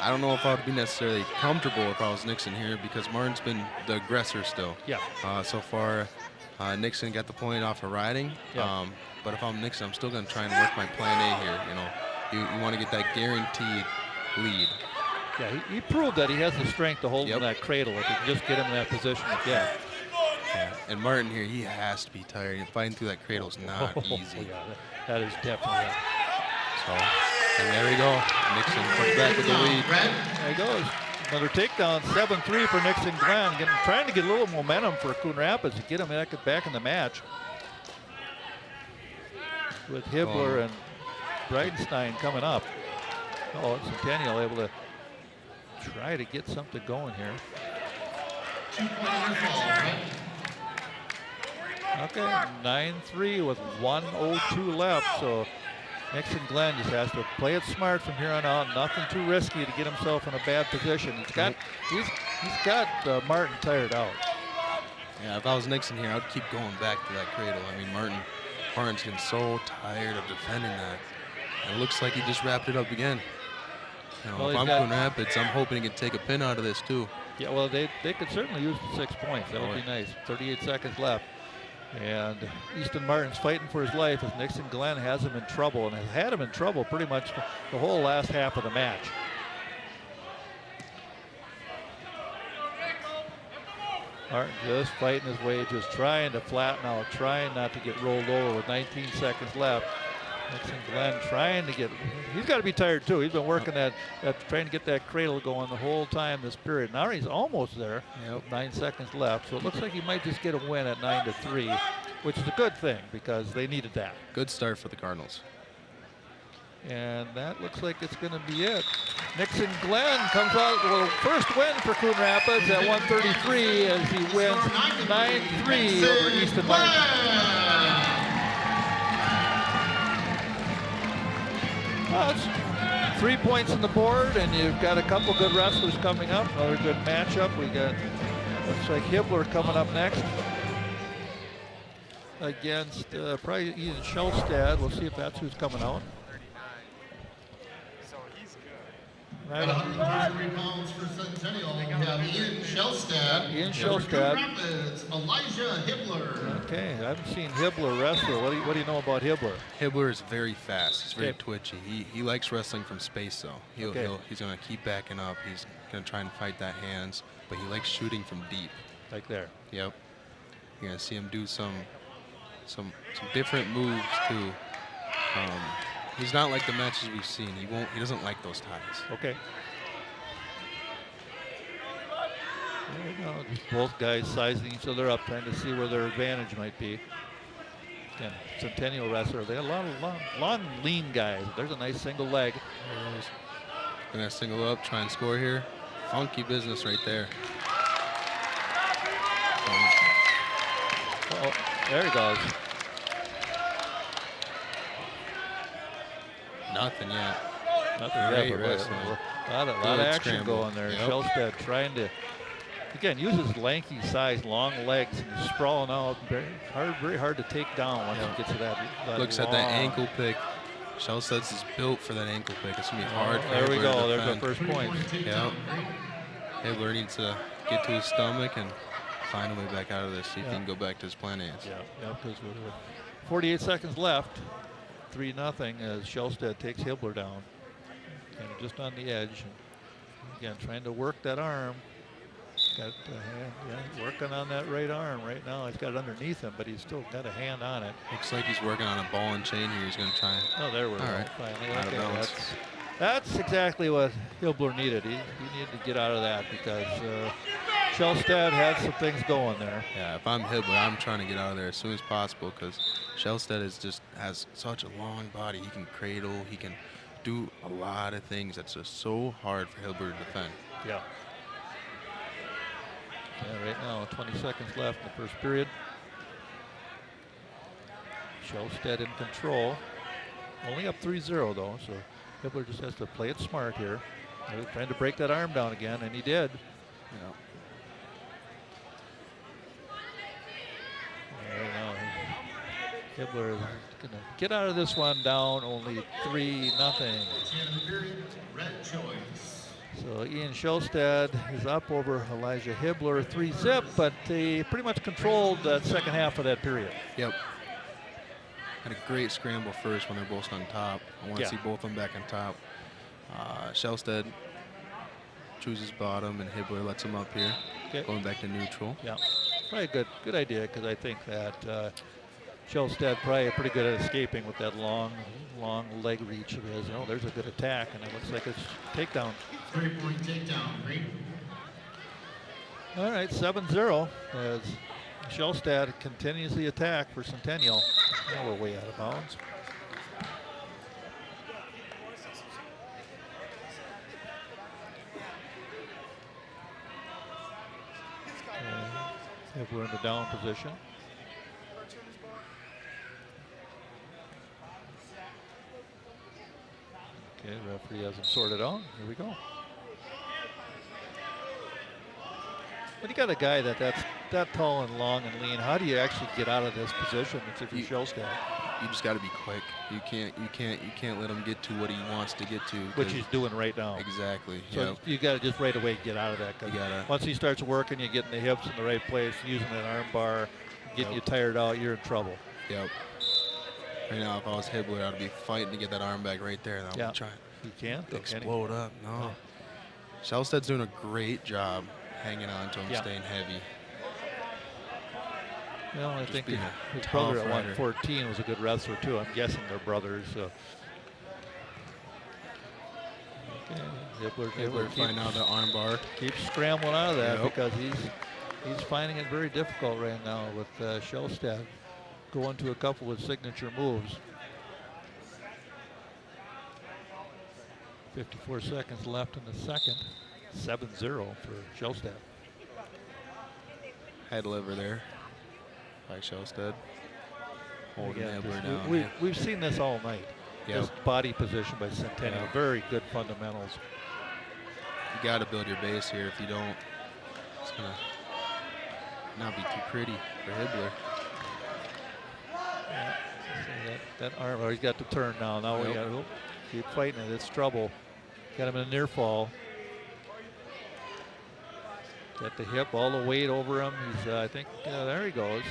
[SPEAKER 2] I don't know if I would be necessarily comfortable if I was Nixon here, because Martin's been the aggressor still.
[SPEAKER 1] Yeah.
[SPEAKER 2] So far, Nixon got the point off of riding.
[SPEAKER 1] Yeah.
[SPEAKER 2] But if I'm Nixon, I'm still going to try and work my plan A here. You know, you want to get that guaranteed lead.
[SPEAKER 1] Yeah, he proved that he has the strength to hold in that cradle if he can just get him in that position again.
[SPEAKER 2] Yeah. And Martin here, he has to be tired. Fighting through that cradle is not easy.
[SPEAKER 1] Yeah, that is definitely it.
[SPEAKER 2] So, and there we go. Nixon comes back with the lead.
[SPEAKER 1] There he goes. Another takedown, 7-3 for Nixon Glenn. Trying to get a little momentum for Coon Rapids to get him back in the match. With Hibbler and Bridenstine coming up. Oh, Centennial able to try to get something going here. Okay, 9-3 with 1:02 left. So Nixon Glenn just has to play it smart from here on out. Nothing too risky to get himself in a bad position. He's got Martin tired out.
[SPEAKER 2] Yeah, if I was Nixon here, I'd keep going back to that cradle. I mean, Martin's getting so tired of defending that. And it looks like he just wrapped it up again. You know, if I'm Coon Rapids, I'm hoping he can take a pin out of this too.
[SPEAKER 1] Yeah, well, they could certainly use the 6 points. That would be nice. 38 seconds left. And Easton Martin's fighting for his life as Nixon Glenn has him in trouble, and has had him in trouble pretty much the whole last half of the match. Martin just fighting his way, just trying to flatten out, trying not to get rolled over with 19 seconds left. Nixon Glenn trying to get, he's got to be tired too. He's been working trying to get that cradle going the whole time this period. Now he's almost there, 9 seconds left. So it looks like he might just get a win at 9-3, which is a good thing because they needed that.
[SPEAKER 2] Good start for the Cardinals.
[SPEAKER 1] And that looks like it's going to be it. Nixon Glenn comes out with a first win for Coon Rapids at 133 as he wins 9-3 over Easton Martin. Well, it's 3 points on the board, and you've got a couple good wrestlers coming up. Another good matchup. We got, looks like Hibbler coming up next against probably Ian Shellstad. We'll see if that's who's coming out.
[SPEAKER 3] At 133 pounds for Centennial, we have Ian Shellstad.
[SPEAKER 1] Ian Shellstad.
[SPEAKER 3] Rapids, Elijah Hibbler.
[SPEAKER 1] Okay, I haven't seen Hibbler wrestle. What do you know about Hibbler?
[SPEAKER 2] Hibbler is very fast. He's very twitchy. He likes wrestling from space, though. He's going to keep backing up. He's going to try and fight that hands, but he likes shooting from deep.
[SPEAKER 1] Like there.
[SPEAKER 2] Yep. You're going to see him do some different moves too. He's not like the matches we've seen. He doesn't like those ties.
[SPEAKER 1] Okay. Just both guys sizing each other up, trying to see where their advantage might be. Again, Centennial wrestler. They got a lot of long, lean guys. There's a nice single leg.
[SPEAKER 2] Gonna single up, try and score here. Funky business right there.
[SPEAKER 1] Uh-oh, there he goes.
[SPEAKER 2] Nothing yet.
[SPEAKER 1] Nothing yet. A lot of action going there.
[SPEAKER 2] Yep.
[SPEAKER 1] Shellstad trying to, again, use his lanky size, long legs, and he's sprawling out. Very hard to take down once he gets to that
[SPEAKER 2] Looks at that ankle pick. Shellstad's is built for that ankle pick. It's going to be hard for
[SPEAKER 1] There we go.
[SPEAKER 2] to
[SPEAKER 1] There's our
[SPEAKER 2] defend.
[SPEAKER 1] first point.
[SPEAKER 2] Yep. Hibbler needs to get to his stomach and find a way back out of this. See if he can go back to his plan A's.
[SPEAKER 1] Yeah, because with 48 seconds left, 3-0 as Shellstad takes Hibbler down. And just on the edge. Again, trying to work that arm. Got working on that right arm right now. He's got it underneath him, but he's still got a hand on it.
[SPEAKER 2] Looks like he's working on a ball and chain here. He's going to try.
[SPEAKER 1] Oh, there we go.
[SPEAKER 2] All right.
[SPEAKER 1] Finally.
[SPEAKER 2] Out of balance.
[SPEAKER 1] That's exactly what Hibbler needed. He needed to get out of that because Shellstad had some things going there.
[SPEAKER 2] Yeah, if I'm Hibbler, I'm trying to get out of there as soon as possible because Shellstad has such a long body. He can cradle. He can do a lot of things. That's just so hard for Hibbler to defend.
[SPEAKER 1] Yeah. Right now, 20 seconds left in the first period. Shellstad in control. Only up 3-0 though, so Hibbler just has to play it smart here. He was trying to break that arm down again, and he did.
[SPEAKER 2] Yeah.
[SPEAKER 1] Right now, Hibbler is going to get out of this one down only 3-0.
[SPEAKER 3] Red choice.
[SPEAKER 1] So Ian Shellstad is up over Elijah Hibbler 3-0, but they pretty much controlled that second half of that period.
[SPEAKER 2] Yep. Had a great scramble first when they're both on top. I want to see both of them back on top. Shellstad chooses bottom and Hibbler lets him up here. Going back to neutral.
[SPEAKER 1] Yeah, probably a good idea because I think that Shellstad probably pretty good at escaping with that long leg reach of his. Oh, there's a good attack, and it looks like it's takedown.
[SPEAKER 3] 3-point takedown, great.
[SPEAKER 1] All right, 7-0 as Shellstad continues the attack for Centennial. Now we're way out of bounds. If we're in the down position. Okay, the referee hasn't sorted out. Here we go. When you got a guy that's that tall and long and lean, how do you actually get out of this position? It's if you're Shellstad.
[SPEAKER 2] You just got to be quick. You can't let him get to what he wants to get to.
[SPEAKER 1] Which he's doing right now.
[SPEAKER 2] Exactly.
[SPEAKER 1] So you got to just right away get out of that. 'Cause once he starts working, you getting the hips in the right place, using that arm bar, getting you tired out, you're in trouble.
[SPEAKER 2] Yep. Right now, if I was Hibbler, I'd be fighting to get that arm back right there. And I'm trying.
[SPEAKER 1] He can't.
[SPEAKER 2] Explode up. No. Shellstad's doing a great job hanging on to him, staying heavy.
[SPEAKER 1] Well, I think
[SPEAKER 2] being
[SPEAKER 1] his
[SPEAKER 2] a
[SPEAKER 1] brother
[SPEAKER 2] tough
[SPEAKER 1] at
[SPEAKER 2] rider.
[SPEAKER 1] 114 was a good wrestler too. I'm guessing they're brothers. So. Okay.
[SPEAKER 2] Hibbler find out the arm bar.
[SPEAKER 1] Keeps scrambling out of that
[SPEAKER 2] Yep.
[SPEAKER 1] because he's finding it very difficult right now with Shellstad going to a couple of signature moves. 54 seconds left in the second. 7-0 for Shellstad.
[SPEAKER 2] Head liver there by Shellstad. Holding
[SPEAKER 1] Again,
[SPEAKER 2] Hibbler
[SPEAKER 1] just-
[SPEAKER 2] down.
[SPEAKER 1] we've seen this all night.
[SPEAKER 2] Yep.
[SPEAKER 1] Just body position by Centennial.
[SPEAKER 2] Yeah.
[SPEAKER 1] Very good fundamentals.
[SPEAKER 2] You got to build your base here. If you don't, it's going to not be too pretty for Hibbler.
[SPEAKER 1] Yeah. So that arm, oh, he's got the turn now. Now we
[SPEAKER 2] Yep.
[SPEAKER 1] got to keep fighting it. It's trouble. Got him in a near fall. Got the hip, all the weight over him. He's, I think, there he goes.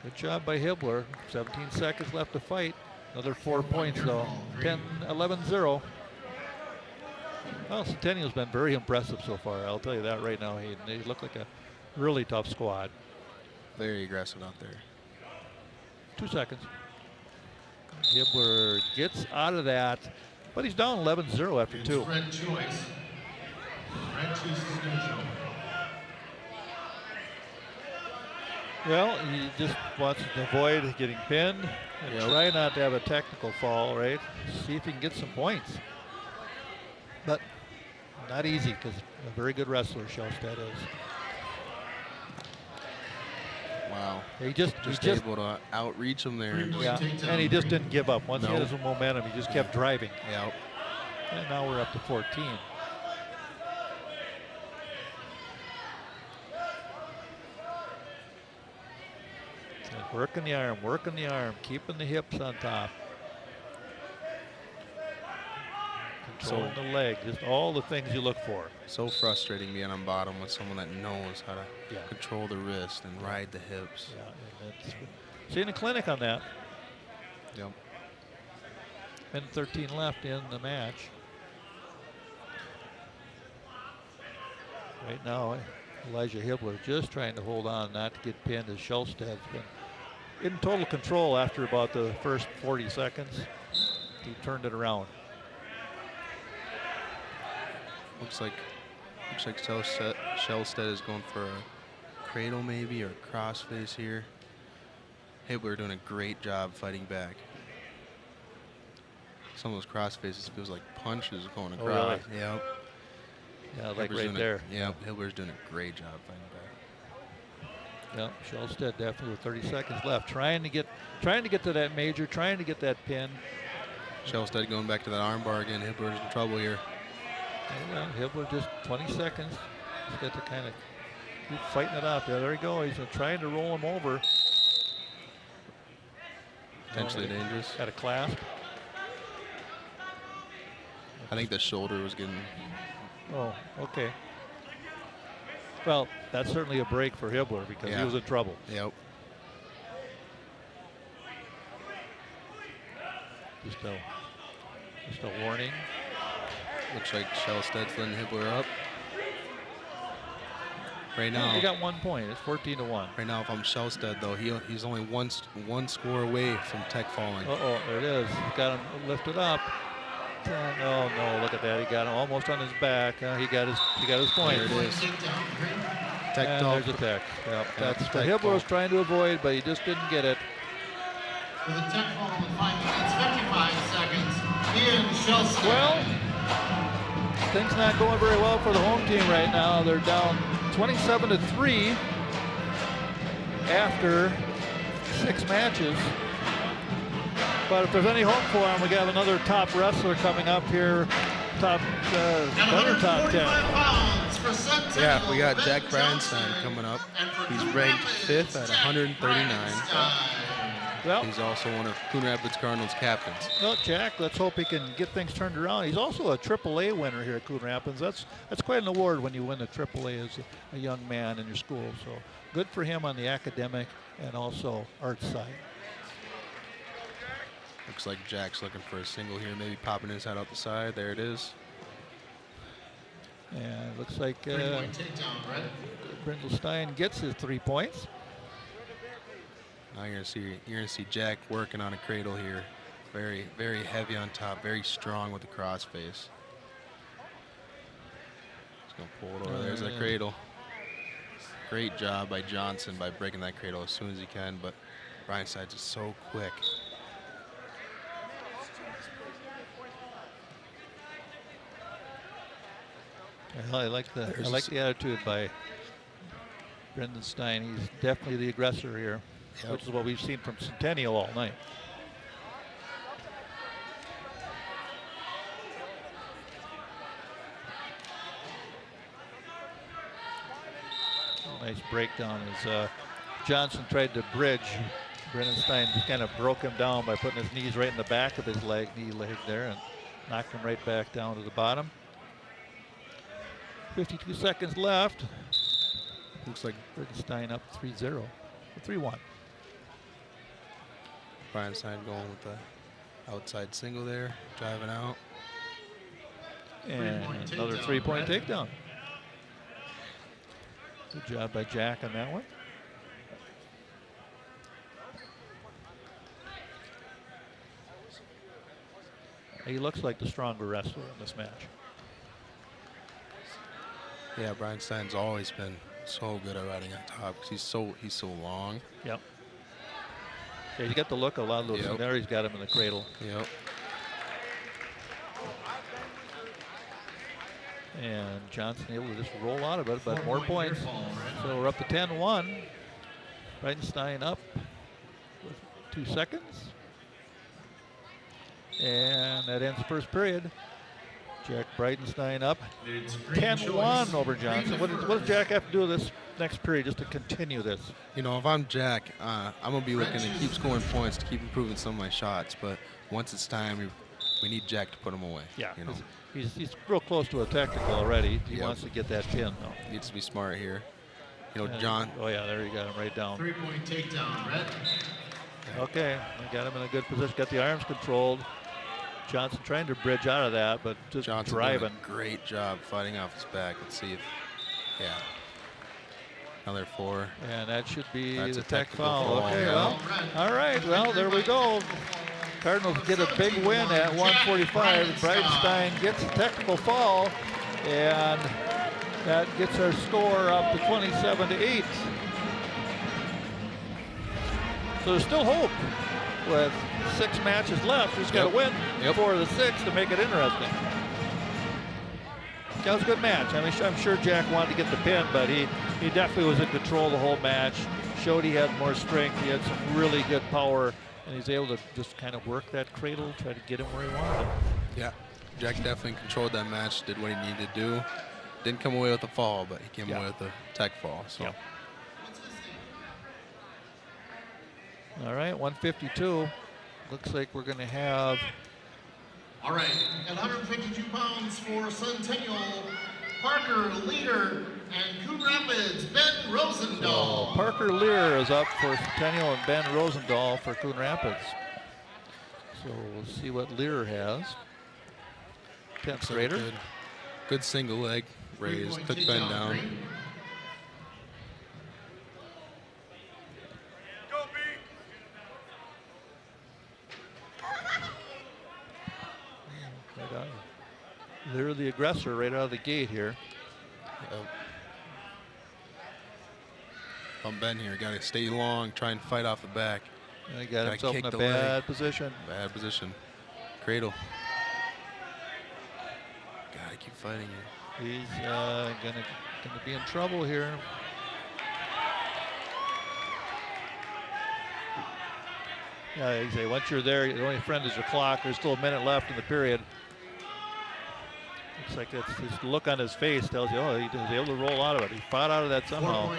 [SPEAKER 1] Good job by Hibbler. 17 seconds left to fight. Another 4 points though. 10-11-0. Well, Centennial's been very impressive so far. I'll tell you that right now, Hayden. They look like a really tough squad.
[SPEAKER 2] Very aggressive out there.
[SPEAKER 1] 2 seconds. Hibbler gets out of that, but he's down 11-0 after
[SPEAKER 3] It's
[SPEAKER 1] 2.
[SPEAKER 3] red choice. Red choice is going to show.
[SPEAKER 1] Well, he just wants to avoid getting pinned and
[SPEAKER 2] Yep.
[SPEAKER 1] try not to have a technical fall, right? See if he can get some points. But not easy because a very good wrestler, Shellstad is.
[SPEAKER 2] Wow.
[SPEAKER 1] He just
[SPEAKER 2] able to outreach him there.
[SPEAKER 1] yeah, and he just didn't give up. Once he
[SPEAKER 2] No.
[SPEAKER 1] had his momentum, he just kept driving.
[SPEAKER 2] Yeah.
[SPEAKER 1] And now we're up to 14. So working the arm, keeping the hips on top. Controlling the leg, just all the things you look for.
[SPEAKER 2] So frustrating being on bottom with someone that knows how to
[SPEAKER 1] Yeah.
[SPEAKER 2] control the wrist and ride the hips.
[SPEAKER 1] Yeah, and that's, seeing a clinic on that.
[SPEAKER 2] Yep.
[SPEAKER 1] And 13 left in the match. Right now, Elijah Hibbler just trying to hold on, not to get pinned, as Shellstad's been in total control after about the first 40 seconds. He turned it around.
[SPEAKER 2] Looks like Shellstad is going for a cradle maybe or a crossface here. Hibbler doing a great job fighting back. Some of those crossfaces feels like punches going
[SPEAKER 1] Oh,
[SPEAKER 2] across.
[SPEAKER 1] really?
[SPEAKER 2] Yep.
[SPEAKER 1] Yeah, like
[SPEAKER 2] Hibbler's
[SPEAKER 1] right
[SPEAKER 2] doing
[SPEAKER 1] there.
[SPEAKER 2] Yep. Hibbler's doing a great job fighting back.
[SPEAKER 1] Yeah, Shellstad definitely with 30 seconds left, trying to get to that major, trying to get that pin.
[SPEAKER 2] Shellstad going back to that armbar again. Hibbler's in trouble here.
[SPEAKER 1] Yeah, Hibbler just 20 seconds. He's got to kind of keep fighting it up. Yeah, there he goes. He's trying to roll him over.
[SPEAKER 2] Potentially dangerous.
[SPEAKER 1] Got a clasp.
[SPEAKER 2] I think the shoulder was getting.
[SPEAKER 1] Oh, okay. Well, that's certainly a break for Hibbler because he
[SPEAKER 2] Yeah.
[SPEAKER 1] was in trouble.
[SPEAKER 2] Yep.
[SPEAKER 1] Just a warning.
[SPEAKER 2] Looks like Shellstad's letting Hibbler up. Right
[SPEAKER 1] He
[SPEAKER 2] now,
[SPEAKER 1] got 1 point. It's 14-1.
[SPEAKER 2] right now, if I'm Shellstad though, he's only one score away from tech falling.
[SPEAKER 1] Uh-oh, there it is. Got him lifted up. Oh, no, look at that. He got him almost on his back. He got his point.
[SPEAKER 2] There it is. Tech
[SPEAKER 1] And
[SPEAKER 2] talk.
[SPEAKER 1] there's a tech. Yep, that's what
[SPEAKER 2] tech
[SPEAKER 1] Hibbler
[SPEAKER 2] ball.
[SPEAKER 1] was trying to avoid, but he just didn't get it.
[SPEAKER 3] For the tech fall with 5 minutes, 55 seconds. Ian Shellstad.
[SPEAKER 1] Well, things not going very well for the home team right now. They're down 27-3 after 6 matches. But if there's any hope for him, we got another top wrestler coming up here. Better top 10.
[SPEAKER 3] Pounds for Centennial,
[SPEAKER 2] Yeah, we got
[SPEAKER 3] Ben
[SPEAKER 2] Jack
[SPEAKER 3] Johnson.
[SPEAKER 2] Bryanstein coming up.
[SPEAKER 3] And for
[SPEAKER 2] He's
[SPEAKER 3] Coon
[SPEAKER 2] ranked
[SPEAKER 3] Rapids,
[SPEAKER 2] 5th at
[SPEAKER 3] Jack
[SPEAKER 2] 139.
[SPEAKER 3] Bryanstein.
[SPEAKER 1] Well,
[SPEAKER 2] He's also one of Coon Rapids Cardinals captains.
[SPEAKER 1] well, Jack, let's hope he can get things turned around. He's also a AAA winner here at Coon Rapids. That's quite an award when you win the AAA as a young man in your school. So good for him on the academic and also art side.
[SPEAKER 2] Looks like Jack's looking for a single here, maybe popping his head out the side. There it is.
[SPEAKER 1] And it looks like
[SPEAKER 3] 3-point takedown, Red.
[SPEAKER 1] Brindlestein gets his 3 points.
[SPEAKER 2] Now you're gonna see Jack working on a cradle here. Very, very heavy on top, very strong with the cross face. Just gonna pull it over. There's that cradle. Great job by Johnson by breaking that cradle as soon as he can, but Bridenstine's just so quick.
[SPEAKER 1] Well, I like the attitude by Brendan Stein. He's definitely the aggressor here, which is what we've seen from Centennial all night. Nice breakdown as Johnson tried to bridge. Brendan Stein just kind of broke him down by putting his knees right in the back of his knee leg there, and knocked him right back down to the bottom. 52 seconds left.
[SPEAKER 2] Looks like
[SPEAKER 1] Brendan Stein up 3-0, 3-1.
[SPEAKER 2] Bridenstine going with the outside single there, driving out.
[SPEAKER 1] And another three-point takedown. Good job by Jack on that one. He looks like the stronger wrestler in this match.
[SPEAKER 2] Yeah, Bridenstine's always been so good at riding on top because he's so long.
[SPEAKER 1] Yep. Yeah, you got the look. A lot of those in there. He's got him in the cradle.
[SPEAKER 2] Yep.
[SPEAKER 1] And Johnson able to just roll out of it, but more points. So we're up to 10-1. Bridenstine up with 2 seconds. And that ends the first period. Jack Bridenstine up 10-1 over Johnson. What does Jack have to do this next period just to continue this?
[SPEAKER 2] You know, if I'm Jack, I'm going to be looking to keep scoring points, to keep improving some of my shots. But once it's time, we need Jack to put him away.
[SPEAKER 1] Yeah,
[SPEAKER 2] you know.
[SPEAKER 1] he's real close to a technical already. He wants to get that pin, though.
[SPEAKER 2] Needs to be smart here. You know, John.
[SPEAKER 1] Oh, yeah, there you got him right down.
[SPEAKER 3] 3-point takedown, Red.
[SPEAKER 1] Okay, I got him in a good position. Got the arms controlled. Johnson trying to bridge out of that, but just
[SPEAKER 2] Johnson
[SPEAKER 1] driving.
[SPEAKER 2] Doing a great job fighting off his back. Let's see if, another 4.
[SPEAKER 1] And that should be
[SPEAKER 2] That's
[SPEAKER 1] the
[SPEAKER 2] a
[SPEAKER 1] tech
[SPEAKER 2] technical
[SPEAKER 1] foul.
[SPEAKER 2] foul.
[SPEAKER 1] Okay, well, all right, well, there we go. Cardinals get a big win at 145. Bridenstine gets a technical foul, and that gets our score up to 27-8. So there's still hope. With 6 matches left, he's got to win 4 of the 6 to make it interesting. That was a good match. I mean, I'm sure Jack wanted to get the pin, but he definitely was in control the whole match. Showed he had more strength. He had some really good power, and he's able to just kind of work that cradle, try to get him where he wanted him.
[SPEAKER 2] Yeah, Jack definitely controlled that match, did what he needed to do. Didn't come away with a fall, but he came away with a tech fall. So.
[SPEAKER 1] Yep. All right, 152. Looks like we're going to have.
[SPEAKER 3] All right, at 152 pounds for Centennial, Parker Leader and Coon Rapids, Ben Rosendahl.
[SPEAKER 1] So Parker Lear is up for Centennial and Ben Rosendahl for Coon Rapids. So we'll see what Lear has. 10th grader.
[SPEAKER 2] Good single leg raise, took Ben down.
[SPEAKER 1] They're the aggressor right out of the gate here.
[SPEAKER 2] On Ben here, got to stay long, try and fight off the back.
[SPEAKER 1] And he got himself in a bad position.
[SPEAKER 2] Bad position. Cradle. Gotta keep fighting here.
[SPEAKER 1] He's gonna be in trouble here. Yeah, exactly. Once you're there, the only friend is your clock. There's still a minute left in the period. Looks like it's his look on his face tells you, oh, he was able to roll out of it. He fought out of that somehow.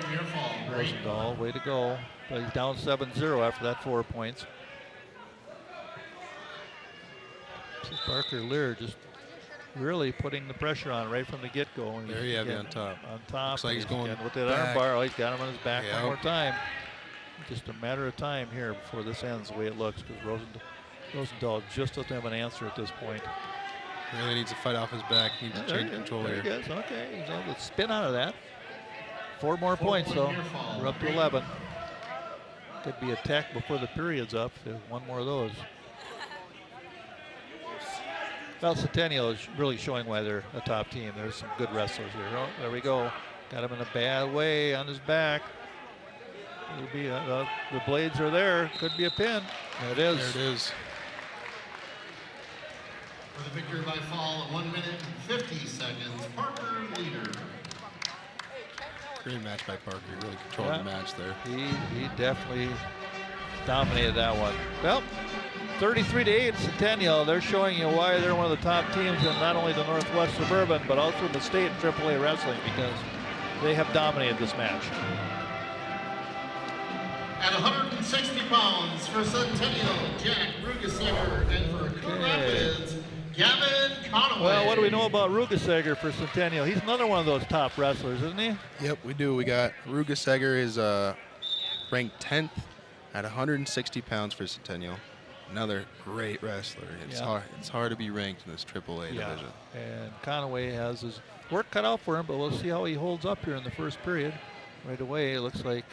[SPEAKER 1] Rosendahl, way to go. But he's down 7-0 after that 4 points. This is Parker Lear just really putting the pressure on right from the get-go.
[SPEAKER 2] There you have it on top.
[SPEAKER 1] On top.
[SPEAKER 2] Looks like he's going
[SPEAKER 1] with that arm bar. Oh, he's got him on his back one more time. Just a matter of time here before this ends the way it looks, because Rosendahl just doesn't have an answer at this point.
[SPEAKER 2] Really needs to fight off his back. He needs to change control here.
[SPEAKER 1] There he goes. Okay, he's able to spin out of that. 4 more points, though. We're up to 11. Could be attacked before the period's up. There's one more of those. Well, Centennial is really showing why they're a top team. There's some good wrestlers here. Oh, there we go. Got him in a bad way on his back. It'll be the blades are there. Could be a pin. There it is.
[SPEAKER 2] There it is.
[SPEAKER 3] For the victory by fall at 1 minute and 50 seconds, Parker leader.
[SPEAKER 2] Great match by Parker. He really controlled the match there.
[SPEAKER 1] He definitely dominated that one. Well, 33-8 Centennial. They're showing you why they're one of the top teams in not only the Northwest Suburban, but also in the state in AAA wrestling, because they have dominated this match.
[SPEAKER 3] At 160 pounds for Centennial, Jack Rugesager, and for Coon Rapids, Gavin Conaway.
[SPEAKER 1] Well, what do we know about Rugesager for Centennial? He's another one of those top wrestlers, isn't he?
[SPEAKER 2] Yep, we do. We got Rugesager is ranked 10th at 160 pounds for Centennial. Another great wrestler. It's hard to be ranked in this AAA division.
[SPEAKER 1] And Conaway has his work cut out for him, but we'll see how he holds up here in the first period. Right away, it looks like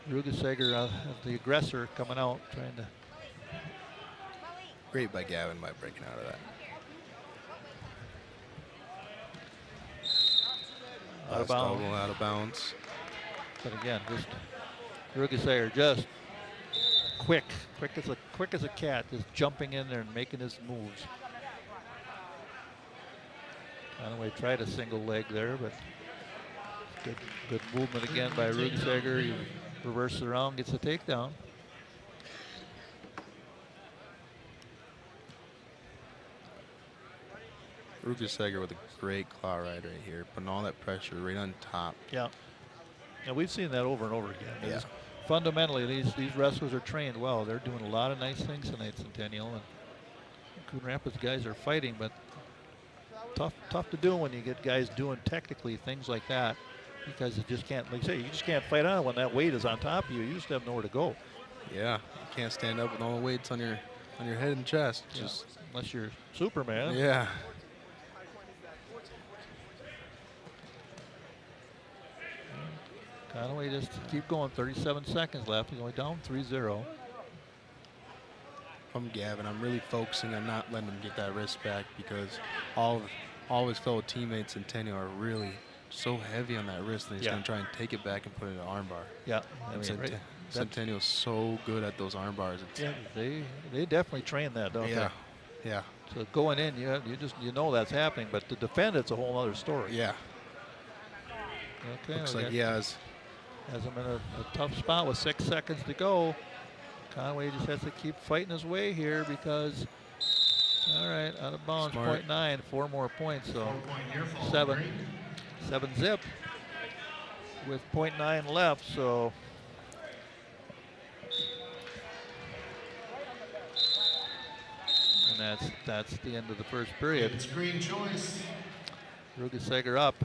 [SPEAKER 1] Rugesager, the aggressor, coming out, trying to.
[SPEAKER 2] Great by Gavin by breaking out of that.
[SPEAKER 1] Out of bounds.
[SPEAKER 2] Out of bounds.
[SPEAKER 1] But again, just Rugesager just quick as a cat, just jumping in there and making his moves. Conaway tried a single leg there, but good movement again by Rugesager. He reverses around, gets a takedown.
[SPEAKER 2] Rugesager with a great claw ride right here, putting all that pressure right on top.
[SPEAKER 1] Yeah. And we've seen that over and over again.
[SPEAKER 2] Yeah.
[SPEAKER 1] Fundamentally, these wrestlers are trained well. They're doing a lot of nice things tonight, Centennial. And Coon Rapids guys are fighting, but tough to do when you get guys doing technically things like that, because you just can't, like I say, you just can't fight on it when that weight is on top of you. You just have nowhere to go.
[SPEAKER 2] Yeah, you can't stand up with all the weights on your head and chest.
[SPEAKER 1] Yeah.
[SPEAKER 2] Just
[SPEAKER 1] unless you're Superman.
[SPEAKER 2] Yeah.
[SPEAKER 1] Conaway just keep going. 37 seconds left. He's only down 3-0.
[SPEAKER 2] From Gavin, I'm really focusing on not letting him get that wrist back, because all of his fellow teammates in Centennial are really so heavy on that wrist, and he's going to try and take it back and put it in an arm bar.
[SPEAKER 1] Yeah, I mean,
[SPEAKER 2] Centennial's so good at those arm bars.
[SPEAKER 1] Yeah, they definitely train that, don't they?
[SPEAKER 2] Yeah.
[SPEAKER 1] So going in, you know that's happening, but to defend it's a whole other story.
[SPEAKER 2] Yeah.
[SPEAKER 1] Okay.
[SPEAKER 2] Looks like he has
[SPEAKER 1] him in a tough spot with 6 seconds to go. Conaway just has to keep fighting his way here, because, all right, out of bounds, 0.9, 4 more points, so 7 zip with 0.9 left, so. And that's the end of the first period.
[SPEAKER 3] It's green choice.
[SPEAKER 1] Rugesager up,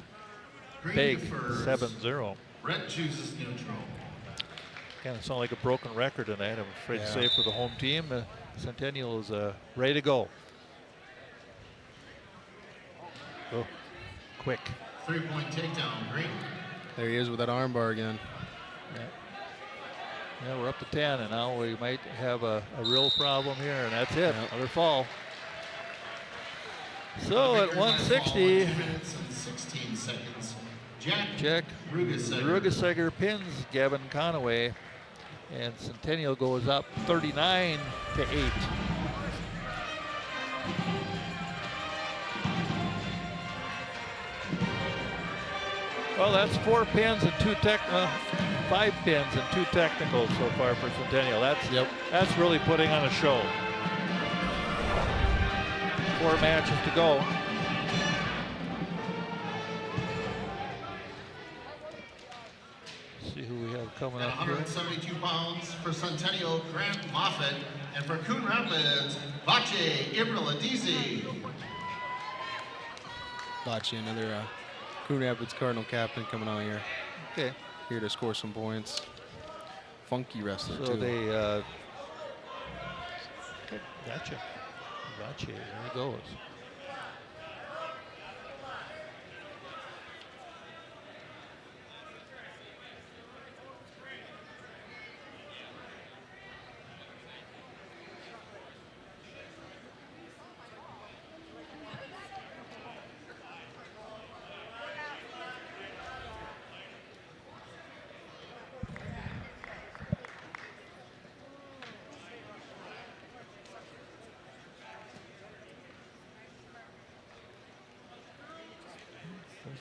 [SPEAKER 3] Green
[SPEAKER 1] big,
[SPEAKER 3] defers.
[SPEAKER 1] 7-0.
[SPEAKER 3] Red chooses neutral.
[SPEAKER 1] Kind of sound like a broken record tonight, I'm afraid to say, for the home team. Centennial is ready to go. Oh, quick.
[SPEAKER 3] 3-point takedown, Green.
[SPEAKER 2] There he is with that arm bar again.
[SPEAKER 1] Yeah, we're up to 10, and now we might have a real problem here, and that's it. Another fall. So at 160,
[SPEAKER 3] 2 minutes and 16 seconds.
[SPEAKER 1] Jack Rugesager pins Gavin Conaway, and Centennial goes up 39-8. Well, that's 4 pins and 5 pins and 2 technicals so far for Centennial. That's really putting on a show. 4 matches to go. See who we have coming
[SPEAKER 3] At
[SPEAKER 1] up here.
[SPEAKER 3] 172 pounds for Centennial, Grant Moffitt, and for Coon Rapids, Vache Ibrahadizi.
[SPEAKER 2] Vache, another Coon Rapids Cardinal captain, coming out here.
[SPEAKER 1] Okay.
[SPEAKER 2] Here to score some points. Funky wrestler,
[SPEAKER 1] So
[SPEAKER 2] too.
[SPEAKER 1] they, gotcha. Vache, there he goes.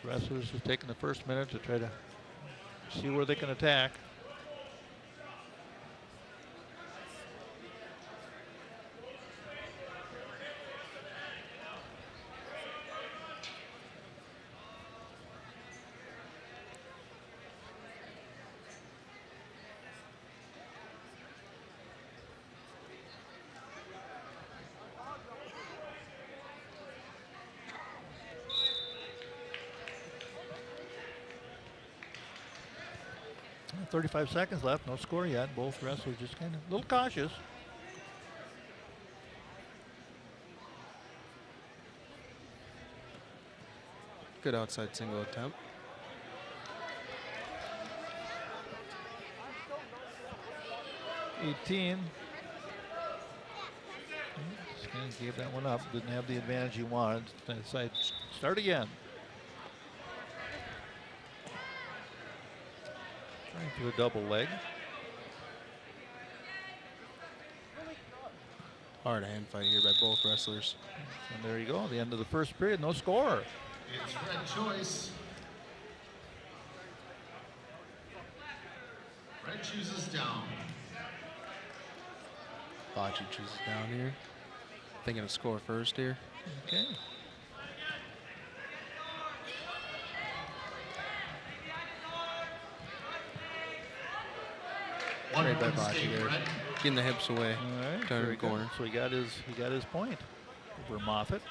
[SPEAKER 1] Both wrestlers just taking the first minute to try to see where they can attack. Well, 35 seconds left, no score yet. Both wrestlers just kind of a little cautious.
[SPEAKER 8] Good outside single attempt.
[SPEAKER 1] Just kind of gave that one up. Didn't have the advantage he wanted. Decided start again. Trying for a double leg.
[SPEAKER 8] Hard hand fight here by both wrestlers.
[SPEAKER 1] And there you go. The end of the first period. No score.
[SPEAKER 3] It's red choice. Red chooses down.
[SPEAKER 8] Bocce chooses down here. Thinking of score first here.
[SPEAKER 1] Okay.
[SPEAKER 8] Great by Bocce there. Getting the hips away.
[SPEAKER 1] All right.
[SPEAKER 8] Turn
[SPEAKER 1] very
[SPEAKER 8] the corner.
[SPEAKER 1] good. So he got his point over Moffitt.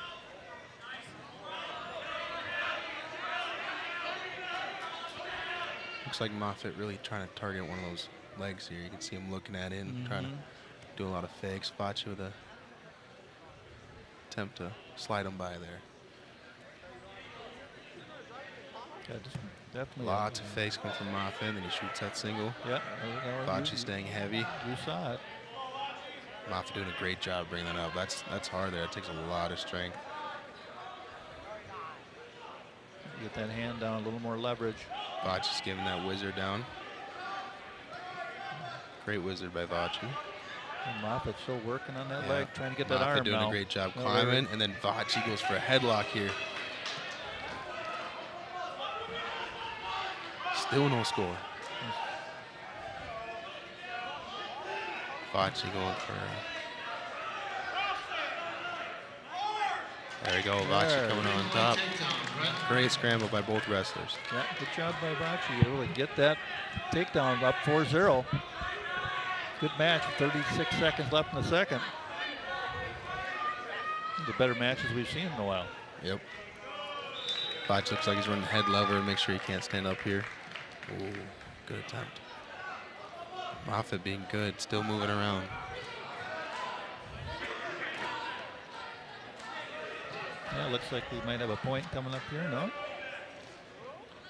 [SPEAKER 8] Looks like Moffitt really trying to target one of those legs here. You can see him looking at it and trying to do a lot of fakes. Bocce with a attempt to slide him by there.
[SPEAKER 1] Yeah, just definitely.
[SPEAKER 8] Lots of fakes come from Moffitt, and then he shoots that single.
[SPEAKER 1] Yeah.
[SPEAKER 8] Bocce staying heavy.
[SPEAKER 1] You saw it.
[SPEAKER 8] Moffitt doing a great job bringing that up. That's hard there. It takes a lot of strength.
[SPEAKER 1] Get that hand down, a little more leverage.
[SPEAKER 8] Bocce's giving that wizard down. Great wizard by Bocce.
[SPEAKER 1] And Moffitt's still working on that leg, trying to get that
[SPEAKER 8] Moffitt
[SPEAKER 1] arm
[SPEAKER 8] doing
[SPEAKER 1] now.
[SPEAKER 8] a great job
[SPEAKER 1] No,
[SPEAKER 8] climbing, and then Bocce goes for a headlock here. Still no score. Bocce going for. There we go, Bocce coming on top. Great scramble by both wrestlers.
[SPEAKER 1] Yeah, good job by Bocce. You really get that takedown up 4-0. Good match. 36 seconds left in the second. The better matches we've seen in a while.
[SPEAKER 8] Yep. Bocce looks like he's running head lever. Make sure he can't stand up here. Ooh, good attempt. Moffitt being good, still moving around.
[SPEAKER 1] Yeah, looks like we might have a point coming up here. No?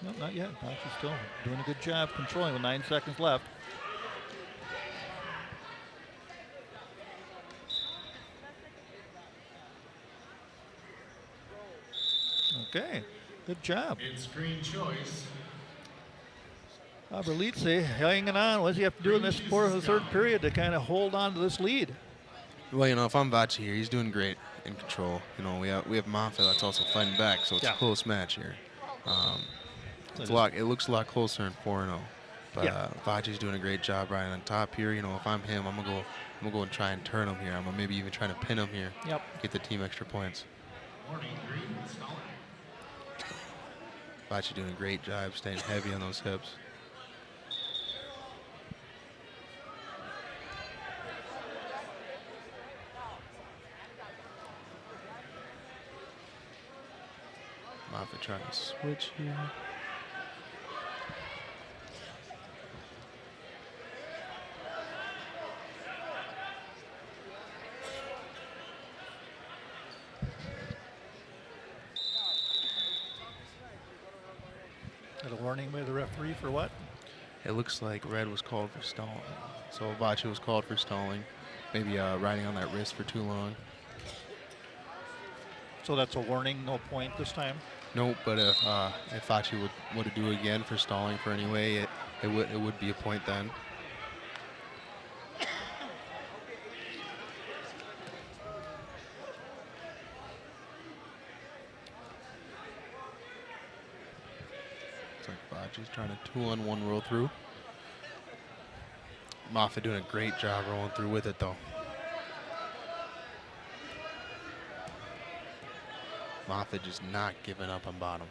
[SPEAKER 1] No, not yet. Bocce's still doing a good job controlling with 9 seconds left. Okay, good job.
[SPEAKER 3] It's green choice.
[SPEAKER 1] Berlitze hanging on. What does he have to do in this fourth or third period to kind of hold on to this lead?
[SPEAKER 8] Well, you know, if I'm Bocce here, he's doing great in control. You know, we have Moffitt that's also fighting back, so it's a close match here. It looks a lot closer in 4-0. But Bocce's doing a great job riding on top here. You know, if I'm him, I'm gonna go and try and turn him here. I'm gonna maybe even try to pin him here.
[SPEAKER 1] Yep.
[SPEAKER 8] Get the team extra points.
[SPEAKER 3] Warning, green, stalling.
[SPEAKER 8] Bocce doing a great job staying heavy on those hips. Moffitt trying to switch here.
[SPEAKER 1] Got a warning by the referee for what?
[SPEAKER 8] It looks like red was called for stalling. So Bocce was called for stalling. Maybe riding on that wrist for too long.
[SPEAKER 1] So that's a warning, no point this time?
[SPEAKER 8] Nope, but if Bocce would to do it again for stalling for any way, it would be a point then. Bocce's trying to 2-on-1 roll through. Moffitt doing a great job rolling through with it, though. Moffitt just not giving up on bottom.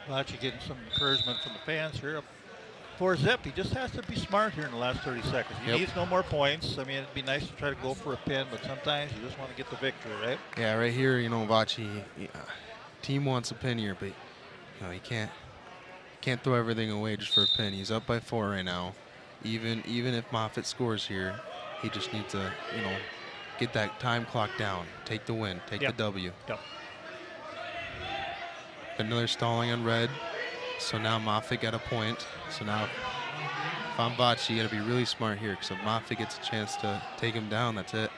[SPEAKER 1] Bocce getting some encouragement from the fans here. For Zip, he just has to be smart here in the last 30 seconds. He needs no more points. I mean, it'd be nice to try to go for a pin, but sometimes you just want to get the victory, right?
[SPEAKER 8] Yeah, right here, you know, Bocce, team wants a pin here, but you know, he can't throw everything away just for a pin. He's up by 4 right now. Even if Moffitt scores here, he just needs to, you know, get that time clock down, take the win, take the W.
[SPEAKER 1] Yep.
[SPEAKER 8] Another stalling on red. So now Moffitt got a point. So now if I'm Bocce, you got to be really smart here, because if Moffitt gets a chance to take him down, that's it.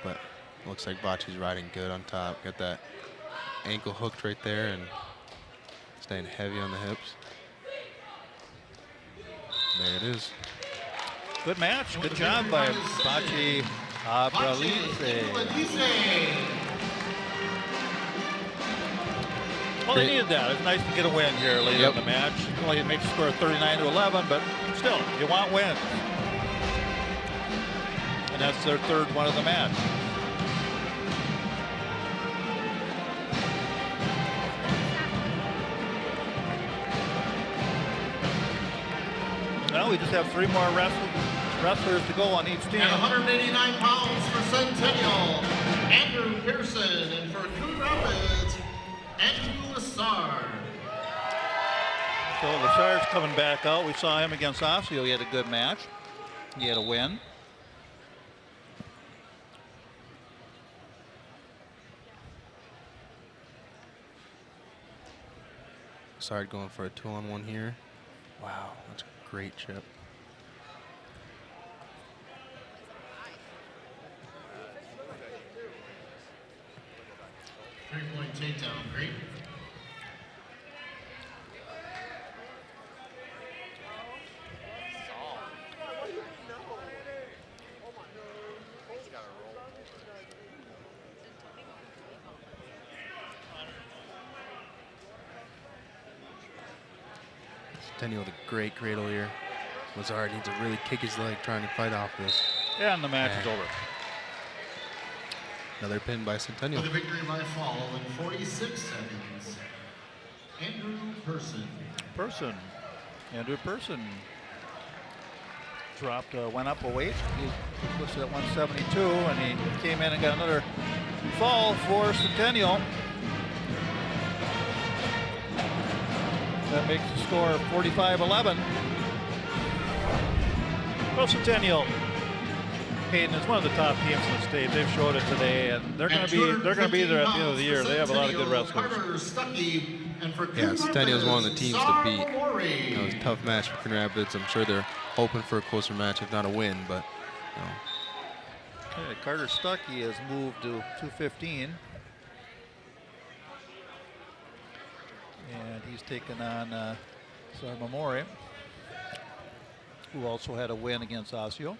[SPEAKER 8] But looks like Bocce's riding good on top. Got that ankle hooked right there and staying heavy on the hips. There it is.
[SPEAKER 1] Good match. Good job by Bocce Abralize. Well, they needed that. It's nice to get a win here late in the match. Only makes the score 39-11, but still, you want wins. And that's their third one of the match. Well, we just have 3 more wrestlers to go on each team.
[SPEAKER 3] And 189 pounds for Centennial, Andrew Pearson, and for Coon Rapids, Andrew Lassard.
[SPEAKER 1] So Lassard's coming back out. We saw him against Osseo. He had a good match. He had a win.
[SPEAKER 8] Lassard going for a 2-on-1 here. Wow, that's a great chip.
[SPEAKER 3] Three-point takedown, great.
[SPEAKER 8] Centennial with a great cradle here. Lassard needs to really kick his leg trying to fight off this.
[SPEAKER 1] Yeah, and the match is over.
[SPEAKER 8] Another pin by Centennial.
[SPEAKER 3] For the victory by fall in 46 seconds, Andrew Pearson.
[SPEAKER 1] Andrew Pearson dropped, went up a weight. He was listed at 172, and he came in and got another fall for Centennial. That makes the score 45-11. Well, Centennial, Hayden, is one of the top teams in the state. They've showed it today, and they're going to be there at the end of the year. They have a lot of good wrestlers.
[SPEAKER 8] Yeah, Centennial's one of the teams to beat. You know, it's a tough match for Coon Rapids. I'm sure they're hoping for a closer match, if not a win. But you know.
[SPEAKER 1] Okay, Carter Stuckey has moved to 215. And he's taken on Sarmamori, who also had a win against Osseo.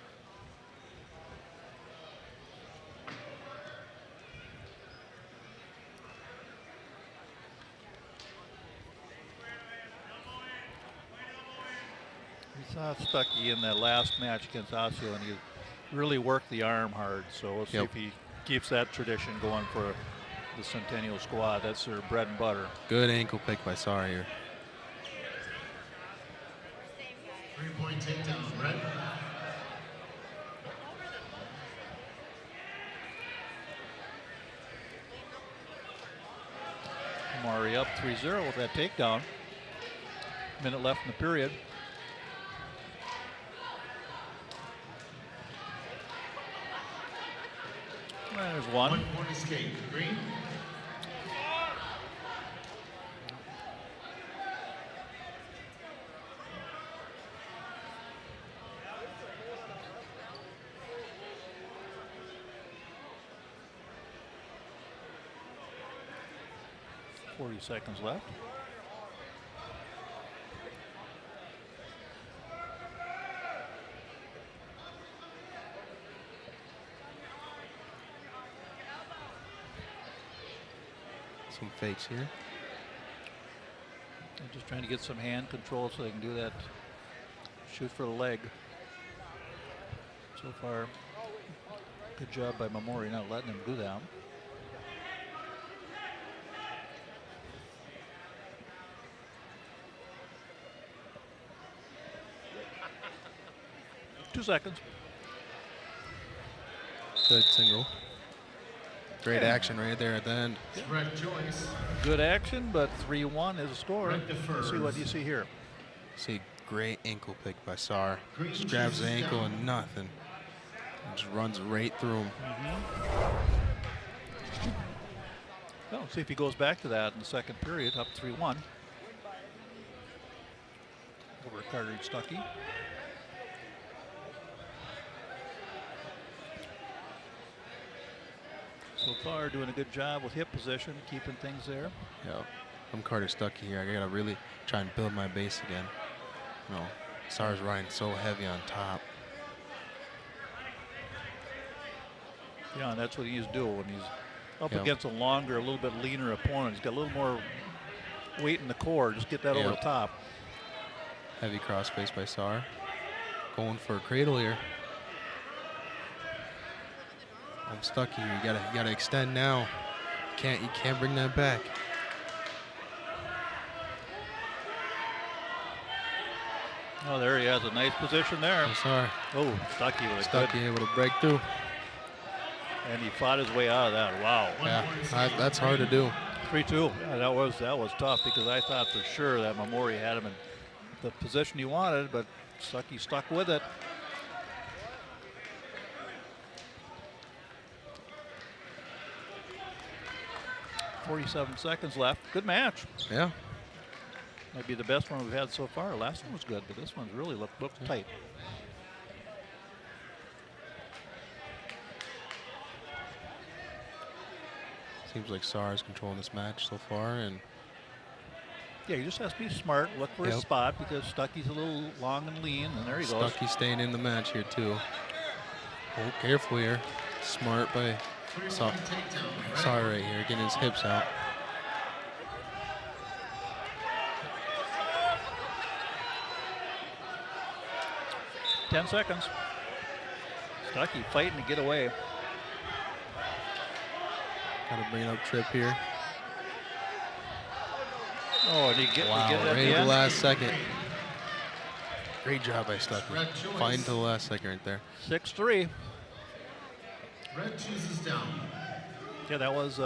[SPEAKER 1] We saw Stuckey in that last match against Osseo, and he really worked the arm hard. So we'll see if he keeps that tradition going for the Centennial squad. That's their bread and butter.
[SPEAKER 8] Good ankle pick by Sar here.
[SPEAKER 3] Three-point takedown, Red.
[SPEAKER 1] Mari up 3-0 with that takedown. Minute left in the period. There's one.
[SPEAKER 3] 1 point escape. Green.
[SPEAKER 1] .40 seconds left.
[SPEAKER 8] some fakes here.
[SPEAKER 1] I'm just trying to get some hand control so they can do that. Shoot for the leg. So far, good job by Mamori not letting him do that. Two seconds.
[SPEAKER 8] Good single. Great action right there at the end.
[SPEAKER 3] Red Joyce.
[SPEAKER 1] Good action, but 3-1 is a score.
[SPEAKER 3] Red defers.
[SPEAKER 1] Let's see what you see here.
[SPEAKER 8] See, great ankle pick by Sar. Just grabs the ankle and nothing. And just runs right through him.
[SPEAKER 1] Well, see if he goes back to that in the second period, up 3-1. Over Carter and Stuckey. So far, doing a good job with hip position, keeping things there.
[SPEAKER 8] Yeah, I'm Carter Stuckey here. I gotta really try and build my base again. You know, Sar's riding so heavy on top.
[SPEAKER 1] Yeah, and that's what he's doing when he's up
[SPEAKER 8] Yep.
[SPEAKER 1] against a longer, a little bit leaner opponent. He's got a little more weight in the core. Just get that over the
[SPEAKER 8] Yep.
[SPEAKER 1] top.
[SPEAKER 8] Heavy cross face by Sar. Going for a cradle here. I'm stuck here. You gotta extend now. You can't bring that back.
[SPEAKER 1] Oh, there he has a nice position there.
[SPEAKER 8] I'm sorry.
[SPEAKER 1] Oh, Stuckey with a
[SPEAKER 8] Stuck
[SPEAKER 1] good,
[SPEAKER 8] able to break through.
[SPEAKER 1] and he fought his way out of that. Wow.
[SPEAKER 8] Yeah, that's hard to do.
[SPEAKER 1] 3-2. Yeah, that was tough because I thought for sure that Mamori had him in the position he wanted, but Stuckey stuck with it. .47 seconds left. Good match.
[SPEAKER 8] Yeah.
[SPEAKER 1] Might be the best one we've had so far. Last one was good, but this one's really looked tight.
[SPEAKER 8] Seems like Sar is controlling this match so far, and
[SPEAKER 1] Yeah, he just has to be smart, look for his
[SPEAKER 8] Yep.
[SPEAKER 1] spot because Stuckey's a little long and lean, and there he goes.
[SPEAKER 8] Stuckey staying in the match here too. Oh, careful here. Smart by Sar right here, getting his hips out.
[SPEAKER 1] Ten seconds. Stuckey fighting to get away.
[SPEAKER 8] Gotta bring up trip here.
[SPEAKER 1] Oh, and he get
[SPEAKER 8] Wow,
[SPEAKER 1] it at
[SPEAKER 8] right
[SPEAKER 1] the
[SPEAKER 8] at the
[SPEAKER 1] end.
[SPEAKER 8] last second. Great job by Stuckey.
[SPEAKER 3] Red choice.
[SPEAKER 8] Fine to the last second right there.
[SPEAKER 1] 6-3.
[SPEAKER 3] Red chooses down.
[SPEAKER 1] Yeah, that was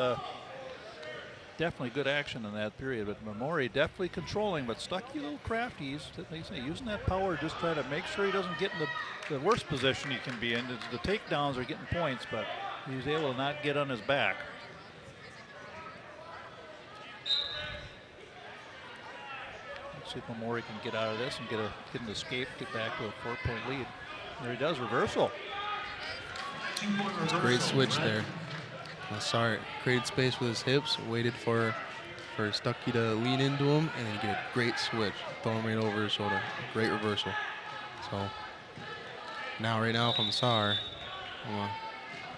[SPEAKER 1] definitely good action in that period. But Mamori definitely controlling, but Stuckey a little crafty. He's using that power just try to make sure he doesn't get in the worst position he can be in. The takedowns are getting points, but he's able to not get on his back. Let's see if Mamori can get out of this and get an escape, get back to a 4-point lead. There he does, reversal.
[SPEAKER 8] Great switch there. Sar created space with his hips, waited for Stuckey to lean into him, and then get a great switch. Throw him right over his shoulder. Great reversal. So right now if I'm Sar, I'm gonna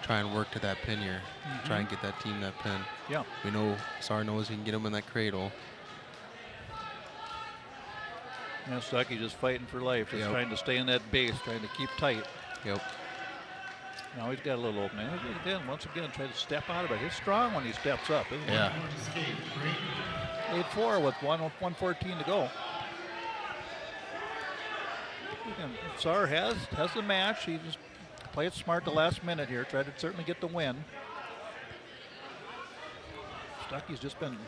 [SPEAKER 8] try and work to that pin here. Try and get that team that pin.
[SPEAKER 1] Yeah.
[SPEAKER 8] We know Sar knows he can get him in that cradle.
[SPEAKER 1] And Stuckey just fighting for life, just
[SPEAKER 8] Yep.
[SPEAKER 1] trying to stay in that base, trying to keep tight.
[SPEAKER 8] Yep.
[SPEAKER 1] Now he's got a little opening. Again, once again, try to step out of it. He's strong when he steps up, isn't
[SPEAKER 8] Yeah.
[SPEAKER 3] Escape. Great.
[SPEAKER 1] he? 8-4 with 1:14 to go. Again, Sar has the match. He just played smart the last minute here. Tried to certainly get the win. Stuckey's just been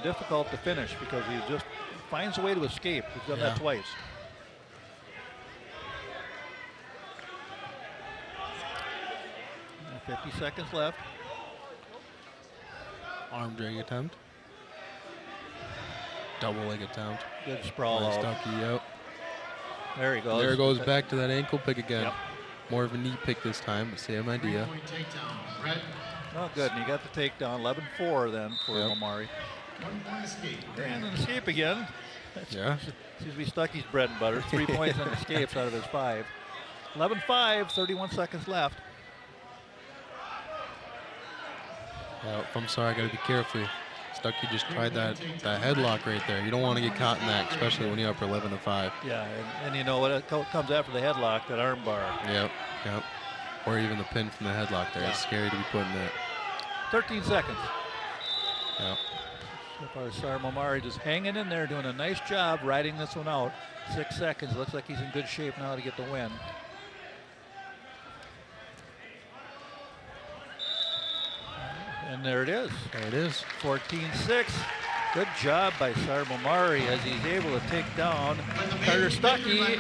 [SPEAKER 1] difficult to finish because he just finds a way to escape. He's done that twice. And 50 seconds left.
[SPEAKER 8] Arm drag attempt. Double leg attempt.
[SPEAKER 1] Good sprawl
[SPEAKER 8] Nice
[SPEAKER 1] out.
[SPEAKER 8] Stuckey, yep.
[SPEAKER 1] There he goes.
[SPEAKER 8] There goes back to that ankle pick again.
[SPEAKER 1] Yep.
[SPEAKER 8] More of a knee pick this time, but same idea.
[SPEAKER 3] 3-point takedown. Red.
[SPEAKER 1] Oh, good. And he got the takedown. 11-4 then for
[SPEAKER 8] Yep.
[SPEAKER 1] Mamori.
[SPEAKER 3] 1-point escape.
[SPEAKER 1] And an escape again.
[SPEAKER 8] Yeah.
[SPEAKER 1] Seems to be Stuckey's bread and butter. 3 points on escapes out of his 5. 11-5, 31 seconds left.
[SPEAKER 8] Yeah, I'm sorry, I gotta be careful. Stuckey just tried that headlock right there. You don't want to get caught in that, especially when you're up 11-5.
[SPEAKER 1] Yeah, and you know what comes after the headlock, that arm bar.
[SPEAKER 8] Yep. Or even the pin from the headlock there.
[SPEAKER 1] Yeah.
[SPEAKER 8] It's scary to be putting that.
[SPEAKER 1] 13 seconds.
[SPEAKER 8] Yep.
[SPEAKER 1] So far, Sarmamari just hanging in there, doing a nice job riding this one out. 6 seconds. Looks like he's in good shape now to get the win. And there it is.
[SPEAKER 8] There it is.
[SPEAKER 1] 14-6. Good job by Sarmamari as he's able to take down Carter Stuckey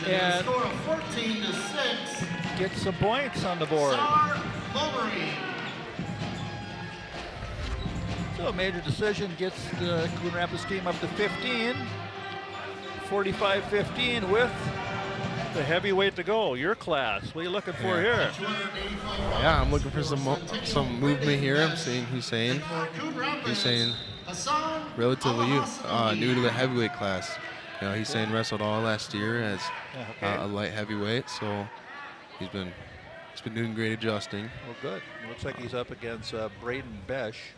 [SPEAKER 1] and
[SPEAKER 3] score of 14-6.
[SPEAKER 1] get some points on the board. So a major decision gets the Coon Rapids team up to 15. 45-15 with the heavyweight to go. Your class. What are you looking for here?
[SPEAKER 8] Yeah, I'm looking for some movement here. I'm seeing Hussein. Hussein, relatively new to the heavyweight class. You know, Hussein wrestled all last year as a light heavyweight, so he's been doing great adjusting.
[SPEAKER 1] Well, good. Looks like he's up against Braden Besh.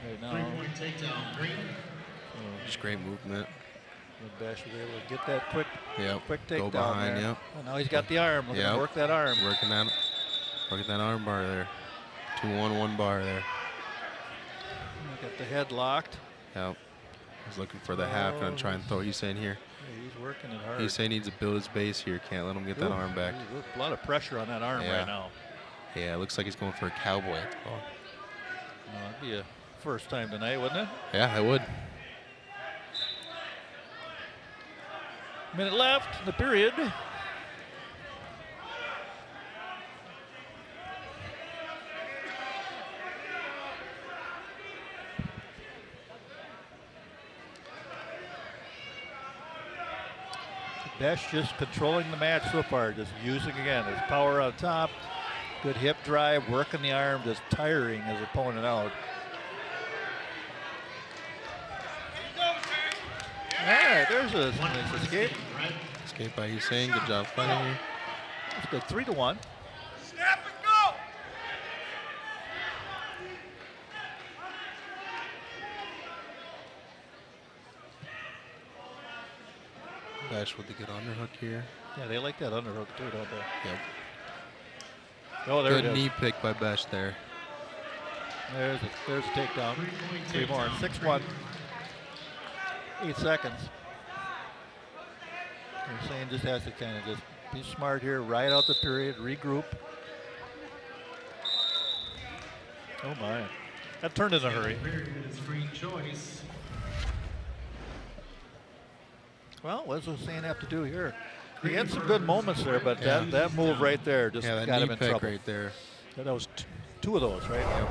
[SPEAKER 1] Right now,
[SPEAKER 8] Just great movement.
[SPEAKER 1] Besh was able to get that quick takedown.
[SPEAKER 8] Go behind,
[SPEAKER 1] there.
[SPEAKER 8] yep.
[SPEAKER 1] Well, now he's got the arm. Looking to work that arm.
[SPEAKER 8] Working that arm bar there. 2-1-1 bar there.
[SPEAKER 1] Got the head locked.
[SPEAKER 8] Yep. He's looking for the half and try and throw Hussein here.
[SPEAKER 1] Yeah, he's working it hard.
[SPEAKER 8] Hussein needs to build his base here. Can't let him get that arm back.
[SPEAKER 1] A lot of pressure on that arm right now.
[SPEAKER 8] Yeah, it looks like he's going for a cowboy.
[SPEAKER 1] It'd be a first time tonight, wouldn't it?
[SPEAKER 8] Yeah, it would.
[SPEAKER 1] Minute left in the period. Besh just controlling the match so far, just using again his power on top. Good hip drive, working the arm, just tiring his opponent out. All right, there's a nice escape.
[SPEAKER 8] Escape by Hussein. Good job fighting here.
[SPEAKER 1] That's good. 3-1.
[SPEAKER 6] Snap and go!
[SPEAKER 8] Besh with the good underhook here.
[SPEAKER 1] Yeah, they like that underhook too, don't they?
[SPEAKER 8] Yep.
[SPEAKER 1] Oh, there
[SPEAKER 8] Good
[SPEAKER 1] it is.
[SPEAKER 8] knee pick by Besh there.
[SPEAKER 1] There's a takedown. 3 more. 6-1. 8 seconds. Hussein just has to kind of just be smart here, ride out the period, regroup. Oh my. That turned in a hurry.
[SPEAKER 3] Very good screen choice.
[SPEAKER 1] Well, what does Hussein have to do here? He had some good moments there, but that move right there just
[SPEAKER 8] that
[SPEAKER 1] got
[SPEAKER 8] knee
[SPEAKER 1] him in
[SPEAKER 8] pick
[SPEAKER 1] trouble.
[SPEAKER 8] right there.
[SPEAKER 1] That was two of those, right?
[SPEAKER 8] Yep.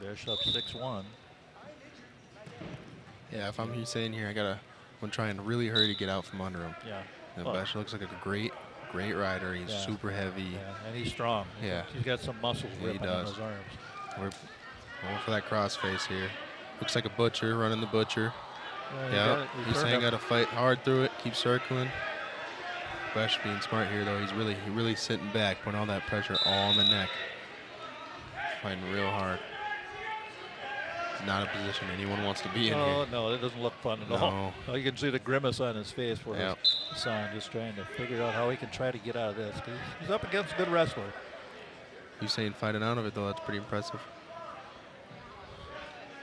[SPEAKER 1] Besh up 6-1.
[SPEAKER 8] Yeah, if I'm Hussein here, I'm gonna try and really hurry to get out from under him.
[SPEAKER 1] Yeah.
[SPEAKER 8] And Besh looks like a great rider. He's super heavy.
[SPEAKER 1] Yeah, and he's strong.
[SPEAKER 8] Yeah.
[SPEAKER 1] He's got some muscles ripping in
[SPEAKER 8] does.
[SPEAKER 1] his arms.
[SPEAKER 8] We're going for that crossface here. Looks like a butcher running the butcher. Yeah, Hussein got to fight hard through it. Keep circling. Besh being smart here though. He's really sitting back, putting all that pressure all on the neck. Fighting real hard. Not a position anyone wants to be in here.
[SPEAKER 1] Oh, no, it doesn't look fun at all. Oh, you can see the grimace on his face for Hassan, just trying to figure out how he can try to get out of this. He's up against a good wrestler.
[SPEAKER 8] Hussein fighting out of it, though. That's pretty impressive.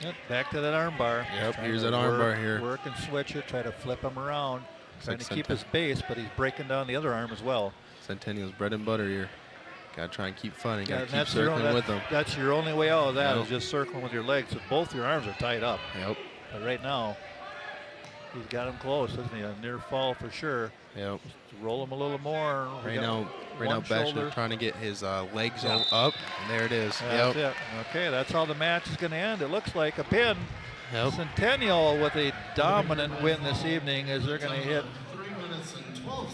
[SPEAKER 1] Yep, back to that arm bar.
[SPEAKER 8] Yep, here's that arm bar here.
[SPEAKER 1] Work and switch it, try to flip him around. Trying
[SPEAKER 8] like
[SPEAKER 1] to keep his base, but he's breaking down the other arm as well.
[SPEAKER 8] Centennial's bread and butter here. Got to try and keep fighting. Got to keep
[SPEAKER 1] that's
[SPEAKER 8] circling with them.
[SPEAKER 1] That's your only way out of that is just circling with your legs. So both your arms are tied up.
[SPEAKER 8] Yep.
[SPEAKER 1] But right now, he's got him close, isn't he? A near fall for sure.
[SPEAKER 8] Yep.
[SPEAKER 1] Just roll him a little more.
[SPEAKER 8] Right now, Besh is trying to get his legs up, and there it is.
[SPEAKER 1] That's it. Okay, that's how the match is going to end. It looks like a pin. Centennial with a dominant win this evening as they're going to hit
[SPEAKER 3] 3 minutes and 12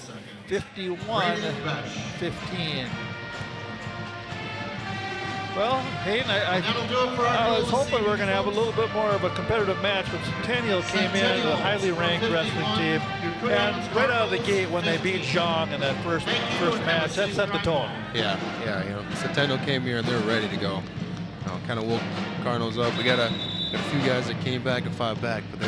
[SPEAKER 3] seconds.
[SPEAKER 1] 51-15. Well, Hayden, I was hoping we were going to have a little bit more of a competitive match, but Centennial came in, a highly ranked wrestling team, and right out of the gate when they beat Zhang in that first match, that set the tone.
[SPEAKER 8] Yeah, you know, Centennial came here and they were ready to go. You know, kind of woke Cardinals up. We got a few guys that came back and fought back, but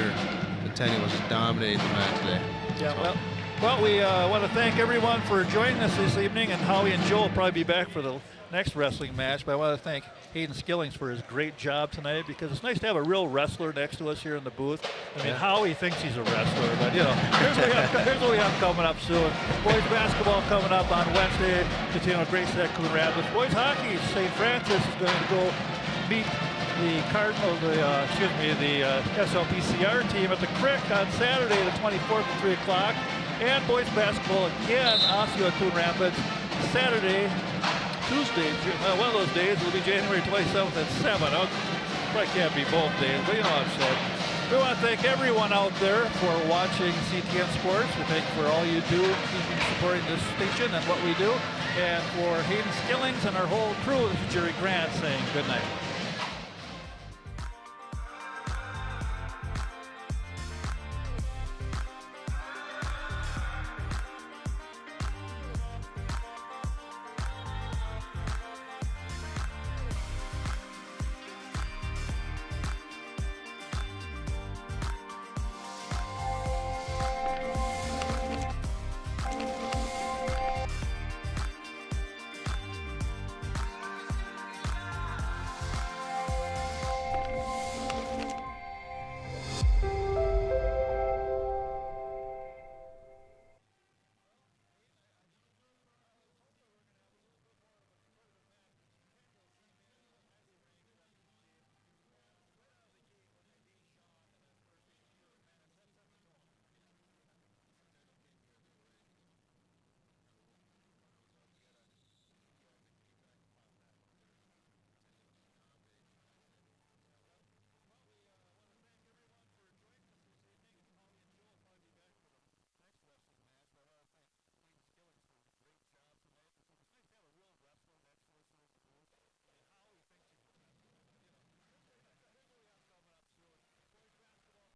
[SPEAKER 8] Centennial was just dominating the match today.
[SPEAKER 1] Yeah, well, we want to thank everyone for joining us this evening, and Howie and Joe will probably be back for the next wrestling match, but I want to thank Hayden Skillings for his great job tonight, because it's nice to have a real wrestler next to us here in the booth. I mean, Howie thinks he's a wrestler, but you know, here's what we have coming up soon. Boys basketball coming up on Wednesday, continuing with Great Set Coon Rapids. Boys hockey, St. Francis is going to go meet the SLPCR team at the Crick on Saturday the 24th at 3 o'clock. And boys basketball again, Osseo at Coon Rapids, Tuesday, one of those days will be January 27th at 7. Probably can't be both days, but you know what I'm saying. We want to thank everyone out there for watching CTN Sports. We thank you for all you do, keeping supporting this station and what we do. And for Hayden Skillings and our whole crew, this is Jerry Grant saying good night.